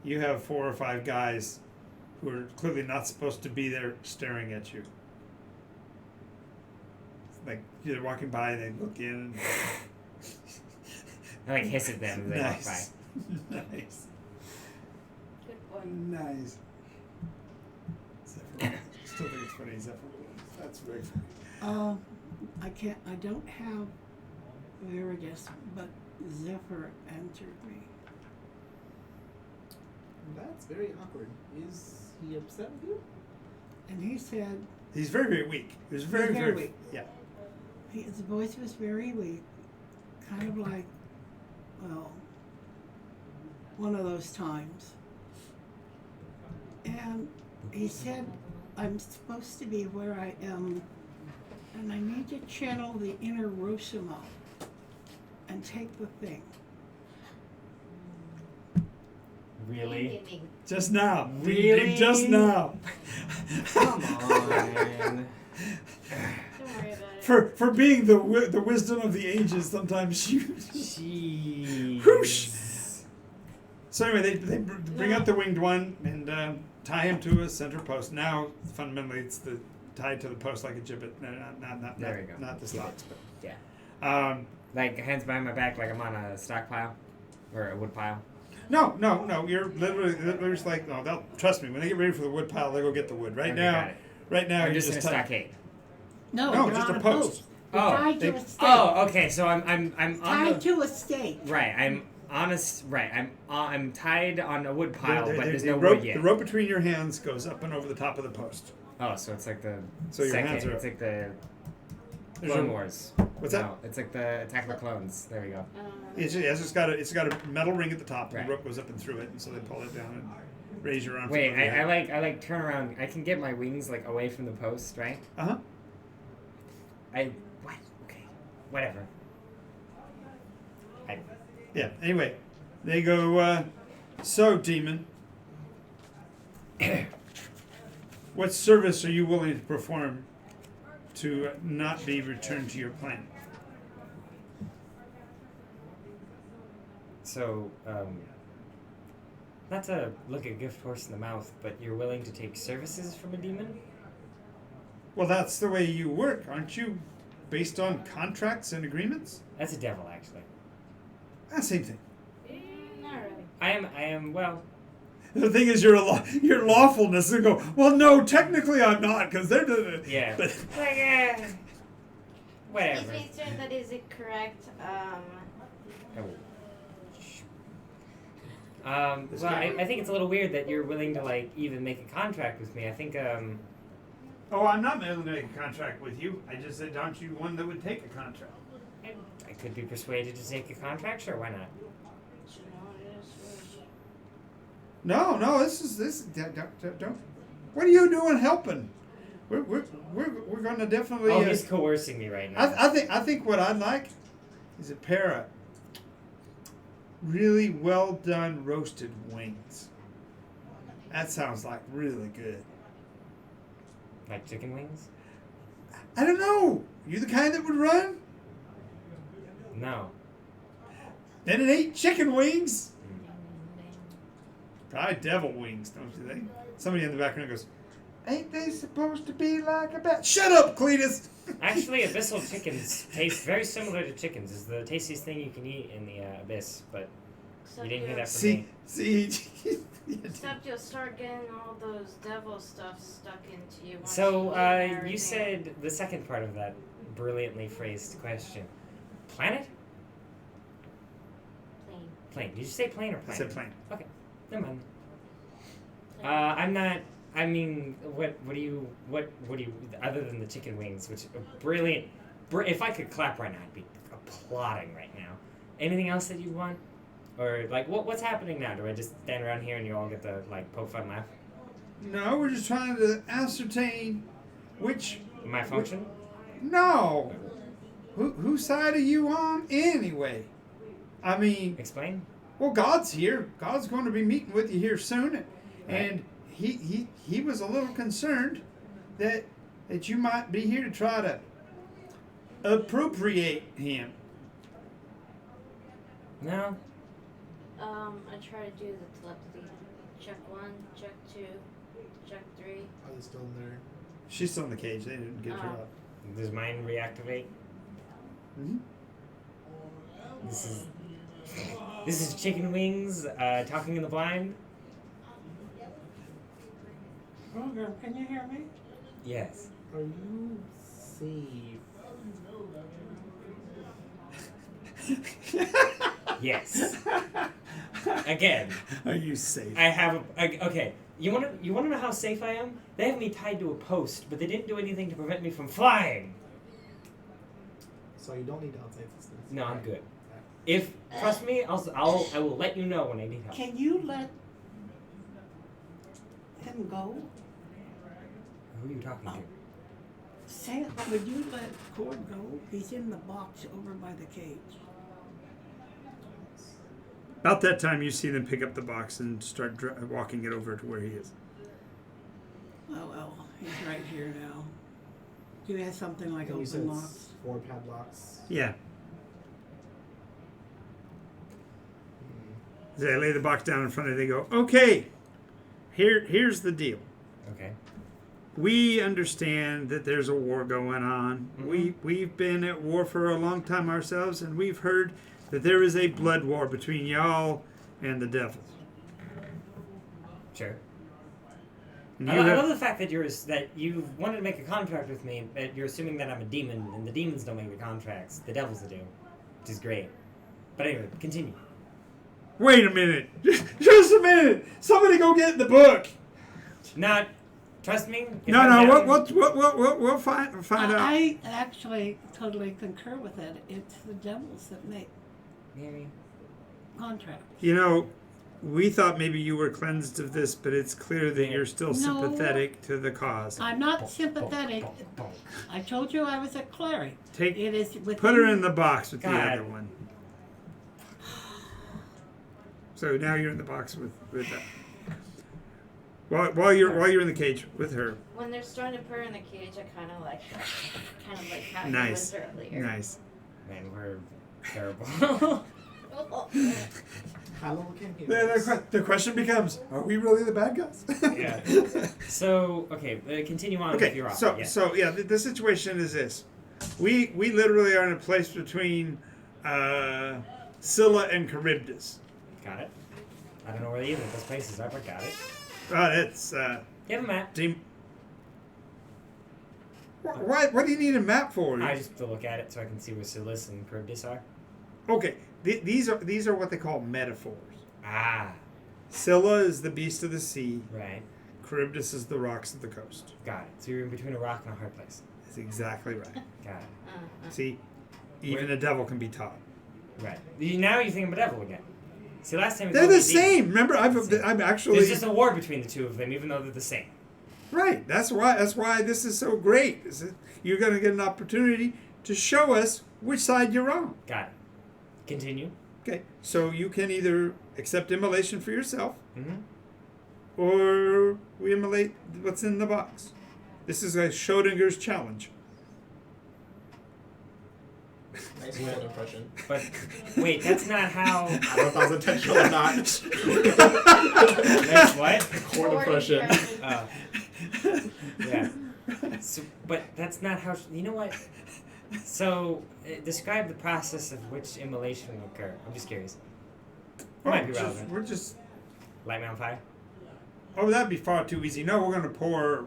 you have 4 or 5 guys who are clearly not supposed to be there staring at you. Like, they're walking by and they look in.
I like hiss at them as they walk by.
Nice. Nice.
Good boy.
Nice. Zephyr. Still think it's funny, Zephyr. That's very funny.
I don't have Viridis, but Zephyr answered me.
That's very awkward. Is he upset with you?
And he said,
He's very, very weak. He was very,
He's very
very
weak.
Yeah.
his voice was very weak, kind of like, well, one of those times. And he said, I'm supposed to be where I am, and I need to channel the inner Rosama and take the thing.
Really?
Ding, ding, ding.
Just now.
Really?
Just now.
Come on.
Don't worry about it.
For being the wisdom of the ages, sometimes you.
Jeez.
Whoosh. So anyway, they bring out the winged one and tie him to a center post. Now, fundamentally, it's tied to the post like a gibbet. No, not
There we go.
Not the slots, but
Yeah. Like hands behind my back, like I'm on a stockpile or a wood pile.
No. You're literally just like, no, they'll trust me. When they get ready for the wood pile, they go get the wood. Right
Okay,
now,
got it.
you're
I'm just in a
tied.
stockade.
No,
No,
you're
just
on
a
a
post.
post. You're
Oh,
tied to
they-
a stake.
Oh, okay. So I'm on
Tied
the
to a stake.
right. I'm honest. Right. I'm tied on a wood pile, but there's
The
no
rope,
wood yet.
the rope between your hands goes up and over the top of the post.
Oh, so it's like the
So your
second.
hands are
It's
up.
like the
There's
Clone
a-
Wars.
What's that?
No, it's like the Attack of the Clones. There we go.
It's got a metal ring at the top, and
Right.
the rope goes up and through it, and so they pull it down and raise your arm.
Wait,
from over your
I
head.
like turn around. I can get my wings like away from the post, right?
Uh-huh.
What? Okay, whatever.
Yeah. Anyway, they go. So, demon, what service are you willing to perform to not be returned to your planet?
So, not to look a gift horse in the mouth, but you're willing to take services from a demon?
Well, that's the way you work, aren't you? Based on contracts and agreements.
That's a devil, actually.
Same thing.
Not really.
I am. Well,
The thing is, your lawfulness. They go, well, no, technically I'm not, because they're the.
yeah.
But
Like,
Excuse
whatever.
me, sir, that is it correct.
Well, I think it's a little weird that you're willing to like even make a contract with me. I think
oh, I'm not willing to make a contract with you. I just said, aren't you one that would take a contract?
I could be persuaded to take a contract. Sure, why not?
No, this don't. What are you doing helping? We're going to definitely.
Oh, he's coercing me right now.
I think what I'd like is a pair of really well done roasted wings. That sounds like really good.
Like chicken wings?
I don't know. You the kind that would run?
No.
Then it ain't chicken wings. Probably devil wings, don't you think? Somebody in the background goes, ain't they supposed to be like a bat? Shut up, Cletus!
Actually, abyssal chickens taste very similar to chickens. It's the tastiest thing you can eat in the abyss, but you didn't hear that from me.
See.
Except you'll start getting all those devil stuff stuck into you. Once
So,
you eat and
you
everything.
said the second part of that brilliantly phrased question. Planet?
Plain.
Plane. Did you say plane or
I
planet?
said plain.
Never mind.
Plain.
I'm not. I mean, what do you, other than the chicken wings, which are brilliant. If I could clap right now, I'd be applauding right now. Anything else that you want? Or, like, what's happening now? Do I just stand around here and you all get to, like, poke fun and laugh?
No, we're just trying to ascertain which.
My function?
No! Whose side are you on anyway? I mean,
Explain?
well, God's here. God's going to be meeting with you here soon. And
Right.
he was a little concerned that you might be here to try to appropriate him.
No?
I try to do the telepathy. Check 1, check 2, check 3.
Are they still in there?
She's still in the cage. They didn't get her
Oh.
up.
Does mine reactivate?
Mm-hmm.
This is chicken wings, talking in the blind?
Roger, can you hear me?
Yes.
Are you safe?
Yes. Again.
Are you safe?
I have okay. You wanna know how safe I am? They have me tied to a post, but they didn't do anything to prevent me from flying.
So you don't need outside assistance.
No, I'm good. If trust me, I will let you know when I need help.
Can you let him go?
Who are you talking to?
Sam, would you let Cord go? He's in the box over by the cage.
About that time, you see them pick up the box and start walking it over to where he is.
Oh well, he's right here now. Do you have something like
And you said
open
it's
locks?
4 padlocks.
Yeah. They lay the box down in front of you. They go, okay, here's the deal.
Okay.
we understand that there's a war going on. We've been at war for a long time ourselves, and we've heard that there is a blood war between y'all and the devils.
Sure.
And
I
you have-
love the fact that you wanted to make a contract with me, but you're assuming that I'm a demon, and the demons don't make the contracts. The devils do, which is great. But anyway, continue.
Wait a minute. Just a minute. Somebody go get the book.
Not, trust me. if
No,
I'm
no,
down-
we'll find out.
I actually totally concur with that. It's the devils that make
Mary.
contracts.
You know, we thought maybe you were cleansed of this, but it's clear that you're still
No.
sympathetic to the cause.
I'm not sympathetic. I told you I was a cleric.
Take,
It is within,
put her in the box with the
God.
other one. So now you're in the box with that. While you're in the cage with her.
When they're starting to purr in the cage, I kind of like how
Nice.
you was earlier.
Nice.
Man, we're terrible.
How long can he?
The question becomes: are we really the bad guys?
Yeah. So, okay, continue on with
Okay,
your offer.
so
yeah.
so yeah, the situation is this: we literally are in a place between Scylla and Charybdis.
Got it. I don't know where either of those places are, but got it.
It's
You have a map.
Why? What do you need a map for?
I just to look at it so I can see where Silas and Charybdis are.
Okay, these are what they call metaphors.
Ah,
Scylla is the beast of the sea.
right.
Charybdis is the rocks of the coast.
Got it. So you're in between a rock and a hard place.
That's exactly right.
Got it.
See, even a devil can be taught.
Right. Now you think I'm a devil again. See, last time we
They're
told me
the same. Remember, I'm actually
There's just a war between the two of them, even though they're the same.
right. That's why this is so great. Is that you're going to get an opportunity to show us which side you're on.
Got it. Continue.
Okay, so you can either accept immolation for yourself,
Mm-hmm.
or we immolate what's in the box. This is a Schrodinger's challenge.
Nice cold impression.
But wait, that's not how.
I don't know if that was intentional or not.
That's what?
Cold impression.
Yeah. So, but that's not how. You know what? So, describe the process of which immolation will occur. I'm just curious. It might be relevant.
We're just.
Light me on fire.
Oh, that'd be far too easy. No, we're going to pour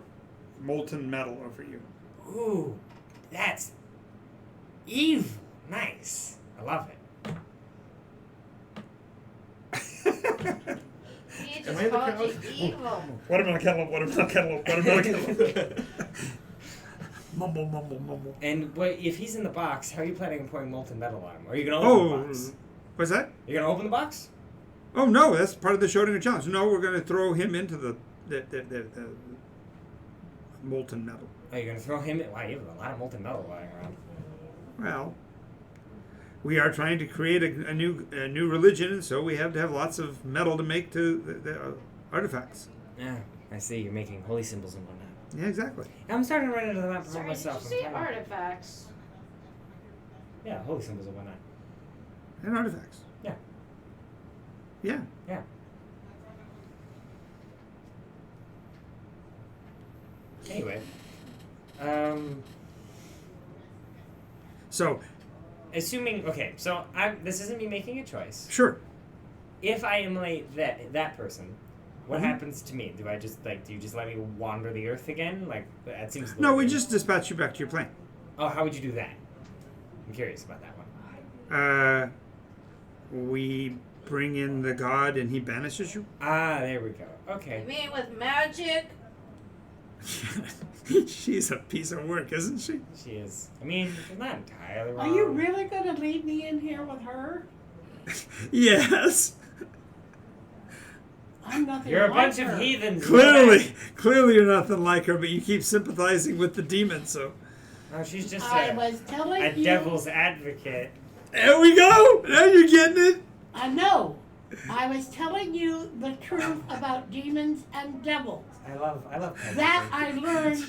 molten metal over you.
Ooh, that's evil. Nice. I love it.
He
Am
just
I the
called you
crowd?
evil.
Watermelon kettle, watermelon kettle, watermelon kettle. Mumble, mumble, mumble.
And if he's in the box, how are you planning on pouring molten metal on him? Are you gonna open the box?
What's that?
You're gonna open the box?
Oh no, that's part of the Schrodinger challenge. No, we're going to throw him into the molten metal.
Oh, you're gonna throw him in? Wow, you have a lot of molten metal lying around.
Well, we are trying to create a new religion, and so we have to have lots of metal to make the artifacts.
Yeah, I see. You're making holy symbols and whatnot.
Yeah, exactly.
I'm starting to run into the map for
Sorry, did
myself.
you say
I'm trying to-
artifacts?
Yeah, holy symbols and whatnot.
And artifacts.
Yeah.
Yeah.
Yeah. Anyway,
So,
assuming so this isn't me making a choice.
sure.
If I immolate that person, what
Mhm.
happens to me? Do I just do you just let me wander the earth again? Like that seems. a
No,
little
we
weird.
just dispatch you back to your plane.
Oh, how would you do that? I'm curious about that one.
We bring in the god, and he banishes you.
Ah, there we go.
You
Okay.
mean with magic?
She's a piece of work, isn't she?
She is. I mean, she's not entirely
Are
wrong.
you really going to leave me in here with her?
Yes.
I'm nothing
You're a
like
bunch
her.
of heathens.
Clearly you're nothing like her, but you keep sympathizing with the demon, so.
No, she's just
I
a
was telling you.
devil's advocate.
There we go! Now you're getting it!
I know. I was telling you the truth about demons and devils.
I love
That I learned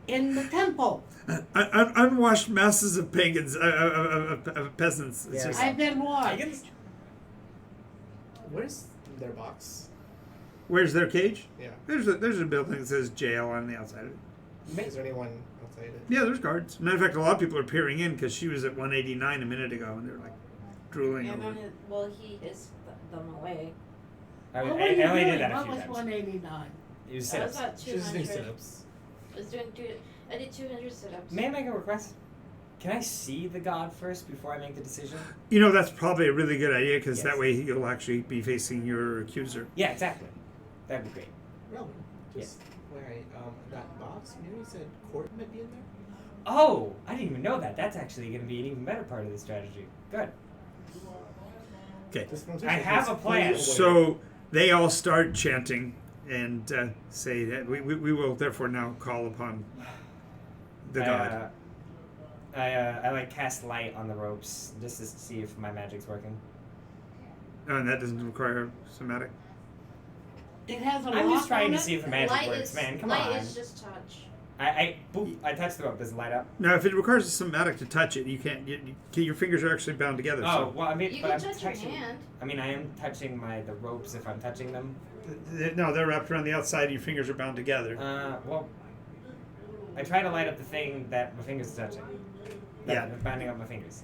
in the temple.
Unwashed masses of pagans, peasants. It's
Yeah.
just-
I've been watched.
Pagans?
Where's their box?
Where's their cage?
Yeah.
There's a building that says jail on the outside of it.
Is there anyone outside it?
Yeah, there's guards. Matter of fact, a lot of people are peering in because she was at 189 a minute ago, and they're like drooling
And
over.
on his, well, he hissed them away.
I
What were you
only
doing?
did that a
What
few
was
times.
189?
It was
I was
sit-ups.
at
She's just doing
200.
sit-ups.
I did 200 sit-ups.
May I make a request? Can I see the god first before I make the decision?
You know, that's probably a really good idea because
Yes.
that way you'll actually be facing your accuser.
Yeah, exactly. That'd be great.
Robin, just where that box, you know you said court might be in there?
Oh, I didn't even know that. That's actually going to be an even better part of the strategy. Good.
Okay.
This one
I have a plan.
fully
So they all start chanting and say that we will therefore now call upon the god.
I like cast light on the ropes just to see if my magic's working.
Oh, and that doesn't require somatic.
It has a
I'm
lock
just trying
on
to
it?
see if the magic
light
works,
is,
man. Come
light
on.
is just touch.
I touch the rope. Does it light up?
Now, if it requires a somatic to touch it, you can't. Your fingers are actually bound together.
Oh, well, I mean,
You
but
can
I'm
touch your
touching.
hand.
I mean, I am touching the ropes if I'm touching them.
No, they're wrapped around the outside. Your fingers are bound together.
Well, I try to light up the thing that my fingers are touching.
Yeah.
Binding up my fingers.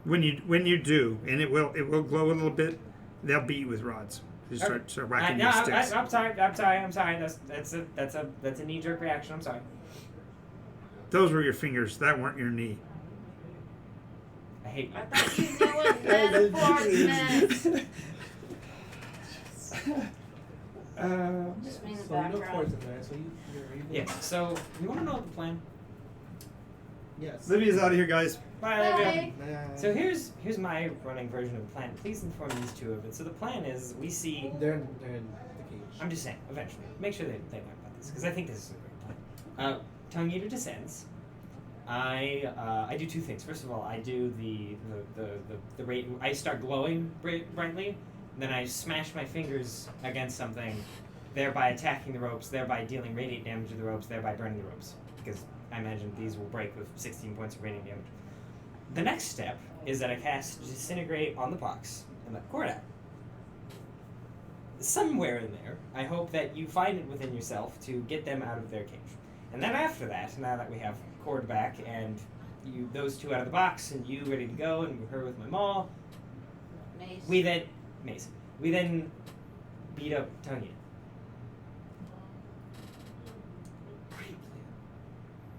When you do, and it will glow a little bit, they'll beat you with rods. You start whacking your sticks.
I'm sorry. That's a knee-jerk reaction. I'm sorry.
Those were your fingers. That weren't your knee.
I hate you.
I thought you knew what metaphors meant. Just me in the
So you know
background.
court's in there, so you're able.
Yes. So you want to know the plan?
Yes.
Livia's out of here, guys.
Bye, Olivia.
Bye.
So here's my running version of the plan. Please inform these two of it. So the plan is we see.
They're in the cage.
I'm just saying. Eventually, make sure they learn about this because I think this is a great plan. Tongue Eater descends. I do two things. First of all, I do the rate. I start glowing brightly. Then I smash my fingers against something, thereby attacking the ropes, thereby dealing radiant damage to the ropes, thereby burning the ropes. Because I imagine these will break with 16 points of radiant damage. The next step is that I cast Disintegrate on the box and let the cord out. Somewhere in there, I hope that you find it within yourself to get them out of their cage. And then after that, now that we have cord back and those two out of the box and you ready to go and her with my maul,
Mace.
we then beat up Tongue Eater.
Great plan.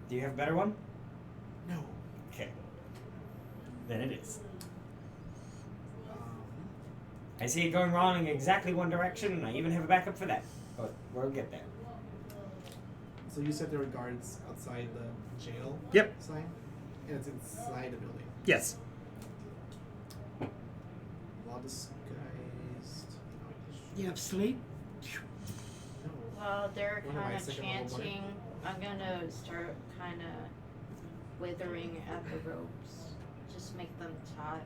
Do you have a better one?
No.
Okay. Then it is.
Um,
I see it going wrong in exactly one direction, and I even have a backup for that. But we'll get there.
so you said there were guards outside the jail.
Yep.
Sign, and it's inside the building.
Yes.
Well disguised.
You have sleep?
No.
Well, they're
What am I,
kind of
second level warrior?
chanting. I'm gonna start kind of withering at the ropes. Just make them taut.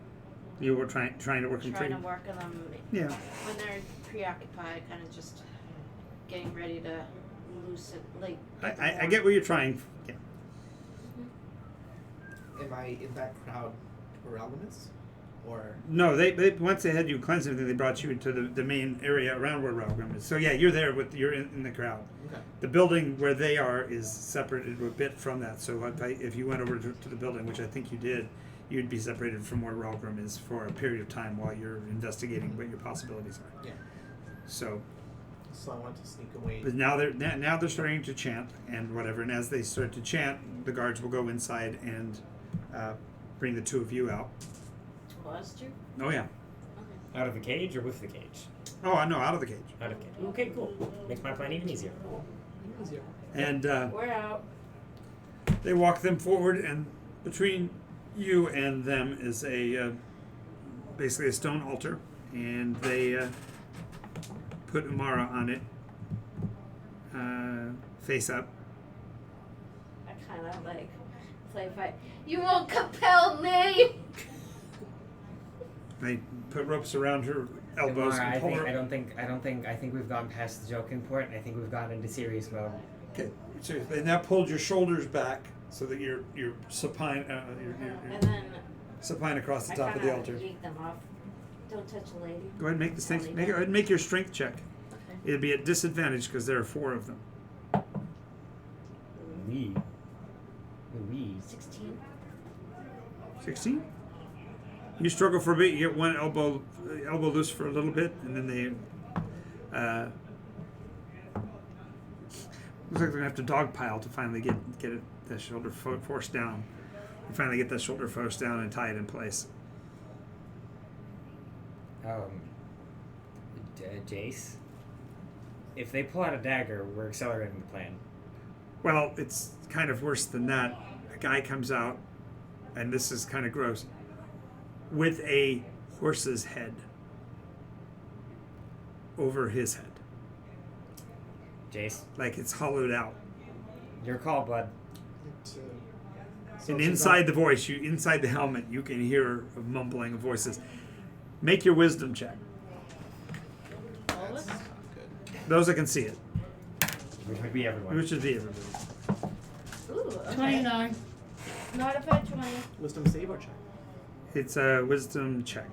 You were trying to work them
Trying
free.
to work on them
Yeah.
when they're preoccupied, kind of just getting ready to loosen, like.
I get what you're trying. Yeah.
Am I in that crowd where Albin is? Or
No, they once they had you cleanse everything, they brought you into the main area around where Ralgrim is. So yeah, you're there you're in the crowd.
okay.
The building where they are is separated a bit from that. So if you went over to the building, which I think you did, you'd be separated from where Ralgrim is for a period of time while you're investigating what your possibilities are.
Yeah.
So,
So I want to sneak away.
but now they're starting to chant and whatever. And as they start to chant, the guards will go inside and bring the two of you out.
Was to?
Oh yeah.
Out of the cage or with the cage?
Oh no, out of the cage.
Out of the cage. Okay, cool. Makes my plan even easier.
Easier.
And
We're out.
they walk them forward, and between you and them is a basically a stone altar, and they put Umara on it, face up.
I kind of like play fight. You won't compel me.
They put ropes around her elbows
Amara,
and pull her.
I think we've gone past the joking part, and I think we've gone into serious mode.
Okay, so they now pulled your shoulders back so that you're supine,
And
you're
then
supine across the
I
top
kind
of the altar.
yeet them off Don't touch a lady.
Go ahead and make the strength. Go ahead and make your strength check.
Okay.
It'll be at disadvantage because there are 4 of them.
Louise. Louise.
16.
16. You struggle for a bit. You get one elbow loose for a little bit, and then they. Looks like they're gonna have to dogpile to finally get the shoulder forced down. You finally get that shoulder forced down and tie it in place.
Jace. If they pull out a dagger, we're accelerating the plan.
Well, it's kind of worse than that. A guy comes out, and this is kind of gross, with a horse's head over his head.
Jace,
Like it's hollowed out.
your call, bud.
So
And
she's
inside the voice, inside the helmet, you can hear a mumbling of voices. Make your wisdom check.
All
That's
of us?
not good.
Those that can see it,
Which would be everyone.
which would be everybody.
Ooh, okay.
29.
Modified 20.
Wisdom save or check?
It's a wisdom check.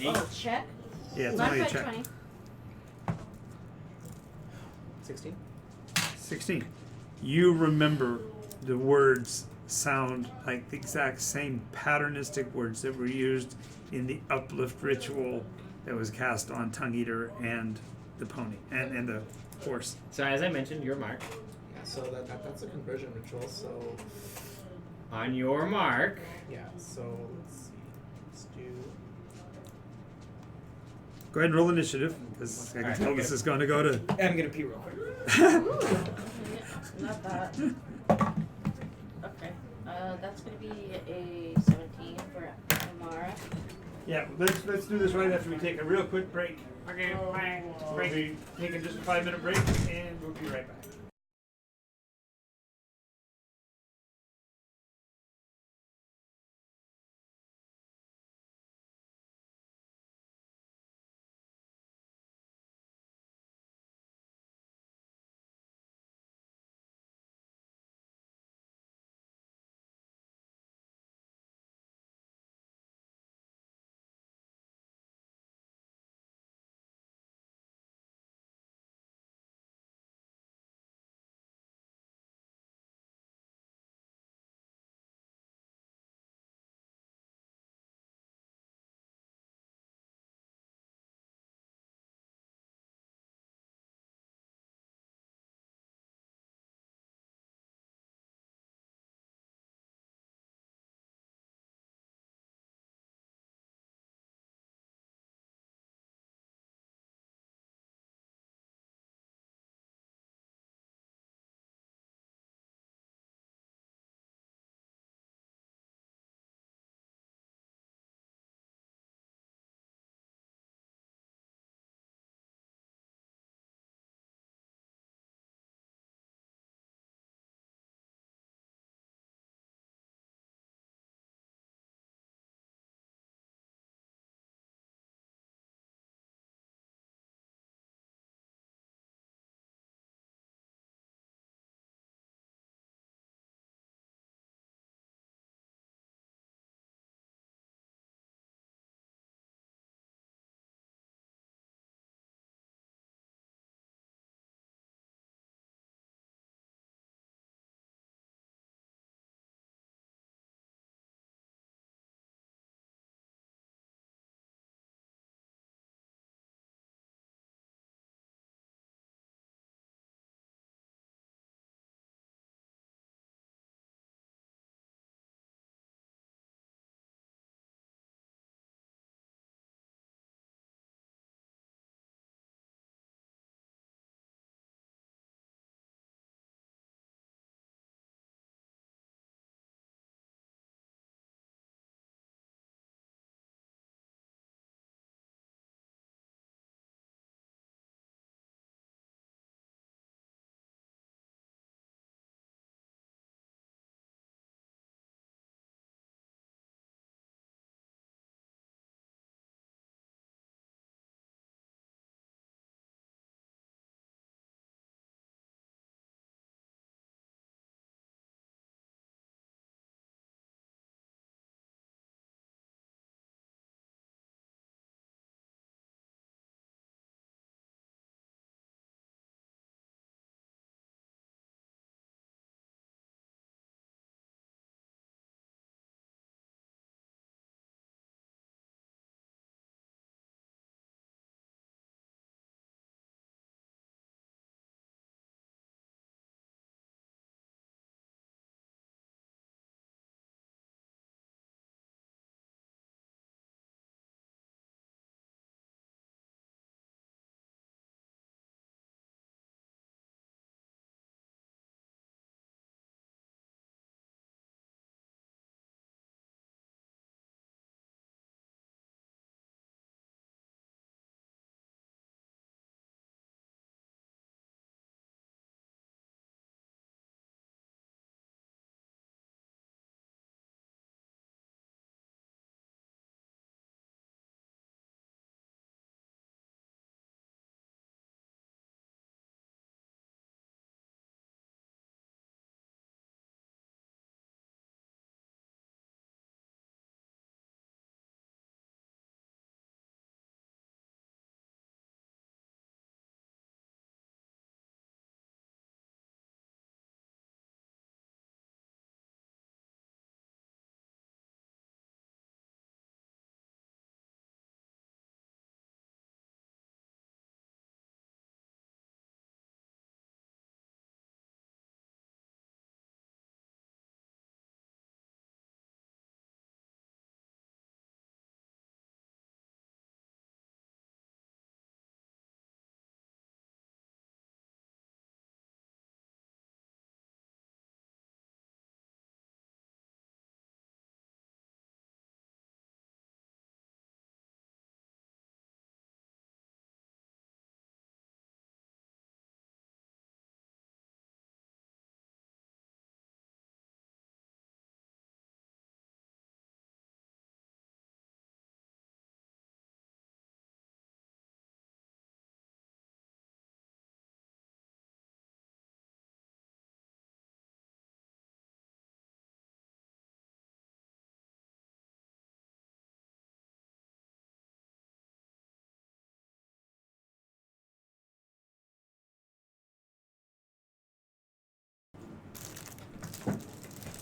Oh, check.
Yeah, it's only a
Modified
check.
20.
16.
16. You remember the words sound like the exact same patternistic words that were used in the uplift ritual that was cast on Tongue Eater and the pony and the horse.
So as I mentioned, your mark.
Yeah, so that's a conversion ritual. So
On your mark.
yeah, so let's see. Let's do.
Go ahead and roll initiative, because I can
Alright,
tell
okay.
this is going to go to.
I'm gonna pee real quick.
Ooh. Not that. Okay. That's going to be a 17 for Amara.
Yeah, let's do this right after we take a real quick break.
Okay, bye.
We'll be taking just a 5-minute break, and we'll be right back.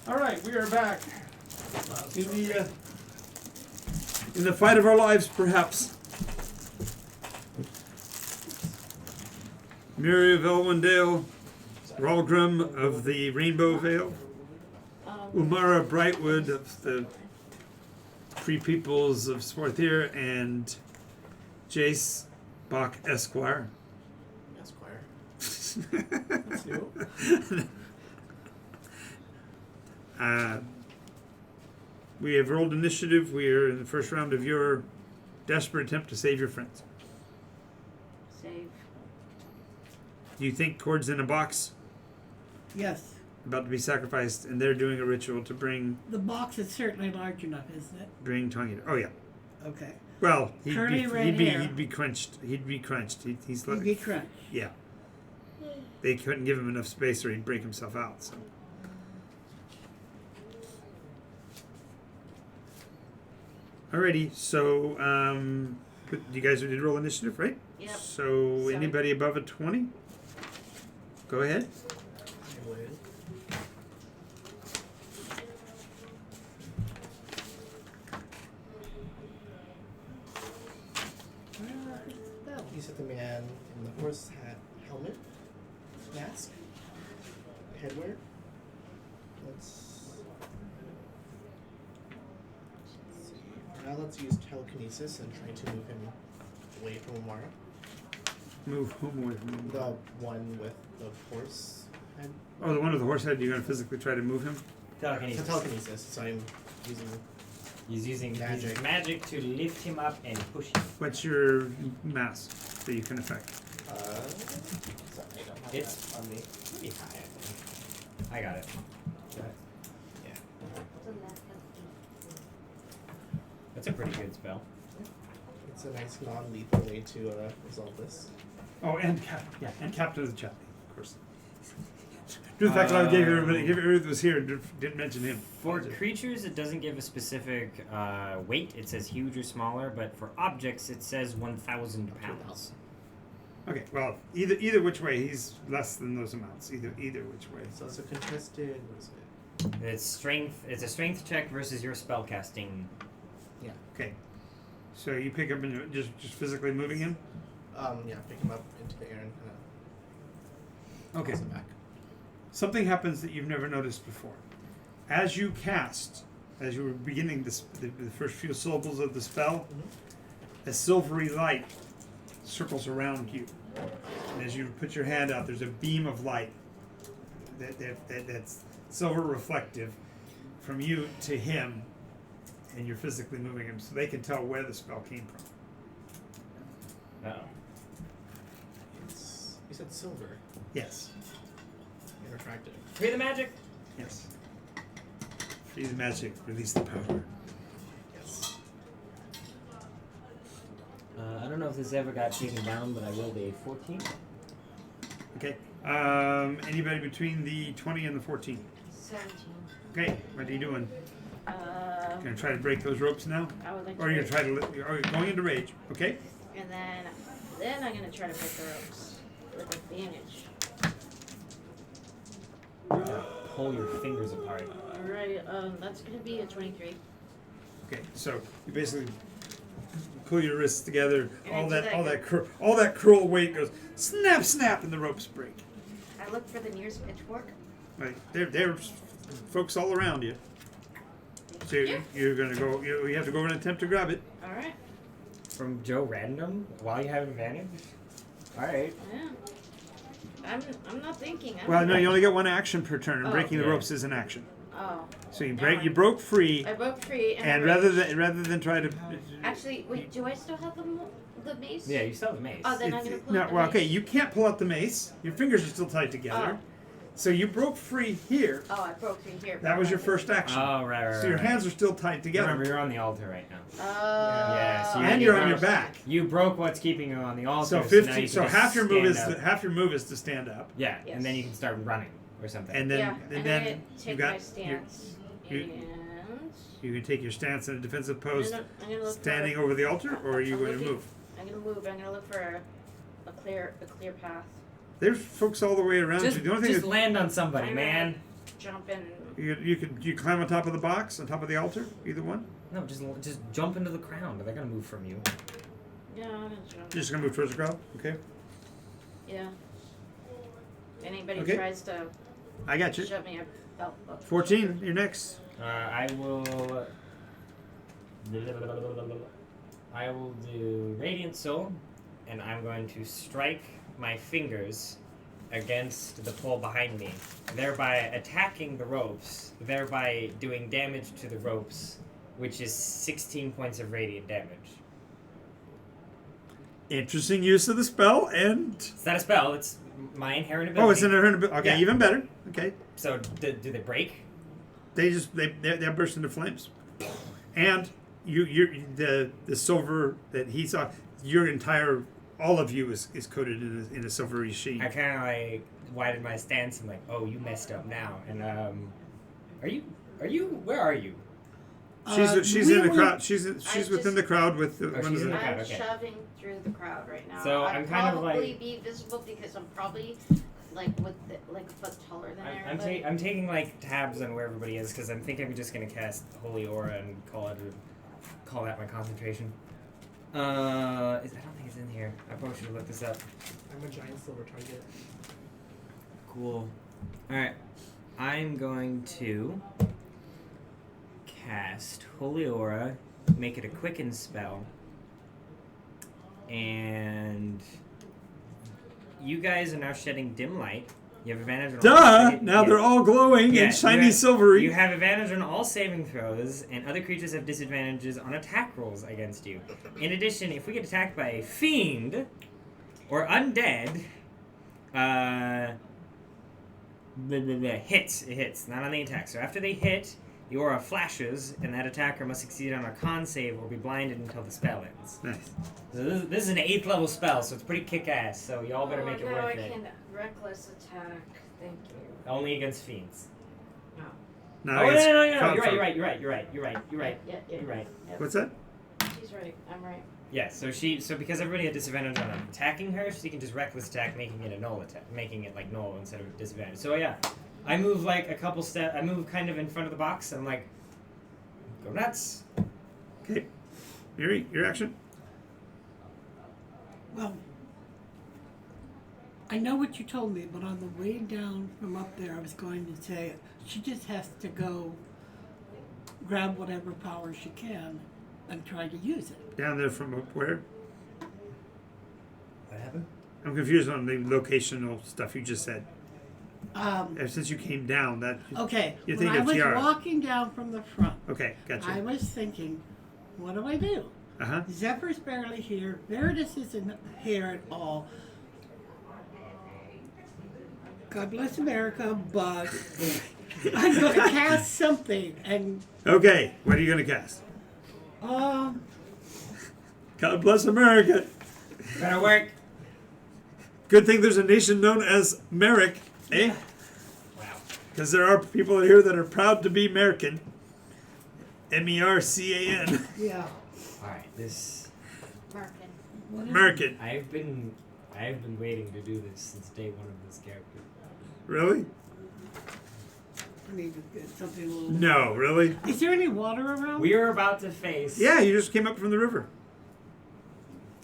All right, we are back in the fight of our lives, perhaps. Miri of Elwendale, Ralgrim of the Rainbow Vale, Umara Brightwood of the Free Peoples of Swarthir, and Jace Bach Esquire.
That's new.
We have rolled initiative. We are in the first round of your desperate attempt to save your friends.
Save.
Do you think Cord's in a box
Yes.
about to be sacrificed, and they're doing a ritual to bring
The box is certainly large enough, isn't it?
Tongue? Oh yeah.
Okay.
Well,
Curly red hair.
he'd be crunched. He'd be crunched. He's
You'd be crunched.
yeah. They couldn't give him enough space, or he'd break himself out. So. Alrighty, so you guys did roll initiative, right?
Yep.
So
7.
anybody above a 20? Go ahead.
I would. You said the man in the horse hat, helmet, mask, headwear. Let's see. Now let's use telekinesis and try to move him away from Amara.
Move whom away from him?
The one with the horse head.
Oh, the one with the horse head. You're gonna physically try to move him?
Telekinesis.
It's a telekinesis, so I'm using.
He's using
Magic.
magic to lift him up and push him.
What's your mass that you can affect?
Sorry, I don't have
It's-
that on me. Pretty high, I think.
I got it.
Yeah.
That's a pretty good spell.
It's a nice non-lethal way to resolve this.
Oh, and Captain of the Chaplain, of course. Due to the fact that I gave everybody that was here, didn't mention him.
For creatures, it doesn't give a specific weight. It says huge or smaller, but for objects, it says 1,000 pounds.
Okay, well, either which way, he's less than those amounts. Either which way.
So it's a contested. What is it?
It's strength. It's a strength check versus your spell casting.
Yeah.
Okay. So you pick up and just physically moving him.
Yeah. Pick him up into the air and kind
Okay.
of toss him back.
Something happens that you've never noticed before. As you cast, as you were beginning the first few syllables of the spell, a silvery light circles around you. And as you put your hand out, there's a beam of light that's silver reflective from you to him, and you're physically moving him, so they can tell where the spell came from.
Uh-oh.
You said silver
Yes.
and refractive.
Free the magic.
Yes. Free the magic, release the power.
Yes.
I don't know if this ever got taken down, but I rolled a 14.
Okay. Anybody between the 20 and the 14?
17.
Okay. What are you doing?
Um,
Gonna try to break those ropes now,
I would like
or
to.
you're gonna try to? Are you going into rage? Okay.
And then I'm gonna try to break the ropes with advantage.
Pull your fingers apart.
Alright, that's gonna be a 23.
Okay. So you basically pull your wrists together.
And I
All
do
that,
that
all
again.
that, all that curl weight goes snap, snap, and the ropes break.
I look for the nearest pitchfork.
Right. There's folks all around you. So you're gonna go. You have to go and attempt to grab it.
Alright.
From Joe Random while you have advantage? Alright.
Yeah. I'm not thinking.
Well, no, you only get one action per turn, and
Oh.
breaking the
Yeah.
ropes is an action.
Oh.
So you
Never
break.
mind.
You broke free,
I broke free and
and
I
rather
raged.
than try to.
Actually, wait, do I still have the mace?
Yeah, you still have the mace.
Oh, then I'm gonna pull
No,
out the
well,
mace.
okay, you can't pull out the mace. Your fingers are still tied together.
Oh.
So you broke free here.
Oh, I broke through here.
That was your first action.
Oh, right.
So your hands are still tied together.
Remember, you're on the altar right now.
Oh.
Yeah, so
And you're on your back.
You broke what's keeping you on the altar.
So
now
50.
you
So
can
half
just
your move
stand
is
up.
half your move is to stand up,
Yeah,
Yes.
and then you can start running or something.
and then
Yeah,
and
I'm
then
gonna
you
take
got
my stance.
you-
and
you can take your stance in a defensive pose,
I'm gonna look
standing
for,
over the altar, or are you
I'm
going to
looking-
move?
I'm gonna move. I'm gonna look for a clear path.
There's folks all the way around
just
you. The only thing
just
is,
land on somebody,
I'm
man.
gonna jump in.
You climb on top of the box, on top of the altar, either one.
No, just jump into the crowd. They're gonna move from you.
Yeah, I'm gonna jump.
You're just gonna move towards the crowd. Okay.
Yeah. Anybody
Okay.
tries to
I got you.
shove me a belt buckle.
14. You're next.
I will. I will do Radiant Soul, and I'm going to strike my fingers against the pole behind me, thereby attacking the ropes, thereby doing damage to the ropes, which is 16 points of radiant damage.
Interesting use of the spell, and
It's not a spell, it's my inherent ability.
oh, it's an inherent ability. Okay,
Yeah.
even better. Okay,
So, do they break?
they burst into flames, and the silver that he saw, your entire all of you is coated in a silvery sheen.
I kind of like widened my stance and like, oh, you messed up now. And are you? Where are you?
She's in the crowd. She's
I
within the crowd with the.
Oh,
one
she's
of
in
the
the crowd,
I'm
okay.
shoving through the crowd right now.
So
I'd
I'm kind of
probably
like-
be visible because I'm probably like a foot taller than everybody.
I'm taking like tabs on where everybody is because I'm thinking I'm just gonna cast Holy Aura and call that my concentration. I don't think it's in here. I probably should have looked this up.
I'm a giant silver target.
Cool. Alright. I'm going to cast Holy Aura, make it a quicken spell, and you guys are now shedding dim light. You have advantage on
Duh! Now they're all glowing and shiny silvery.
You have advantage on all saving throws, and other creatures have disadvantages on attack rolls against you. In addition, if we get attacked by a fiend or undead, it hits, not on the attack. So after they hit, the aura flashes, and that attacker must succeed on a con save or be blinded until the spell ends.
Nice.
So this is an 8th level spell, so it's pretty kick-ass, so y'all better make it
no,
worth
I
it.
can reckless attack. Thank you.
Only against fiends.
No,
Oh,
it's
no,
crowd
you're
folk.
right. You're right.
Yeah.
You're right.
What's that?
She's right. I'm right.
Yeah, so because everybody had disadvantage on attacking her, she can just reckless attack, making it a null attack, making it like null instead of disadvantage. So yeah, I move like a couple steps. I move kind of in front of the box. I'm like, go nuts.
Okay. Yuri, your action.
Well, I know what you told me, but on the way down from up there, I was going to say she just has to go grab whatever power she can and try to use it.
Down there from up where?
What happened?
I'm confused on the locational stuff you just said.
Um,
Ever since you came down, that.
okay,
You
when
think
I
of
was
Tiara.
walking down from the front,
Okay, gotcha.
I was thinking, what do I do?
Uh-huh.
Zephyr's barely here. Veritas isn't here at all. God bless America, but I'm going to cast something. And,
Okay, what are you going to cast?
um,
God bless America.
Better work.
Good thing there's a nation known as Merrick, eh?
Wow.
Because there are people here that are proud to be American. M-E-R-C-A-N.
yeah.
All right, this.
Merkin.
American.
I've been waiting to do this since day one of this character.
Really?
I need to get something a little.
No, really?
Is there any water around?
We are about to face.
Yeah, you just came up from the river.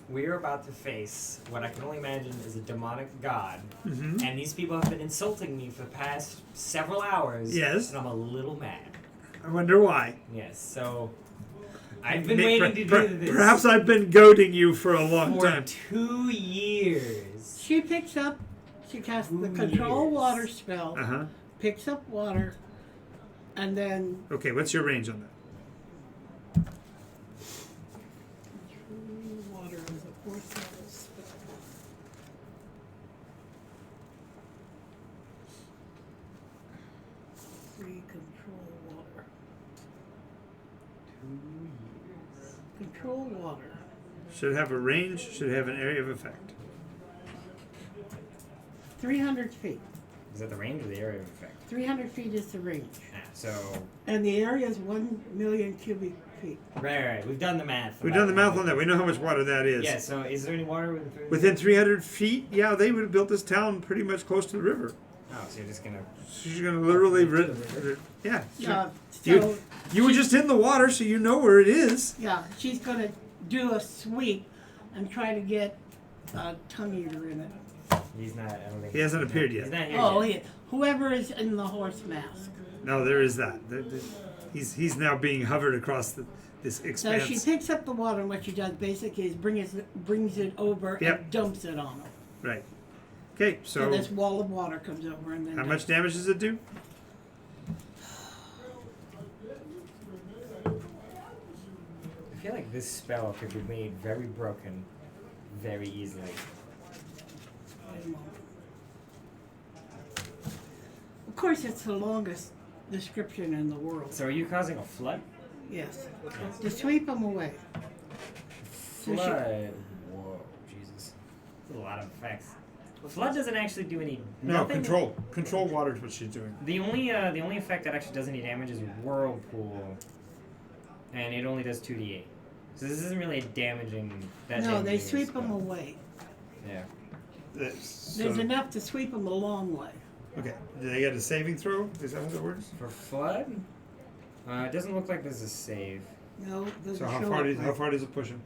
We are about to face what I can only imagine is a demonic god.
Mm-hmm.
And these people have been insulting me for the past several hours.
Yes.
And I'm a little mad.
I wonder why.
Yes, so I've been waiting to do this
Perhaps I've been goading you for a long
for
time.
2 years.
She picks up, she casts the
2
control
years.
water spell,
Uh-huh.
picks up water, and then.
Okay, what's your range on that?
Control water is a 4th level spell. Free control water.
2 years.
Control water.
Should have a range, should have an area of effect.
300 feet.
Is that the range or the area of effect?
300 feet is the range.
So,
And the area is 1 million cubic feet.
right. We've done the math.
We've done the math on that. We know how much water that is.
Yeah, so is there any water within 300?
Within 300 feet, yeah, they would have built this town pretty much close to the river.
Oh, so you're just gonna.
She's gonna literally, yeah.
Yeah,
You,
so,
you were just in the water, so you know where it is.
yeah, she's gonna do a sweep and try to get a tongue eater in it.
He's not. I don't think
He hasn't appeared
He's
yet.
not here
Oh,
yet.
yeah, whoever is in the horse mask.
No, there is that. He's now being hovered across this
So
expanse.
she picks up the water, and what she does basically is brings it over
Yep.
and dumps it on her.
Right. Okay,
So
so
this wall of water comes over and then.
how much damage does it do?
I feel like this spell could be made very broken, very easily.
Of course, it's the longest description in the world.
So are you causing a flood?
Yes. To sweep them away. So she-
Flood. Whoa, Jesus. That's a lot of effects. Flood doesn't actually do any.
No,
nothing.
control water is what she's doing.
The only effect that actually does any damage is Whirlpool, and it only does 2d8. So this isn't really damaging. That
No, they
damaging
sweep
spell.
them away.
Yeah.
There's
So,
enough to sweep them a long way.
okay, do they get a saving throw? Is that what it works?
For flood, it doesn't look like there's a save.
No, there's
So
a
how
show
far does it push him?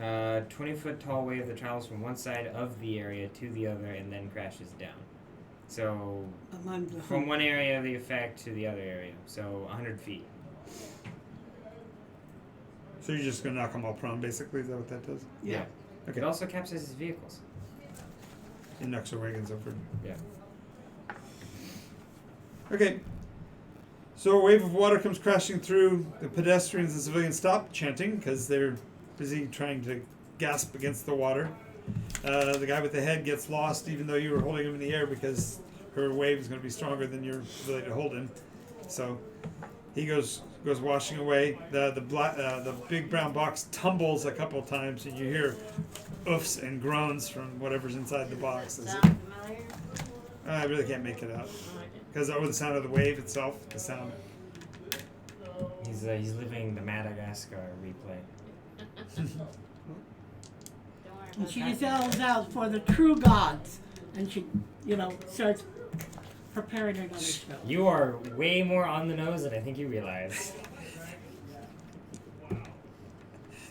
20-foot tall wave that travels from one side of the area to the other and then crashes down. So
among the
from one area of the effect to the other area, so 100 feet.
So you're just gonna knock them all prone, basically. Is that what that does?
Yeah.
Okay.
It also capsizes vehicles.
It knocks her wagons over.
Yeah.
Okay. So a wave of water comes crashing through. The pedestrians and civilians stop chanting because they're busy trying to gasp against the water. The guy with the head gets lost, even though you were holding him in the air, because her wave is going to be stronger than your ability to hold him. So he goes washing away. The big brown box tumbles a couple of times, and you hear oofs and groans from whatever's inside the box.
Does it sound familiar?
I really can't make it out
Oh, I did.
because over the sound of the wave itself, the sound.
He's living the Madagascar replay.
Don't worry
And
about
she
that.
yells out for the true gods. And she, starts preparing another spell.
You are way more on the nose than I think you realize.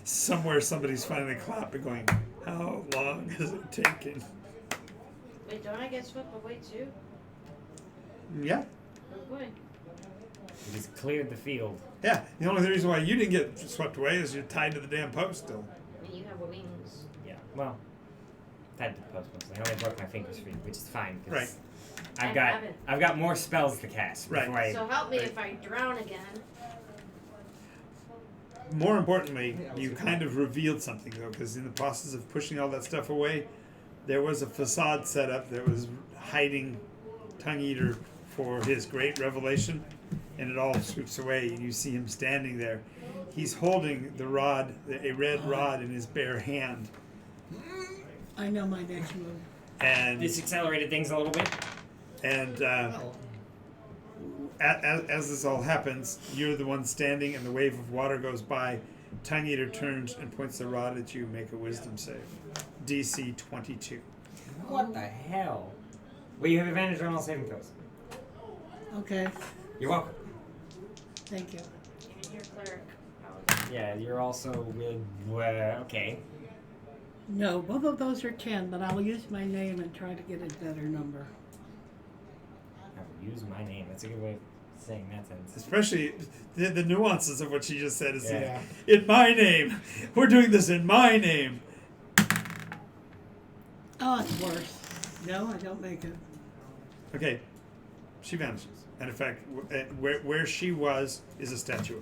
Somewhere somebody's finally clapping, going, "How long has it taken?"
Wait, don't I get swept away too?
Yeah,
Oh boy.
You just cleared the field.
yeah. The only reason why you didn't get swept away is you're tied to the damn post still.
I mean, you have wings.
Yeah. Well, tied to the post mostly. I only broke my fingers free, which is fine. 'Cause
Right.
I've got more spells to cast.
Right.
Before I,
So help me
right.
if I drown again.
More importantly, you kind of revealed something though, because in the process of pushing all that stuff away, there was a facade set up that was hiding Tongue Eater for his great revelation, and it all sweeps away, and you see him standing there. He's holding the rod, a red rod, in his bare hand,
I know my next move.
and
this accelerated things a little bit.
Well,
as this all happens, you're the one standing, and the wave of water goes by. Tongue Eater turns and points the rod at you. Make a wisdom save. DC 22.
What the hell? Well, you have advantage on all saving throws.
Okay,
You're welcome.
thank you.
Even your cleric powers.
Yeah, you're also with. Okay.
No, both of those are 10, but I'll use my name and try to get a better number.
I will use my name. That's a good way of saying that sentence.
Especially the nuances of what she just said is
Yeah.
in my name. We're doing this in my name.
Oh, it's worse. No, I don't make it.
Okay, she vanishes. And in fact, where she was is a statue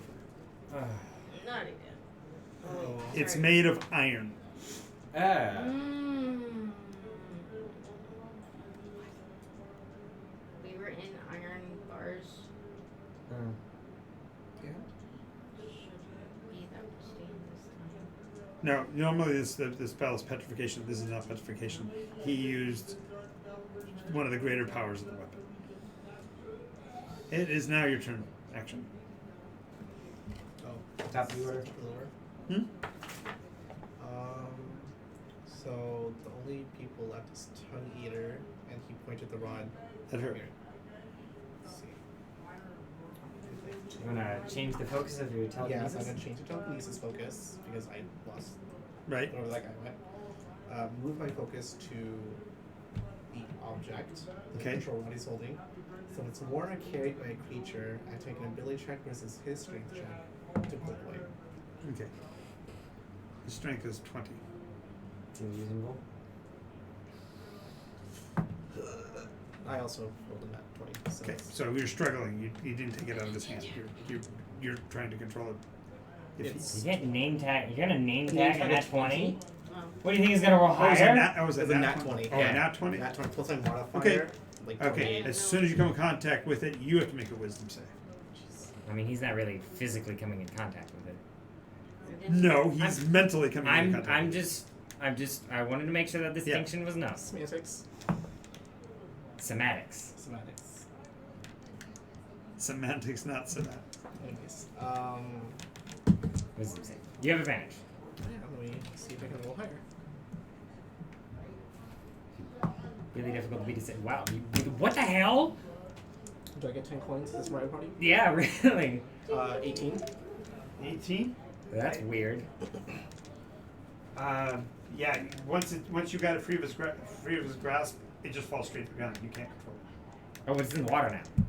of her.
Not again.
oh,
It's
Sorry.
made of iron.
Mm. We were in iron bars.
yeah.
Should be that pristine this time.
No, normally this spell is petrification. This is not petrification. He used one of the greater powers of the weapon. It is now your turn. Action.
Oh,
Top of the order.
lower.
Hmm?
So the only people pull out his tongue eater, and he pointed the rod.
At her.
Here. Let's see.
You wanna change the focus of your
Yes,
telekinesis?
I'm gonna change the telekinesis focus because I lost
Right.
wherever that guy went. Move my focus to the object, the
Okay.
control rod he's holding. So it's worn or carried by a creature. I take an ability check versus his strength check to pull away.
Okay. His strength is 20.
Seems reasonable.
I also rolled a nat 20. So
Okay,
it's-
so you're struggling. You didn't take it out of his hand. You're trying to control it. If
It's-
You get name tag. You're gonna name
Name
tag
tag
in
at
that 20.
20? Oh.
What do you think is gonna roll
Oh, was it
higher?
nat? Oh, was
It
it
was a
nat
nat 20.
Oh,
Yeah.
nat 20.
Nat 20 plus my modifier.
Okay.
Like
Okay.
Yeah.
As soon as you come in contact with it, you have to make a wisdom save.
I mean, he's not really physically coming in contact with it.
No, he's mentally coming in
I'm
contact. with it.
I wanted to make sure that distinction was known.
Semantics.
Somatics.
Semantics.
Semantics, not semantics.
Anyways,
Wisdom save. You have advantage.
yeah, let me see if I can roll higher.
Really difficult to be to say. Wow. What the hell?
Do I get 10 coins this Mario Party?
Yeah, really.
18.
18.
That's weird.
Yeah. Once you got it free of his grasp, it just falls straight to the ground. You can't control it.
Oh, it's in the water now.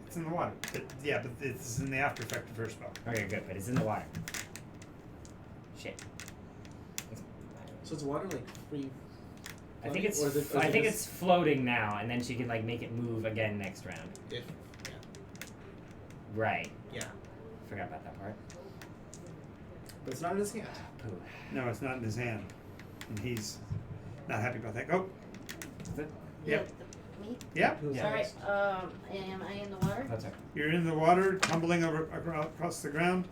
It's in the water. But it's in the after effect of her spell.
Okay, good, but it's in the water. Shit.
So is water like free?
I think it's
Or is it- or is
I
it
think
just-
it's floating now, and then she can like make it move again next round.
If,
Right.
yeah.
Forgot about that part.
But it's not in his hand.
Pooh.
No, it's not in his hand, and he's not happy about that. Oh,
Is it?
Yep.
Me?
yeah.
Yeah.
Alright, am I in the water?
That's okay.
You're in the water, tumbling across the ground.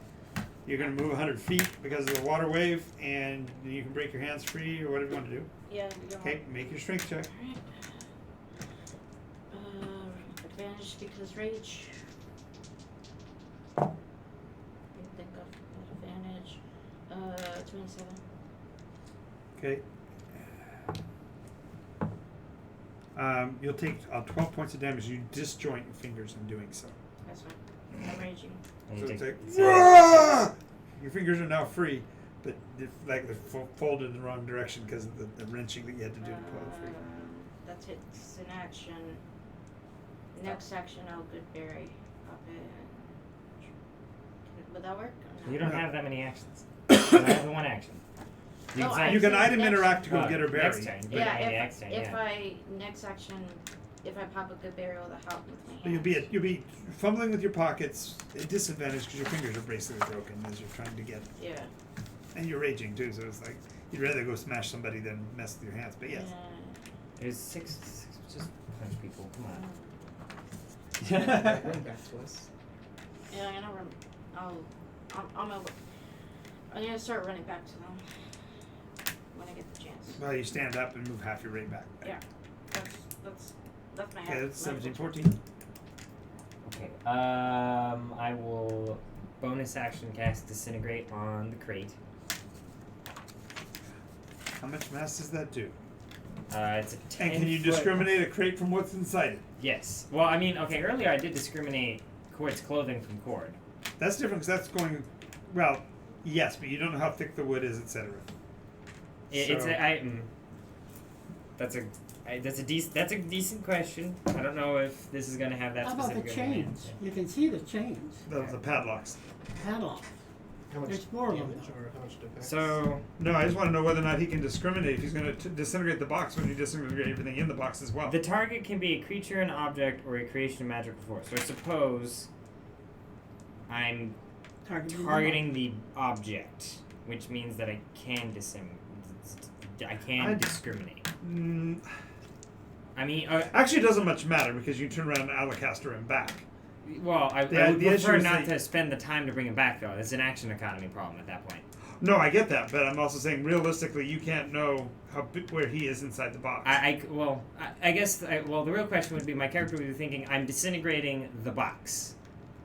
You're going to move 100 feet because of the water wave, and you can break your hands free or whatever you want to do.
Yeah, you're
Okay, make your strength check.
Alright. Advantage because rage. Think of that advantage. 27.
Okay. You'll take 12 points of damage. You disjoint your fingers in doing so.
That's fine. I'm raging.
And you
So
take
it's like, "Wah!" Your fingers are now free, but they're folded in the wrong direction because of the wrenching that you had to do to pull it free.
That's it. It's an action. Next action, I'll Goodberry up in. Would that work? Or no?
You don't
No.
have that many actions. You only have the one action. You
Oh,
can
I
say-
You can
see.
item
Next-
interact to go
Oh,
get her berry.
next turn.
but
Yeah,
next turn,
if
yeah.
I next action, if I pop a Goodberry, will that help with my
But
hand?
you'll be fumbling with your pockets at disadvantage because your fingers are basically broken as you're trying to get,
Yeah.
and you're raging too. So it's like you'd rather go smash somebody than mess with your hands. But yes.
There's six. Just punch people. Come on.
Run back to us.
Yeah, I'm gonna run. I'm gonna start running back to them when I get the chance.
Well, you stand up and move half your rate back.
Yeah. That's my
Okay,
hand.
that's 17, 14.
Okay. I will bonus action cast Disintegrate on the crate.
How much mass does that do?
It's a 10
And can you
foot-
discriminate a crate from what's inside it?
Yes. Well, I mean, okay. Earlier I did discriminate Cord's clothing from Cord.
That's different because that's going. Well, yes, but you don't know how thick the wood is, etc.
It's
So-
that's a decent question. I don't know if this is gonna have that
How about the
specific
chains?
answer.
You can see the chains,
The padlocks.
padlock.
How much
There's more of them,
damage or how much it affects?
So
No, I just want to know whether or not he can discriminate. If he's going to disintegrate the box, when you disintegrate everything in the box as well.
the target can be a creature, an object, or a creation of magical force. So I suppose I'm targeting the object, which means that I can discriminate.
Mm,
I mean,
actually, it doesn't much matter because you turn around and Alacaster him back.
well, I
The-
would
the issue
prefer
is
not
that-
to spend the time to bring him back, though. It's an action economy problem at that point.
No, I get that, but I'm also saying realistically, you can't know where he is inside the box.
I guess, the real question would be, my character would be thinking, I'm disintegrating the box.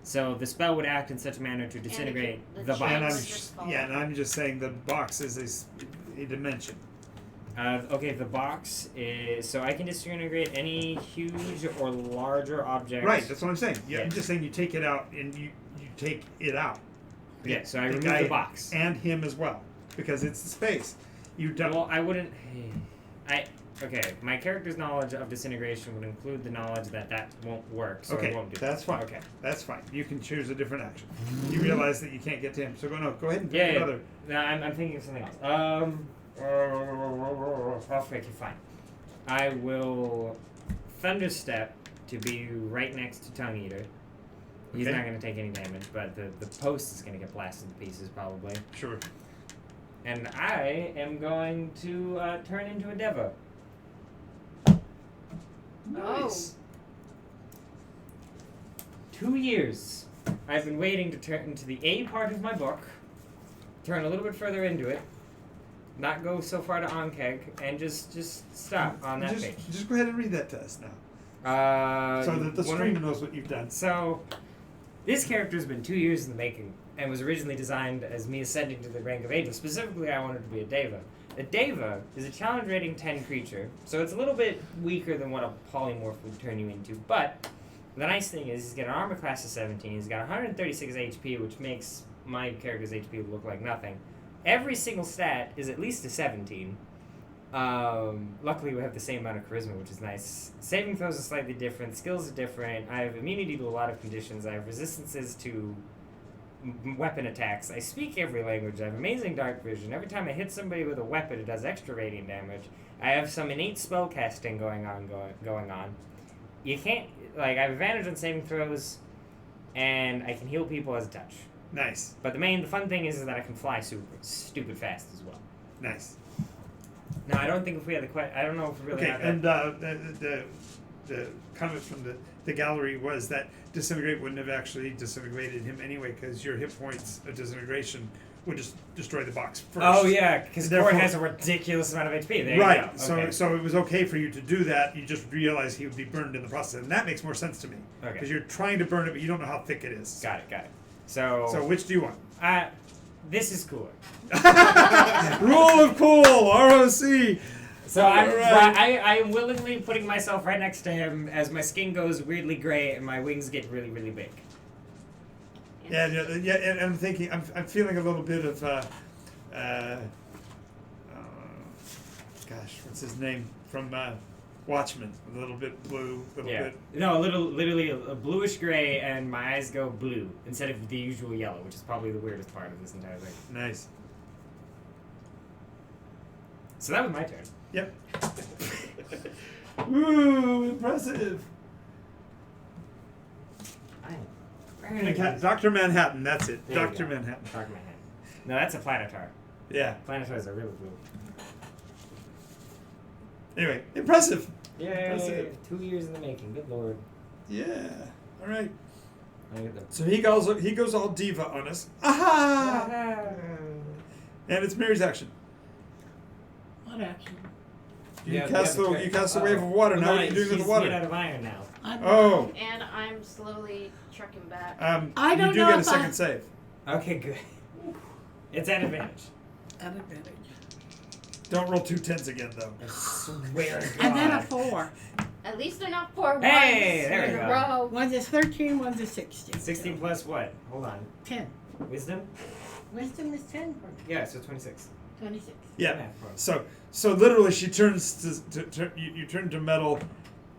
So the spell would act in such a manner to disintegrate
the
the
chains
box.
and
just fall
and I'm just saying the box is a dimension.
Okay, the box is so I can disintegrate any huge or larger object.
Right, that's what I'm saying. Yeah,
Yeah.
I'm just saying you take it out and you take it out.
Yeah, so I
The
remove
guy
the box.
and him as well because it's the space. You don't.
Well, I wouldn't. Okay, my character's knowledge of disintegration would include the knowledge that won't work, so I
Okay,
won't do
that's
that.
fine.
Okay.
That's fine. You can choose a different action. You realize that you can't get to him, so go ahead and pick
Yeah, yeah.
another.
No, I'm thinking of something else. Okay, fine. I will Thunderstep to be right next to Tongue Eater. He's
Okay.
not going to take any damage, but the post is going to get blasted to pieces probably.
Sure.
And I am going to turn into a Deva.
Nice.
2 years. I've been waiting to turn into the A part of my book, turn a little bit further into it, not go so far to Onkeg, and just stop on that page.
Just go ahead and read that to us now, so that the
one
stream
of-
knows what you've done.
So, this character has been 2 years in the making, and was originally designed as me ascending to the rank of Angel. Specifically, I wanted to be a Deva. A Deva is a challenge rating 10 creature, so it's a little bit weaker than what a polymorph would turn you into, but the nice thing is he's got an armor class of 17, he's got 136 HP, which makes my character's HP look like nothing. Every single stat is at least a 17. Luckily, we have the same amount of charisma, which is nice. Saving throws are slightly different, skills are different, I have immunity to a lot of conditions, I have resistances to weapon attacks. I speak every language. I have amazing dark vision. Every time I hit somebody with a weapon, it does extra radiant damage. I have some innate spell casting going on. You can't I have advantage on saving throws, and I can heal people as a touch.
Nice.
But the fun thing is that I can fly stupid fast as well.
Nice.
Now I don't think if we had I don't know if we really
Okay,
have that.
and the comment from the gallery was that disintegrate wouldn't have actually disintegrated him anyway because your hit points of disintegration would just destroy the box first.
Oh yeah, because
Therefore-
Gord has a ridiculous amount of HP. There
Right.
You go. Okay.
So it was okay for you to do that. You just realized he would be burned in the process, and that makes more sense to me
Okay.
because you're trying to burn it, but you don't know how thick it is.
Got it. So
So which do you want?
this is cooler.
Rule of cool, ROC.
So I'm
Alright.
I am willingly putting myself right next to him as my skin goes weirdly gray and my wings get really, really big.
Yeah, and I'm thinking, I'm feeling a little bit of, gosh, what's his name from Watchmen? A little bit blue, a little bit.
No, literally a bluish gray, and my eyes go blue instead of the usual yellow, which is probably the weirdest part of this entire thing.
Nice.
So that was my turn.
Yep. Ooh, impressive. Dr. Manhattan, that's it.
There you
Dr.
go.
Manhattan.
Dr. Manhattan. No, that's a planetar.
Yeah.
Planetars are really blue.
Anyway, impressive.
Yay!
Impressive.
2 years in the making. Good lord.
Yeah. All right.
I get the.
So he goes all diva on us. Aha! And it's Mary's action.
What action?
You cast the wave of water. Now what are you doing with the
She's
water?
made out of iron now.
Oh.
And I'm slowly trucking back.
I don't
you do
know
get a
if I-
second save.
Okay, good. It's at advantage.
At advantage.
Don't roll 2 10s again, though.
I swear to God.
And then a 4.
At least they're not 4
Hey,
ones
there
in
we
a
go.
row.
One's a 13, one's a 16.
16 plus what? Hold on.
10.
Wisdom?
Wisdom is 10 for me.
Yeah, so 26.
26.
Yeah.
Math problem.
So literally, she turns to you turn to metal,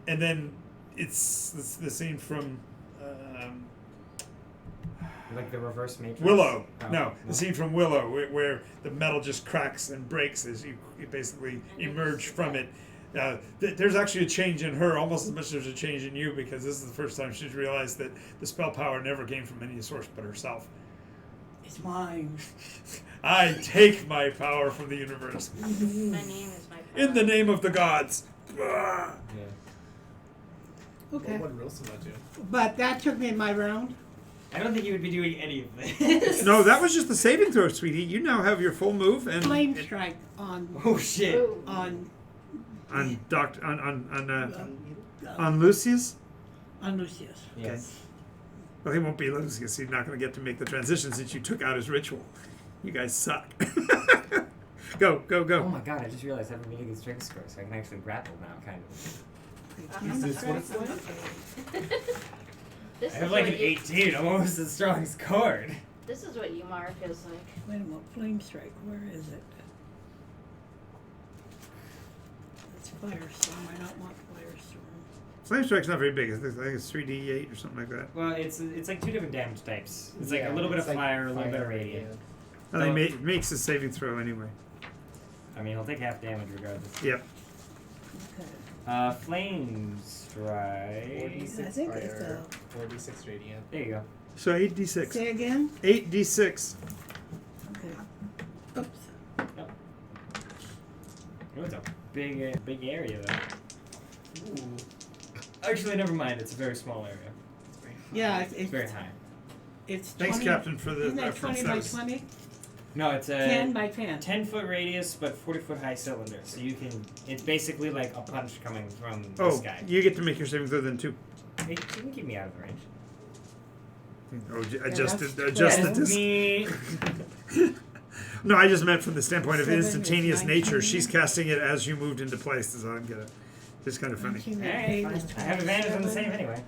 and then it's the scene from
Like the reverse matrix?
Willow.
Oh,
No, the scene from Willow where the metal just cracks and breaks as you basically emerge from it. There's actually a change in her, almost as much as there's a change in you, because this is the first time she's realized that the spell power never came from any source but herself.
It's mine.
I take my power from the universe.
My name is my
In the name of the gods.
Yeah.
Okay.
What would Rosama do?
But that took me in my round.
I don't think you would be doing any of this.
No, that was just the saving throw, sweetie. You now have your full move and
Flame strike on
Oh shit.
Ooh.
on
on Lucius.
on Lucius.
Yes.
Well, he won't be Lucius. He's not going to get to make the transition since you took out his ritual. You guys suck. Go, go,
Oh
go.
my god, I just realized I have a really good strength score, so I can actually grapple now, kind of.
Is this what it's like?
This
I have
is
like
what
an
you-
18, almost as strong as Cord.
This is what you mark as like.
Wait a minute, flame strike, where is it? That's firestorm, I don't want firestorm.
Flame Strike's not very big. I think it's 3d8 or something like that.
Well, it's like 2 different damage types. It's like
Yeah,
a little bit of
it's like
fire, a little bit of
fire,
radiant.
And
So-
it makes a saving throw anyway.
I mean, he'll take half damage regardless.
Yep.
Okay.
Flame strike.
4d6
I think it's
fire, 4d6 radiant.
There you go.
So 8d6.
Say again?
8d6.
Okay. Oops.
Oh, it's a big area though.
Ooh.
Actually, never mind. It's a very small area.
It's very high.
Yeah,
It's very high.
it's
Thanks,
20,
Captain, for the
Isn't that
reference.
20
That
by
was-
20?
No, it's a
10 by 10.
10-foot radius, but 40-foot high cylinder. So you can. It's basically like a punch coming from this
Oh,
guy.
you get to make your saving throw then too.
Hey, you can keep me out of the range.
Oh,
that's-
adjusted
That's
this.
me.
No, I just meant from the standpoint of
7 is
instantaneous
19.
nature. She's casting it as you moved into place. Is all I'm gonna. It's kind of funny.
19 by
Alright,
8
fine.
is
I have advantage on the
27.
save anyway.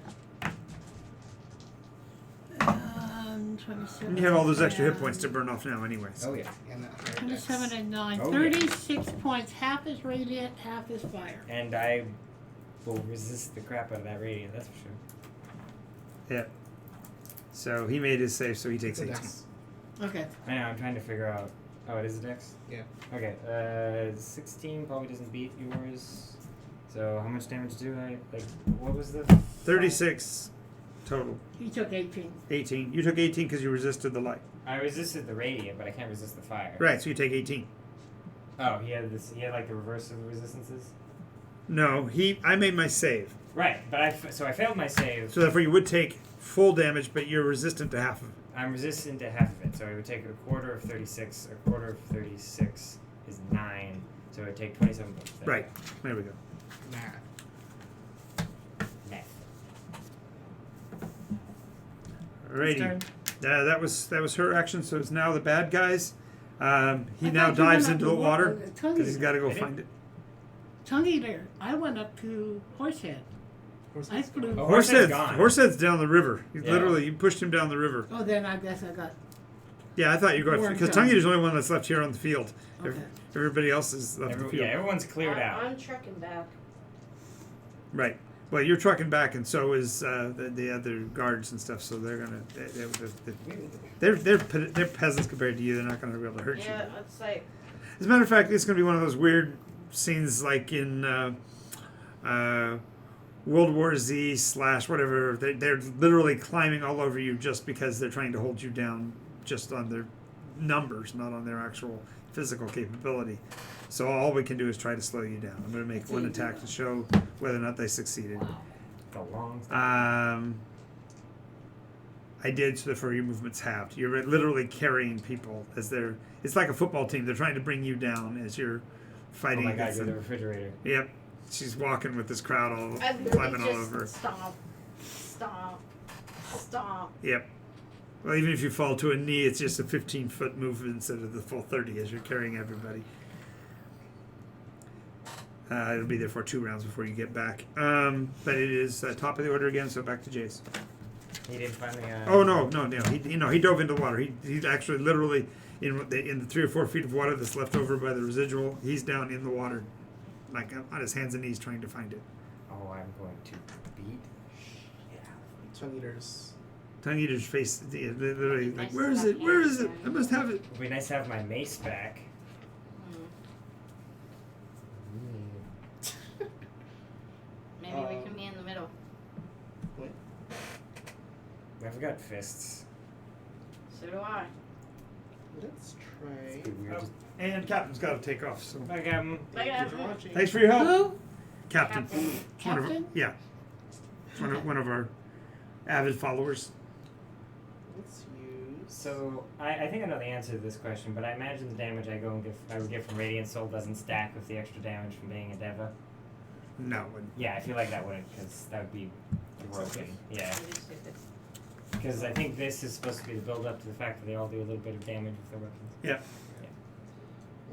27.
And you have all those extra hit points to burn off now anyway. So.
Oh yeah.
And that higher
27
dex.
and 9.
Oh, yeah.
36 points. Half is radiant, half is fire.
And I will resist the crap out of that radiant. That's for sure.
Yeah. So he made his save, so he takes
It's a
18.
dex.
Okay.
I know. I'm trying to figure out. Oh, it is a dex.
Yeah.
Okay. 16 probably doesn't beat yours. So how much damage do I like? What was the?
36 total.
He took 18.
18. You took 18 because you resisted the light.
I resisted the radiant, but I can't resist the fire.
Right. So you take 18.
Oh, he had this. He had like the reverse of the resistances.
No, I made my save,
Right, but so I failed my save.
so therefore you would take full damage, but you're resistant to half of it.
I'm resistant to half of it, so it would take a quarter of 36. A quarter of 36 is 9, so it would take 27 points. There.
Right. There we go.
Nah.
Math.
Alrighty. That was her action. So it's now the bad guys. He
I
now
thought you went
dives
up
into
to
the water
Tongue
because he's
Eater.
got to go
I did.
find it.
Tongue Eater. I went up to Horsehead. I flew.
Oh, Horsehead's gone.
Horsehead's down the river. You
Yeah.
Literally, you pushed him down the river.
Oh, then I guess I got.
Yeah, I thought you were going
Worked
because
out.
Tongue Eater's the only one that's left here on the field.
Okay.
Everybody else is left the field.
Yeah, everyone's cleared out.
I'm trekking back.
Right. Well, you're trucking back, and so is the other guards and stuff. So they're gonna they're peasants compared to you. They're not gonna be able to hurt
Yeah,
you.
it's like
As a matter of fact, it's gonna be one of those weird scenes like in World War Z / whatever. They're literally climbing all over you just because they're trying to hold you down, just on their numbers, not on their actual physical capability. So all we can do is try to slow you down. I'm going to make one attack to show whether or not they succeeded.
It's a long.
I did, so therefore your movement's halved. You're literally carrying people as they're. It's like a football team. They're trying to bring you down as you're
Oh
fighting
my god,
against
you're the
them.
refrigerator.
Yep. She's walking with this crowd all
I
climbing
really
all
just
over.
stomp.
Yep. Well, even if you fall to a knee, it's just a 15-foot move instead of the full 30 as you're carrying everybody. It'll be there for 2 rounds before you get back. But it is top of the order again, so back to Jace.
He didn't finally.
Oh no! He dove into the water. He actually literally in the 3 or 4 feet of water that's left over by the residual. He's down in the water, like on his hands and knees trying to find it.
Oh, I'm going to beat.
Tongue Eater's.
Tongue Eater's face, literally like,
Nice
where is
to
it?
have
Where
hands
is it?
on
I must have it.
It'd be nice to have my mace back.
Maybe we can be in the middle.
What?
I've got fists.
So do I.
Let's try.
It'd be weird.
Oh, and Captain's got to take off. So
Like
Thank you for watching.
thanks for your help,
Who?
Captain. One of-
Captain?
yeah, one of our avid followers.
Let's use.
So I think I know the answer to this question, but I imagine the damage I would get from Radiant Soul doesn't stack with the extra damage from being a Deva.
No,
Yeah, I feel like that wouldn't, because that would be broken. Yeah, because I think this is supposed to be the build up to the fact that they all do a little bit of damage with their weapons.
Yep.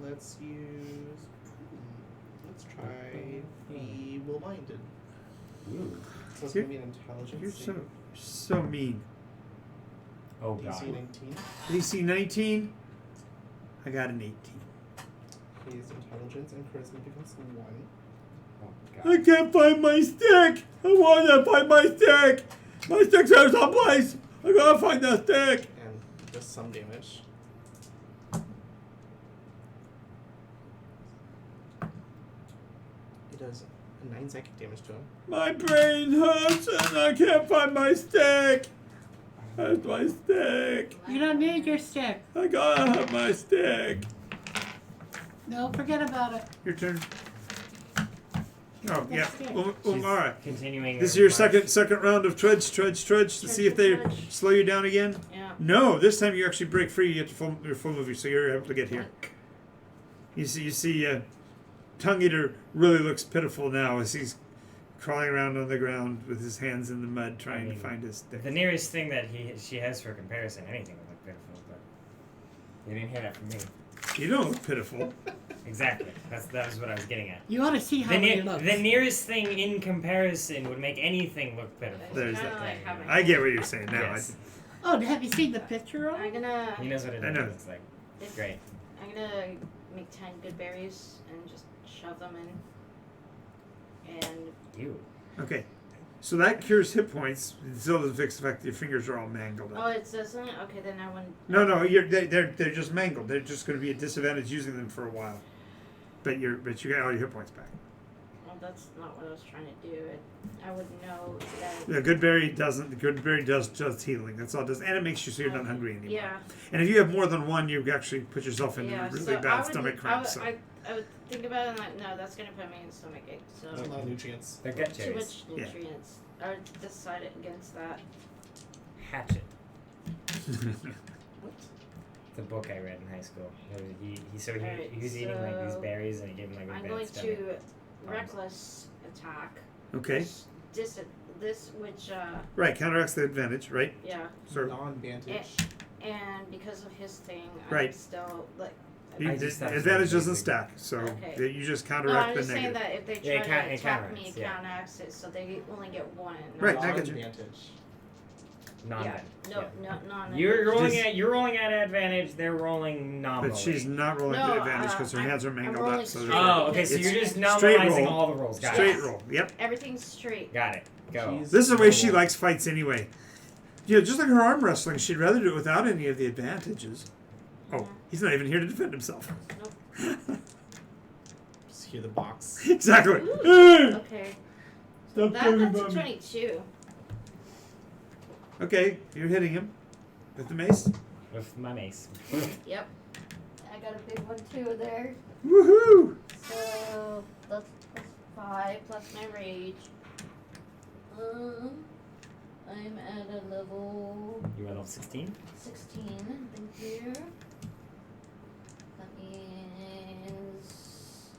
Let's use. Let's try feeble-minded.
Ooh.
So it's gonna be an intelligence.
You're
save.
so mean.
Oh
DC
god.
19.
DC 19. I got an 18.
His intelligence and charisma becomes 1.
Oh
I
god.
can't find my stick. I want to find my stick. My stick's out someplace. I gotta find that stick.
And does some damage. It does 9 psychic damage to him.
My brain hurts and I can't find my stick. Where's my stick?
You don't need your stick.
I gotta have my stick.
No, forget about it.
Your turn. Oh, yeah.
Stick.
Umara.
Continuing.
This is
her
your
march.
second round of trudge to see if they slow you down again.
Yeah.
No, this time you actually break free. You get to your full movie, so you're able to get here. You see, Tongue Eater really looks pitiful now as he's crawling around on the ground with his hands in the mud trying to find his stick.
The nearest thing that she has for comparison, anything would look pitiful, but you didn't hear that from me.
You don't look pitiful.
Exactly. That was what I was getting at.
You ought to see how
The,
he looks.
the nearest thing in comparison would make anything look pitiful.
There's
kinda
that.
like having-
I get what you're saying now.
Yes.
Oh, have you seen the picture of
I'm
it?
gonna.
He knows what it
I know.
looks like.
It's
Great.
I'm gonna make 10 good berries and just shove them in. And
You.
Okay. So that cures hit points. It still doesn't fix the fact that your fingers are all mangled
oh,
up.
it doesn't. Okay, then I wouldn't.
No, they're just mangled. They're just going to be at disadvantage using them for a while. But you got all your hit points back.
Well, that's not what I was trying to do. I would know that.
The good berry doesn't. The good berry does healing. That's all it does, and it makes you so you're not hungry anymore.
Yeah.
And if you have more than one, you actually put yourself into
Yeah.
really
So
bad
I would,
stomach cramps.
I would think about it and like, no, that's gonna put me in stomach ache. So
There's a lot of nutrients.
They're gut
too
cherries.
much nutrients. I would decide against that.
Hatchet.
What?
The book I read in high school. He was
Alright,
eating like these
so
berries and he gave him like a
I'm
bad
going
stomach.
to reckless attack.
Okay.
This which
Right. Counteracts the advantage. Right.
yeah.
So
Non-vantage.
And because of his thing,
Right.
I'm still like.
you,
I
the
just thought it was
advantage
really
doesn't
big.
stack. So
Okay.
you just
No,
counteract
I'm
the
just saying
negative.
that if they
Yeah,
try
it
to attack me,
counteracts,
it
yeah.
counteracts it, so they only get one.
Right, I get you.
Non-vantage.
Non-bad.
Yeah. No,
Yeah.
non.
You're rolling
Just-
at advantage. They're rolling nominally.
But she's not rolling
No,
the advantage because her
I'm-
hands are
I'm
mangled
rolling
up. So
straight.
they're-
Oh, okay. So
It's
you're just
straight
nominalizing
roll.
all the rolls. Got
straight
it.
roll. Yep.
Everything's straight.
Got it. Go.
She's
This is the way she
normal.
likes fights anyway. Yeah, just like her arm wrestling, she'd rather do it without any of the advantages. Oh,
Yeah.
he's not even here to defend himself.
Just hear the box.
Exactly.
Ooh, okay.
Stop
That's
talking
a
about me.
22.
Okay, you're hitting him with the mace.
With my mace.
Yep.
I got a big one too there.
Woohoo!
So that's plus 5 plus my rage. I'm at a level
You went level 16?
16. Thank you. That means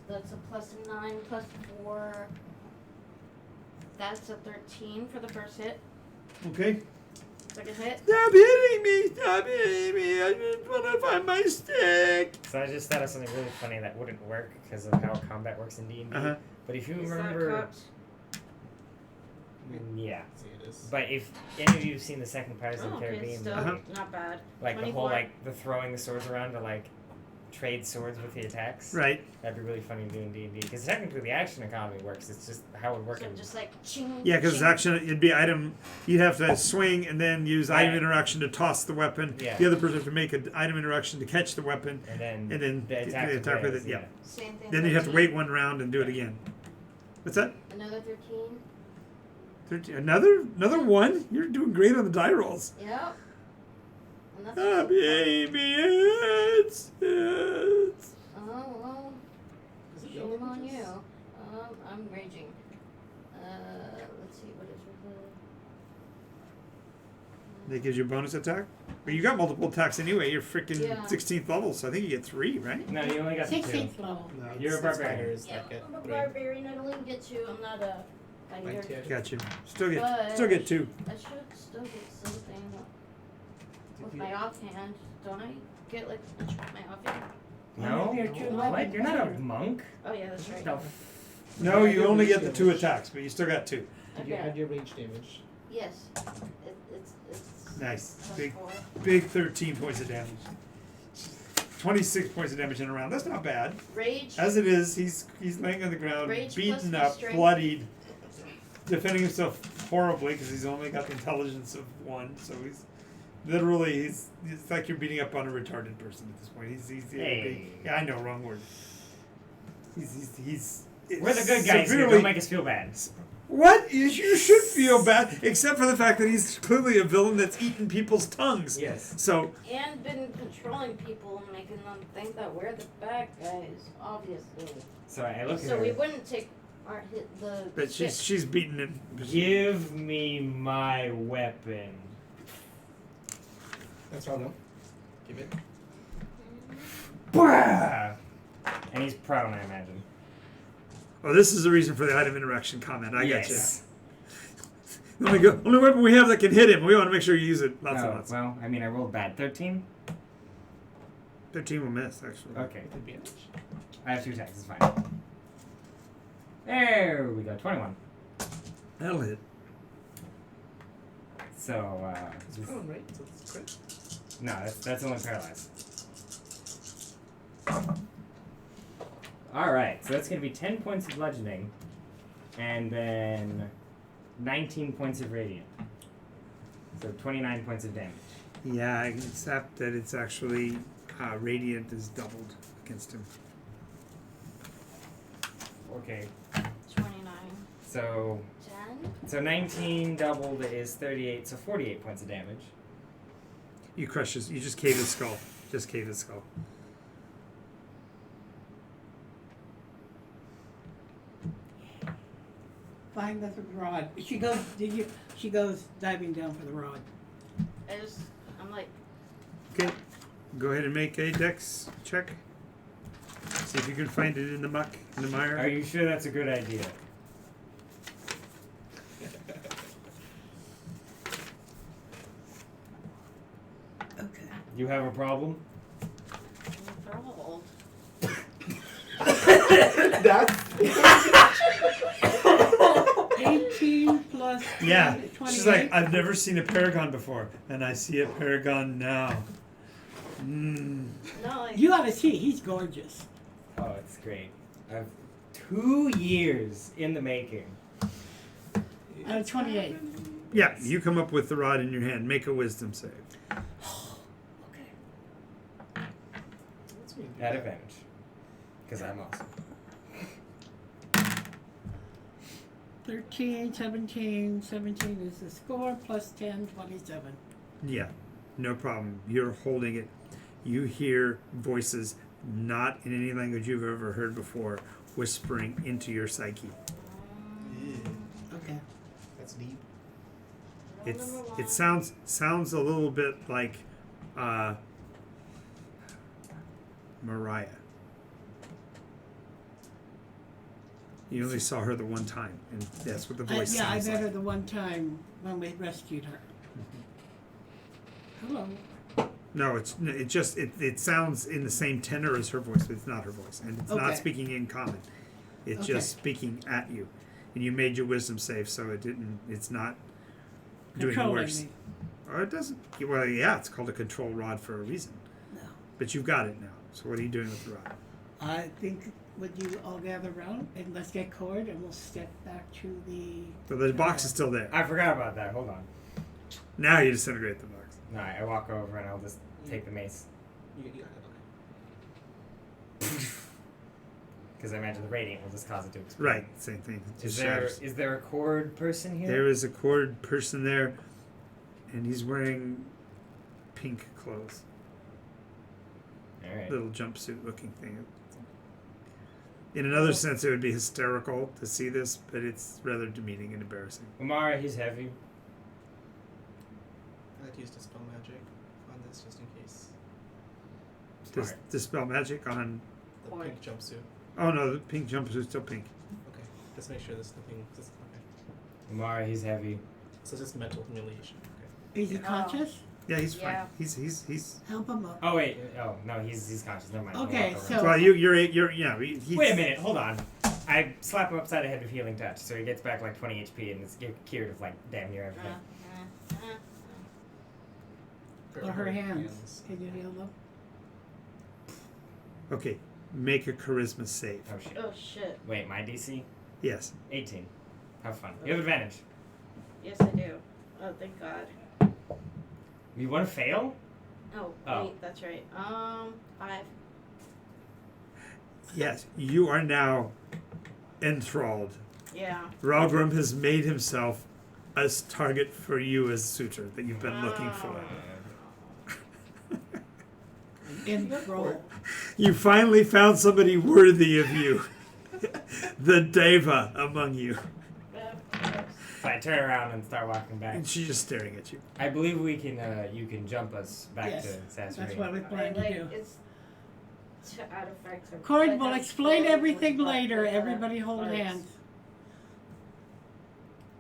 that's a plus 9 plus 4.
That's a 13 for the first hit.
Okay.
Second hit.
Stop hitting me! Stop hitting me! I just want to find my stick.
So I just thought of something really funny that wouldn't work because of how combat works in D&D.
Uh-huh.
But if you
Is that
remember,
cocked?
yeah.
See, it is.
But if any of you have seen the second Pirates of
Oh,
the
okay,
Caribbean,
still
Uh-huh.
not bad.
like the
24.
whole like the throwing the swords around to like trade swords with the attacks,
Right.
that'd be really funny doing D&D because technically the action economy works. It's just how it would work
So
in
just like ching.
Yeah, because
ching.
action, it'd be item. You'd have to swing and then use item
Right.
interaction to toss the weapon.
Yeah.
The other person has to make an item interaction to catch the weapon,
and then
and then
the attack,
they attack with
raise,
it. Yeah.
Same thing.
Then you have to
13.
wait one round and do it again. What's that?
Another 13.
13. Another one? You're doing great on the die rolls.
Yep. And that's
Ah, baby, it's.
Oh, well,
Is it
shame on
vantages?
you. I'm raging. Let's see, what is
That gives you a bonus attack? But you got multiple attacks anyway. You're freaking
Yeah.
16th level, so I think you get 3, right?
No, you only got the 2.
16th level.
No,
You're a
it's
barbarian.
spiders
Yeah,
that get
I'm a
3.
barbarian. I only get 2. I'm not a fighter.
Mighty.
Got you. Still get
But-
2.
I should still get something with
Did
my
you-
offhand, don't I?
get like my outfit?
No?
You're too
What?
late.
You're not a monk?
Oh yeah, that's right.
No.
No, you only get the 2 attacks, but you still got 2.
Did you
Okay.
add your range damage?
Yes. It's
Nice.
plus
Big
4.
big 13 points of damage. 26 points of damage in a round. That's not bad.
Rage.
As it is, he's laying on the ground,
Rage
beaten
plus
up,
strength.
bloodied, defending himself horribly because he's only got the intelligence of 1. So he's literally it's like you're beating up on a retarded person at this point. He's
Hey.
yeah, I know, wrong word. He's
We're the good guys here.
severely-
Don't make us feel bad.
What? You should feel bad, except for the fact that he's clearly a villain that's eaten people's tongues.
Yes.
So
And been controlling people and making them think that we're the bad guys, obviously.
So I look at
So
her.
we wouldn't take our hit the.
but she's beaten him.
Give me my weapon.
That's all, no? Give it.
Bah! And he's proud, I imagine.
Oh, this is the reason for the item interaction comment. I
Yes.
got you. Only weapon we have that can hit him. We want to make sure you use it lots and
Oh,
lots.
well, I mean, I rolled bad. 13?
13 will miss, actually.
Okay.
Advantage.
I have 2 attacks. It's fine. There we go. 21.
That'll hit.
So,
It's prone, right? So it's crit.
no, that's only paralyzed. Alright, so that's going to be 10 points of bludgeoning, and then 19 points of radiant. So 29 points of damage.
Yeah, except that it's actually radiant is doubled against him.
Okay,
29.
so
10?
19 doubled is 38, so 48 points of damage.
You crush his. You just cave his skull. Just cave his skull.
Find the rod. She goes. She goes diving down for the rod.
I'm like,
Okay. Go ahead and make a dex check. See if you can find it in the muck, in the mire.
Are you sure that's a good idea?
Okay.
You have a problem?
they're all old.
That's
18 plus
Yeah.
28.
She's like, I've never seen a paragon before, and I see a paragon now. Mm.
No, like,
You ought to see. He's gorgeous.
Oh, it's great. I've 2 years in the making.
28.
Yeah, you come up with the rod in your hand. Make a wisdom save.
Okay.
that's really
At
good.
advantage. Because I'm awesome.
13, 17. 17 is the score. Plus 10, 27.
Yeah, no problem. You're holding it. You hear voices, not in any language you've ever heard before, whispering into your psyche.
Okay.
That's deep.
It sounds a little bit like Mariah. You only saw her the one time, and that's what the voice
Yeah, I
sounds
met her
like.
the one time when we rescued her. Hello.
No, it sounds in the same tenor as her voice, but it's not her voice, and it's not
Okay.
speaking in common. It's
Okay.
just speaking at you, and you made your wisdom save, so it's not doing
Controlling
worse.
me.
Or it doesn't. Well, yeah, it's called a control rod for a reason.
No.
But you've got it now. So what are you doing with the rod?
I think would you all gather around and let's get cord and we'll step back to the.
So the box is still there.
I forgot about that. Hold on.
Now you disintegrate the box.
No, I walk over and I'll just take the mace.
You got it, okay.
Because I imagine the radiant will just cause it to explode.
Right, same thing. It
Is
just
there
shatters.
is there a cord person here?
There is a cord person there, and he's wearing pink clothes.
All right.
Little jumpsuit looking thing. In another sense, it would be hysterical to see this, but it's rather demeaning and embarrassing.
Umara, he's heavy.
I like to use Dispel Magic on this just in case.
Does dispel magic on?
The
Or-
pink jumpsuit.
Oh no, the pink jumpsuit's still pink.
Okay. Just make sure there's nothing. Okay.
Umara, he's heavy.
So it's just mental humiliation. Okay.
Is he
Oh.
conscious?
Yeah, he's fine.
Yeah.
He's.
Help him up.
Oh wait. Oh no, he's conscious. Never mind. I'll
Okay,
walk
so-
over.
Well, you're yeah. He's,
Wait a minute. Hold on. I slap him upside the head with healing touch, so he gets back like 20 HP and is cured of like damn near everything.
Or her hands. Can you heal them?
Okay, make a charisma save.
Oh shit.
Oh shit.
Wait, my DC?
Yes.
18. Have fun. You have advantage.
Yes, I do. Oh, thank God.
You want to fail?
Oh,
Oh.
wait, that's right. 5.
Yes, you are now enthralled.
Yeah.
Ralgrim has made himself a target for you as suitor that you've been looking for.
Enthralled.
You finally found somebody worthy of you. The Deva among you.
So I turn around and start walking back.
And she's just staring at you.
I believe we can. You can jump us back
Yes,
to
that's
Sassuari.
what we plan to do.
It's to add effects. Or
Cord
like
will
how
explain
slow
everything
was
later.
like,
Everybody hold
parts.
hands.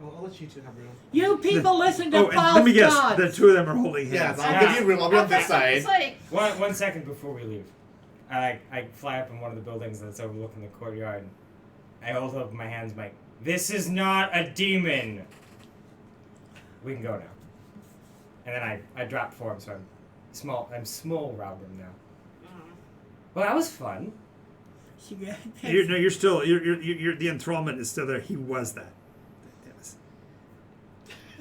I'll let you two have room.
You people listen to
Oh, and
false
let me guess.
gods.
The two of them are holding
Yeah,
hands.
I'll give you room. I'll be on this
It's
side.
like,
One second before we leave, I fly up in one of the buildings that's overlooking the courtyard. I hold up my hands, like, this is not a demon. We can go now. And then I drop form, so I'm small Ralgrim now. Well, that was fun.
She got-
You're still. You're the enthrallment is still there. He was that. Yes.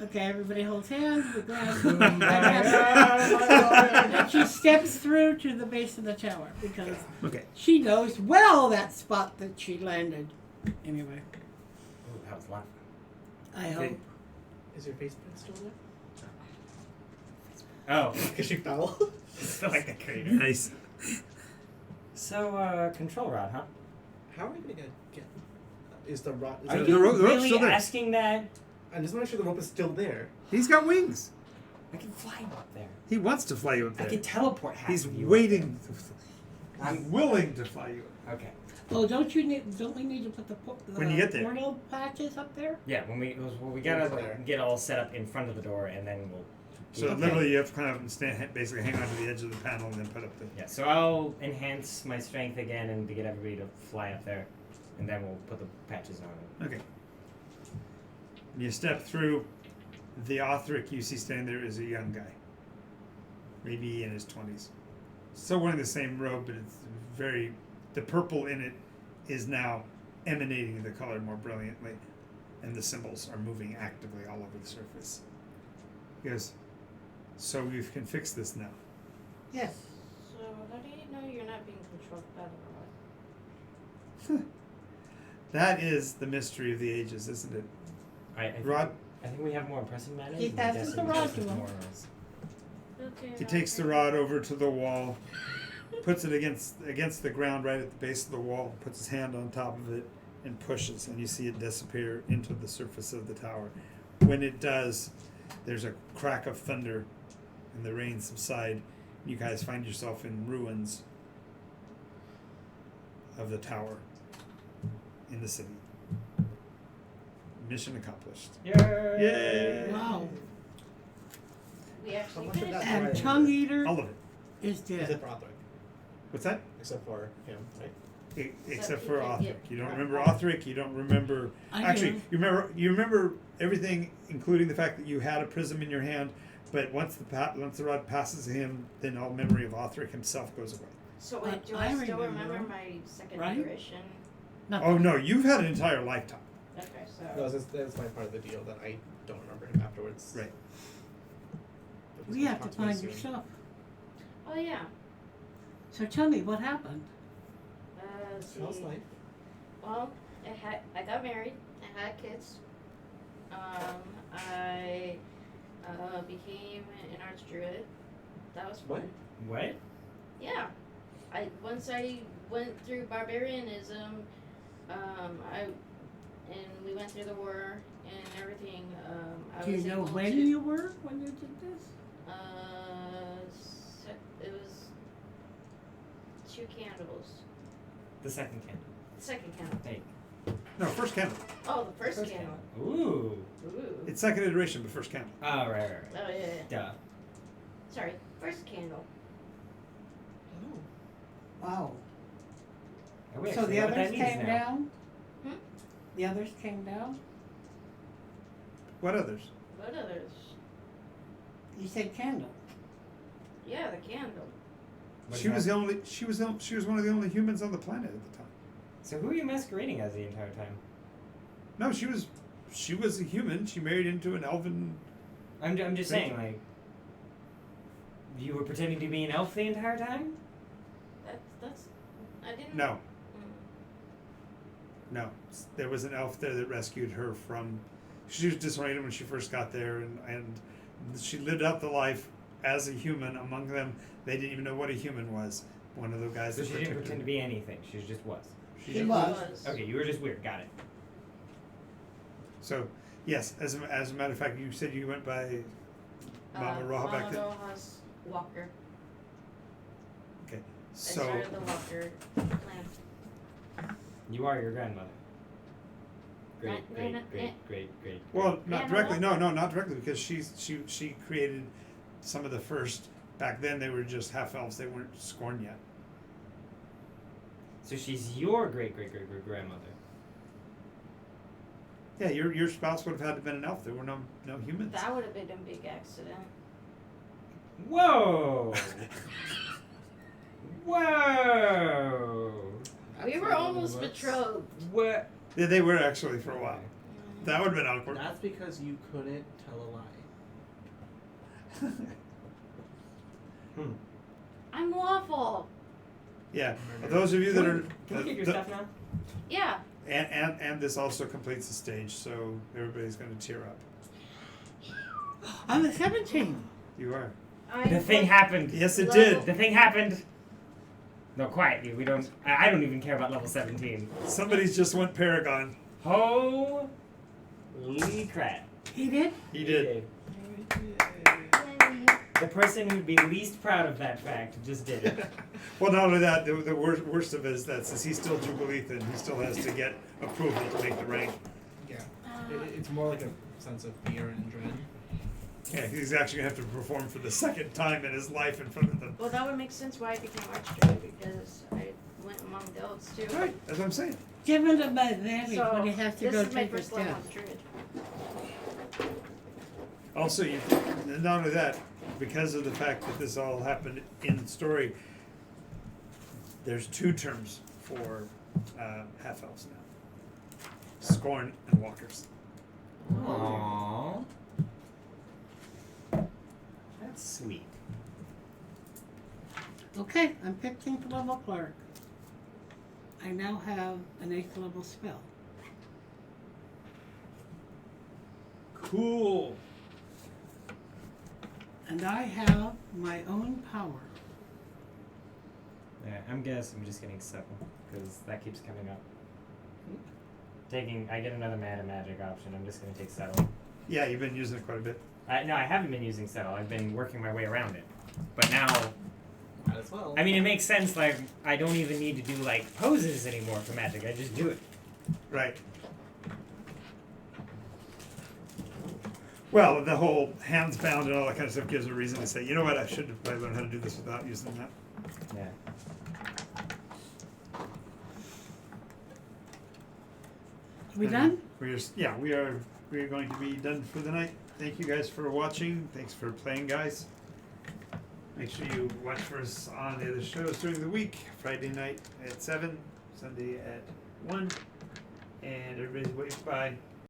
Okay, everybody holds hands. We're going. And she steps through to the base of the tower because
Okay.
she knows well that spot that she landed. Anyway,
Ooh, that was a lot of fun.
I
Okay.
hope.
Is your face print still there?
Oh,
Because she fell.
still like the creator.
Nice.
So, control rod, huh?
How are we gonna get? Is the rod? Is
Are
the
you
rope's
really
still there.
asking that?
I just want to make sure the rope is still there.
He's got wings.
I can fly him up there.
He wants to fly you up
I
there.
can teleport half
He's
of you.
waiting.
I'm-
willing to fly you up.
Okay.
Oh, don't we need to put the
When you get there.
portal patches up there?
Yeah, we gotta
There.
get all set up in front of the door, and then we'll.
So
Okay.
literally, you have to kind of basically hang onto the edge of the panel and then put up the.
Yeah, so I'll enhance my strength again and to get everybody to fly up there, and then we'll put the patches on.
Okay. You step through. The Othric you see standing there is a young guy. Maybe in his 20s. Still wearing the same robe, but it's very. The purple in it is now emanating the color more brilliantly, and the symbols are moving actively all over the surface. He goes, so we can fix this now.
Yes.
so how do you know you're not being controlled by the rod?
That is the mystery of the ages, isn't it?
I think,
Rod,
I think we have more impressive matters.
He
and
passes
Destiny
the rod
passes
to him.
more of us.
Okay.
he takes the rod over to the wall, puts it against the ground right at the base of the wall, puts his hand on top of it, and pushes, and you see it disappear into the surface of the tower. When it does, there's a crack of thunder, and the rain subside. You guys find yourself in ruins of the tower in the city. Mission accomplished. Yay!
Wow.
We actually
How much of
finished.
that
And
Right.
Tongue Eater
All of it.
is
Except
dead.
for Othric.
What's that?
Except for him, right?
Except
he
for
can
Othric.
get
You don't
crap
remember
back.
Othric. You don't remember.
I
Actually,
do.
you remember everything, including the fact that you had a prism in your hand. But once the rod passes him, then all memory of Othric himself goes away.
So wait,
But
do
I
I still
remember,
remember my second
right?
iteration?
Nothing.
Oh no, you've had an entire lifetime.
Okay, so
No, that's my part of the deal that I don't remember him afterwards.
Right.
But he's
We
gonna
have to
talk me
find
soon.
your stuff.
oh yeah.
So tell me what happened.
Let's
How's
see.
life?
Well, I got married. I had kids. I became an archdruid. That was fun.
What?
What?
Yeah. Once I went through barbarianism, we went through the war and everything. I
Do you
was
know
able
when
to,
you were when you did this?
It was 2 candles.
The second candle.
Second candle.
Hey.
No, first candle.
Oh, the first candle.
Ooh.
Ooh.
It's second iteration, but first candle.
Oh, right.
Oh yeah.
Duh.
Sorry, first candle.
Oh.
Wow.
Oh, we
So
actually
the
know what that
others
means
came
now.
down?
Hmm?
The others came down?
What others?
What others?
You said candle.
Yeah, the candle.
What
She
is
was
that?
the only. She was one of the only humans on the planet at the time.
So who are you masquerading as the entire time?
No, she was a human. She married into an elven.
I'm just
Thank
saying,
you.
like, you were pretending to be an elf the entire time?
That's. I didn't.
No,
Mm.
no. There was an elf there that rescued her from. She was disoriented when she first got there, and she lived out the life as a human among them. They didn't even know what a human was. One of the guys
So
that
she didn't
protected
pretend to
her.
be anything. She just was.
She
just-
was.
Okay, you were just weird. Got it.
So yes, as a matter of fact, you said you went by Mama Roja back
Mama
then.
Roja's walker.
Okay,
I
so
started the walker plan.
You are your grandmother. Great,
Not-
great,
not-
great, great, great.
well, not
Yeah,
directly.
no.
No, not directly because she created some of the first. Back then, they were just half elves. They weren't Scorn yet.
So she's your great, great, great, great grandmother.
Yeah, your spouse would have had to have been an elf. There were no humans.
That would have been a big accident.
Whoa! Whoa!
We were almost betrothed.
What?
Yeah, they were actually for a while. That would have been awkward.
That's because you couldn't tell a lie.
I'm lawful.
Yeah, those of you that are.
Can we get your
the-
stuff now?
Yeah.
and this also completes the stage, so everybody's going to tear up.
I'm a 17.
You are.
The thing happened.
Yes, it
Level-
did.
The thing happened. No, quietly. We don't. I don't even care about level 17.
Somebody's just went Paragon.
Holy crap!
He did?
He did.
The person who'd be least proud of that fact just did it.
Well, not only that, the worst of it is that since he's still Jubileethan, he still has to get approval to make the rank.
Yeah. It's more like a sense of fear and dread.
Yeah, he's actually going to have to perform for the second time in his life in front of them.
Well, that would make sense why I became Archdruid because I went among the elves too.
Right, that's what I'm saying.
Give him an advantage
So
when he has to
this
go
is my
take his
first level
test.
of Druid.
Also, not only that, because of the fact that this all happened in the story, there's two terms for half-elves now. Scorn and walkers.
Aww. That's sweet.
Okay, I'm 15th level cleric. I now have an 8th level spell.
Cool.
And I have my own power.
Yeah, I'm just getting supple because that keeps coming up. I get another mana magic option. I'm just gonna take settle.
Yeah, you've been using it quite a bit.
No, I haven't been using settle. I've been working my way around it. But now,
Might as well.
I mean, it makes sense. Like, I don't even need to do like poses anymore for magic. I just do it.
Right. Well, the whole hands bound and all that kind of stuff gives a reason to say, you know what, I should have probably learned how to do this without using that.
Yeah.
Are we done?
We are going to be done for the night. Thank you guys for watching. Thanks for playing, guys. Make sure you watch for us on the other shows during the week. Friday night at 7, Sunday at 1. And everybody's waved bye.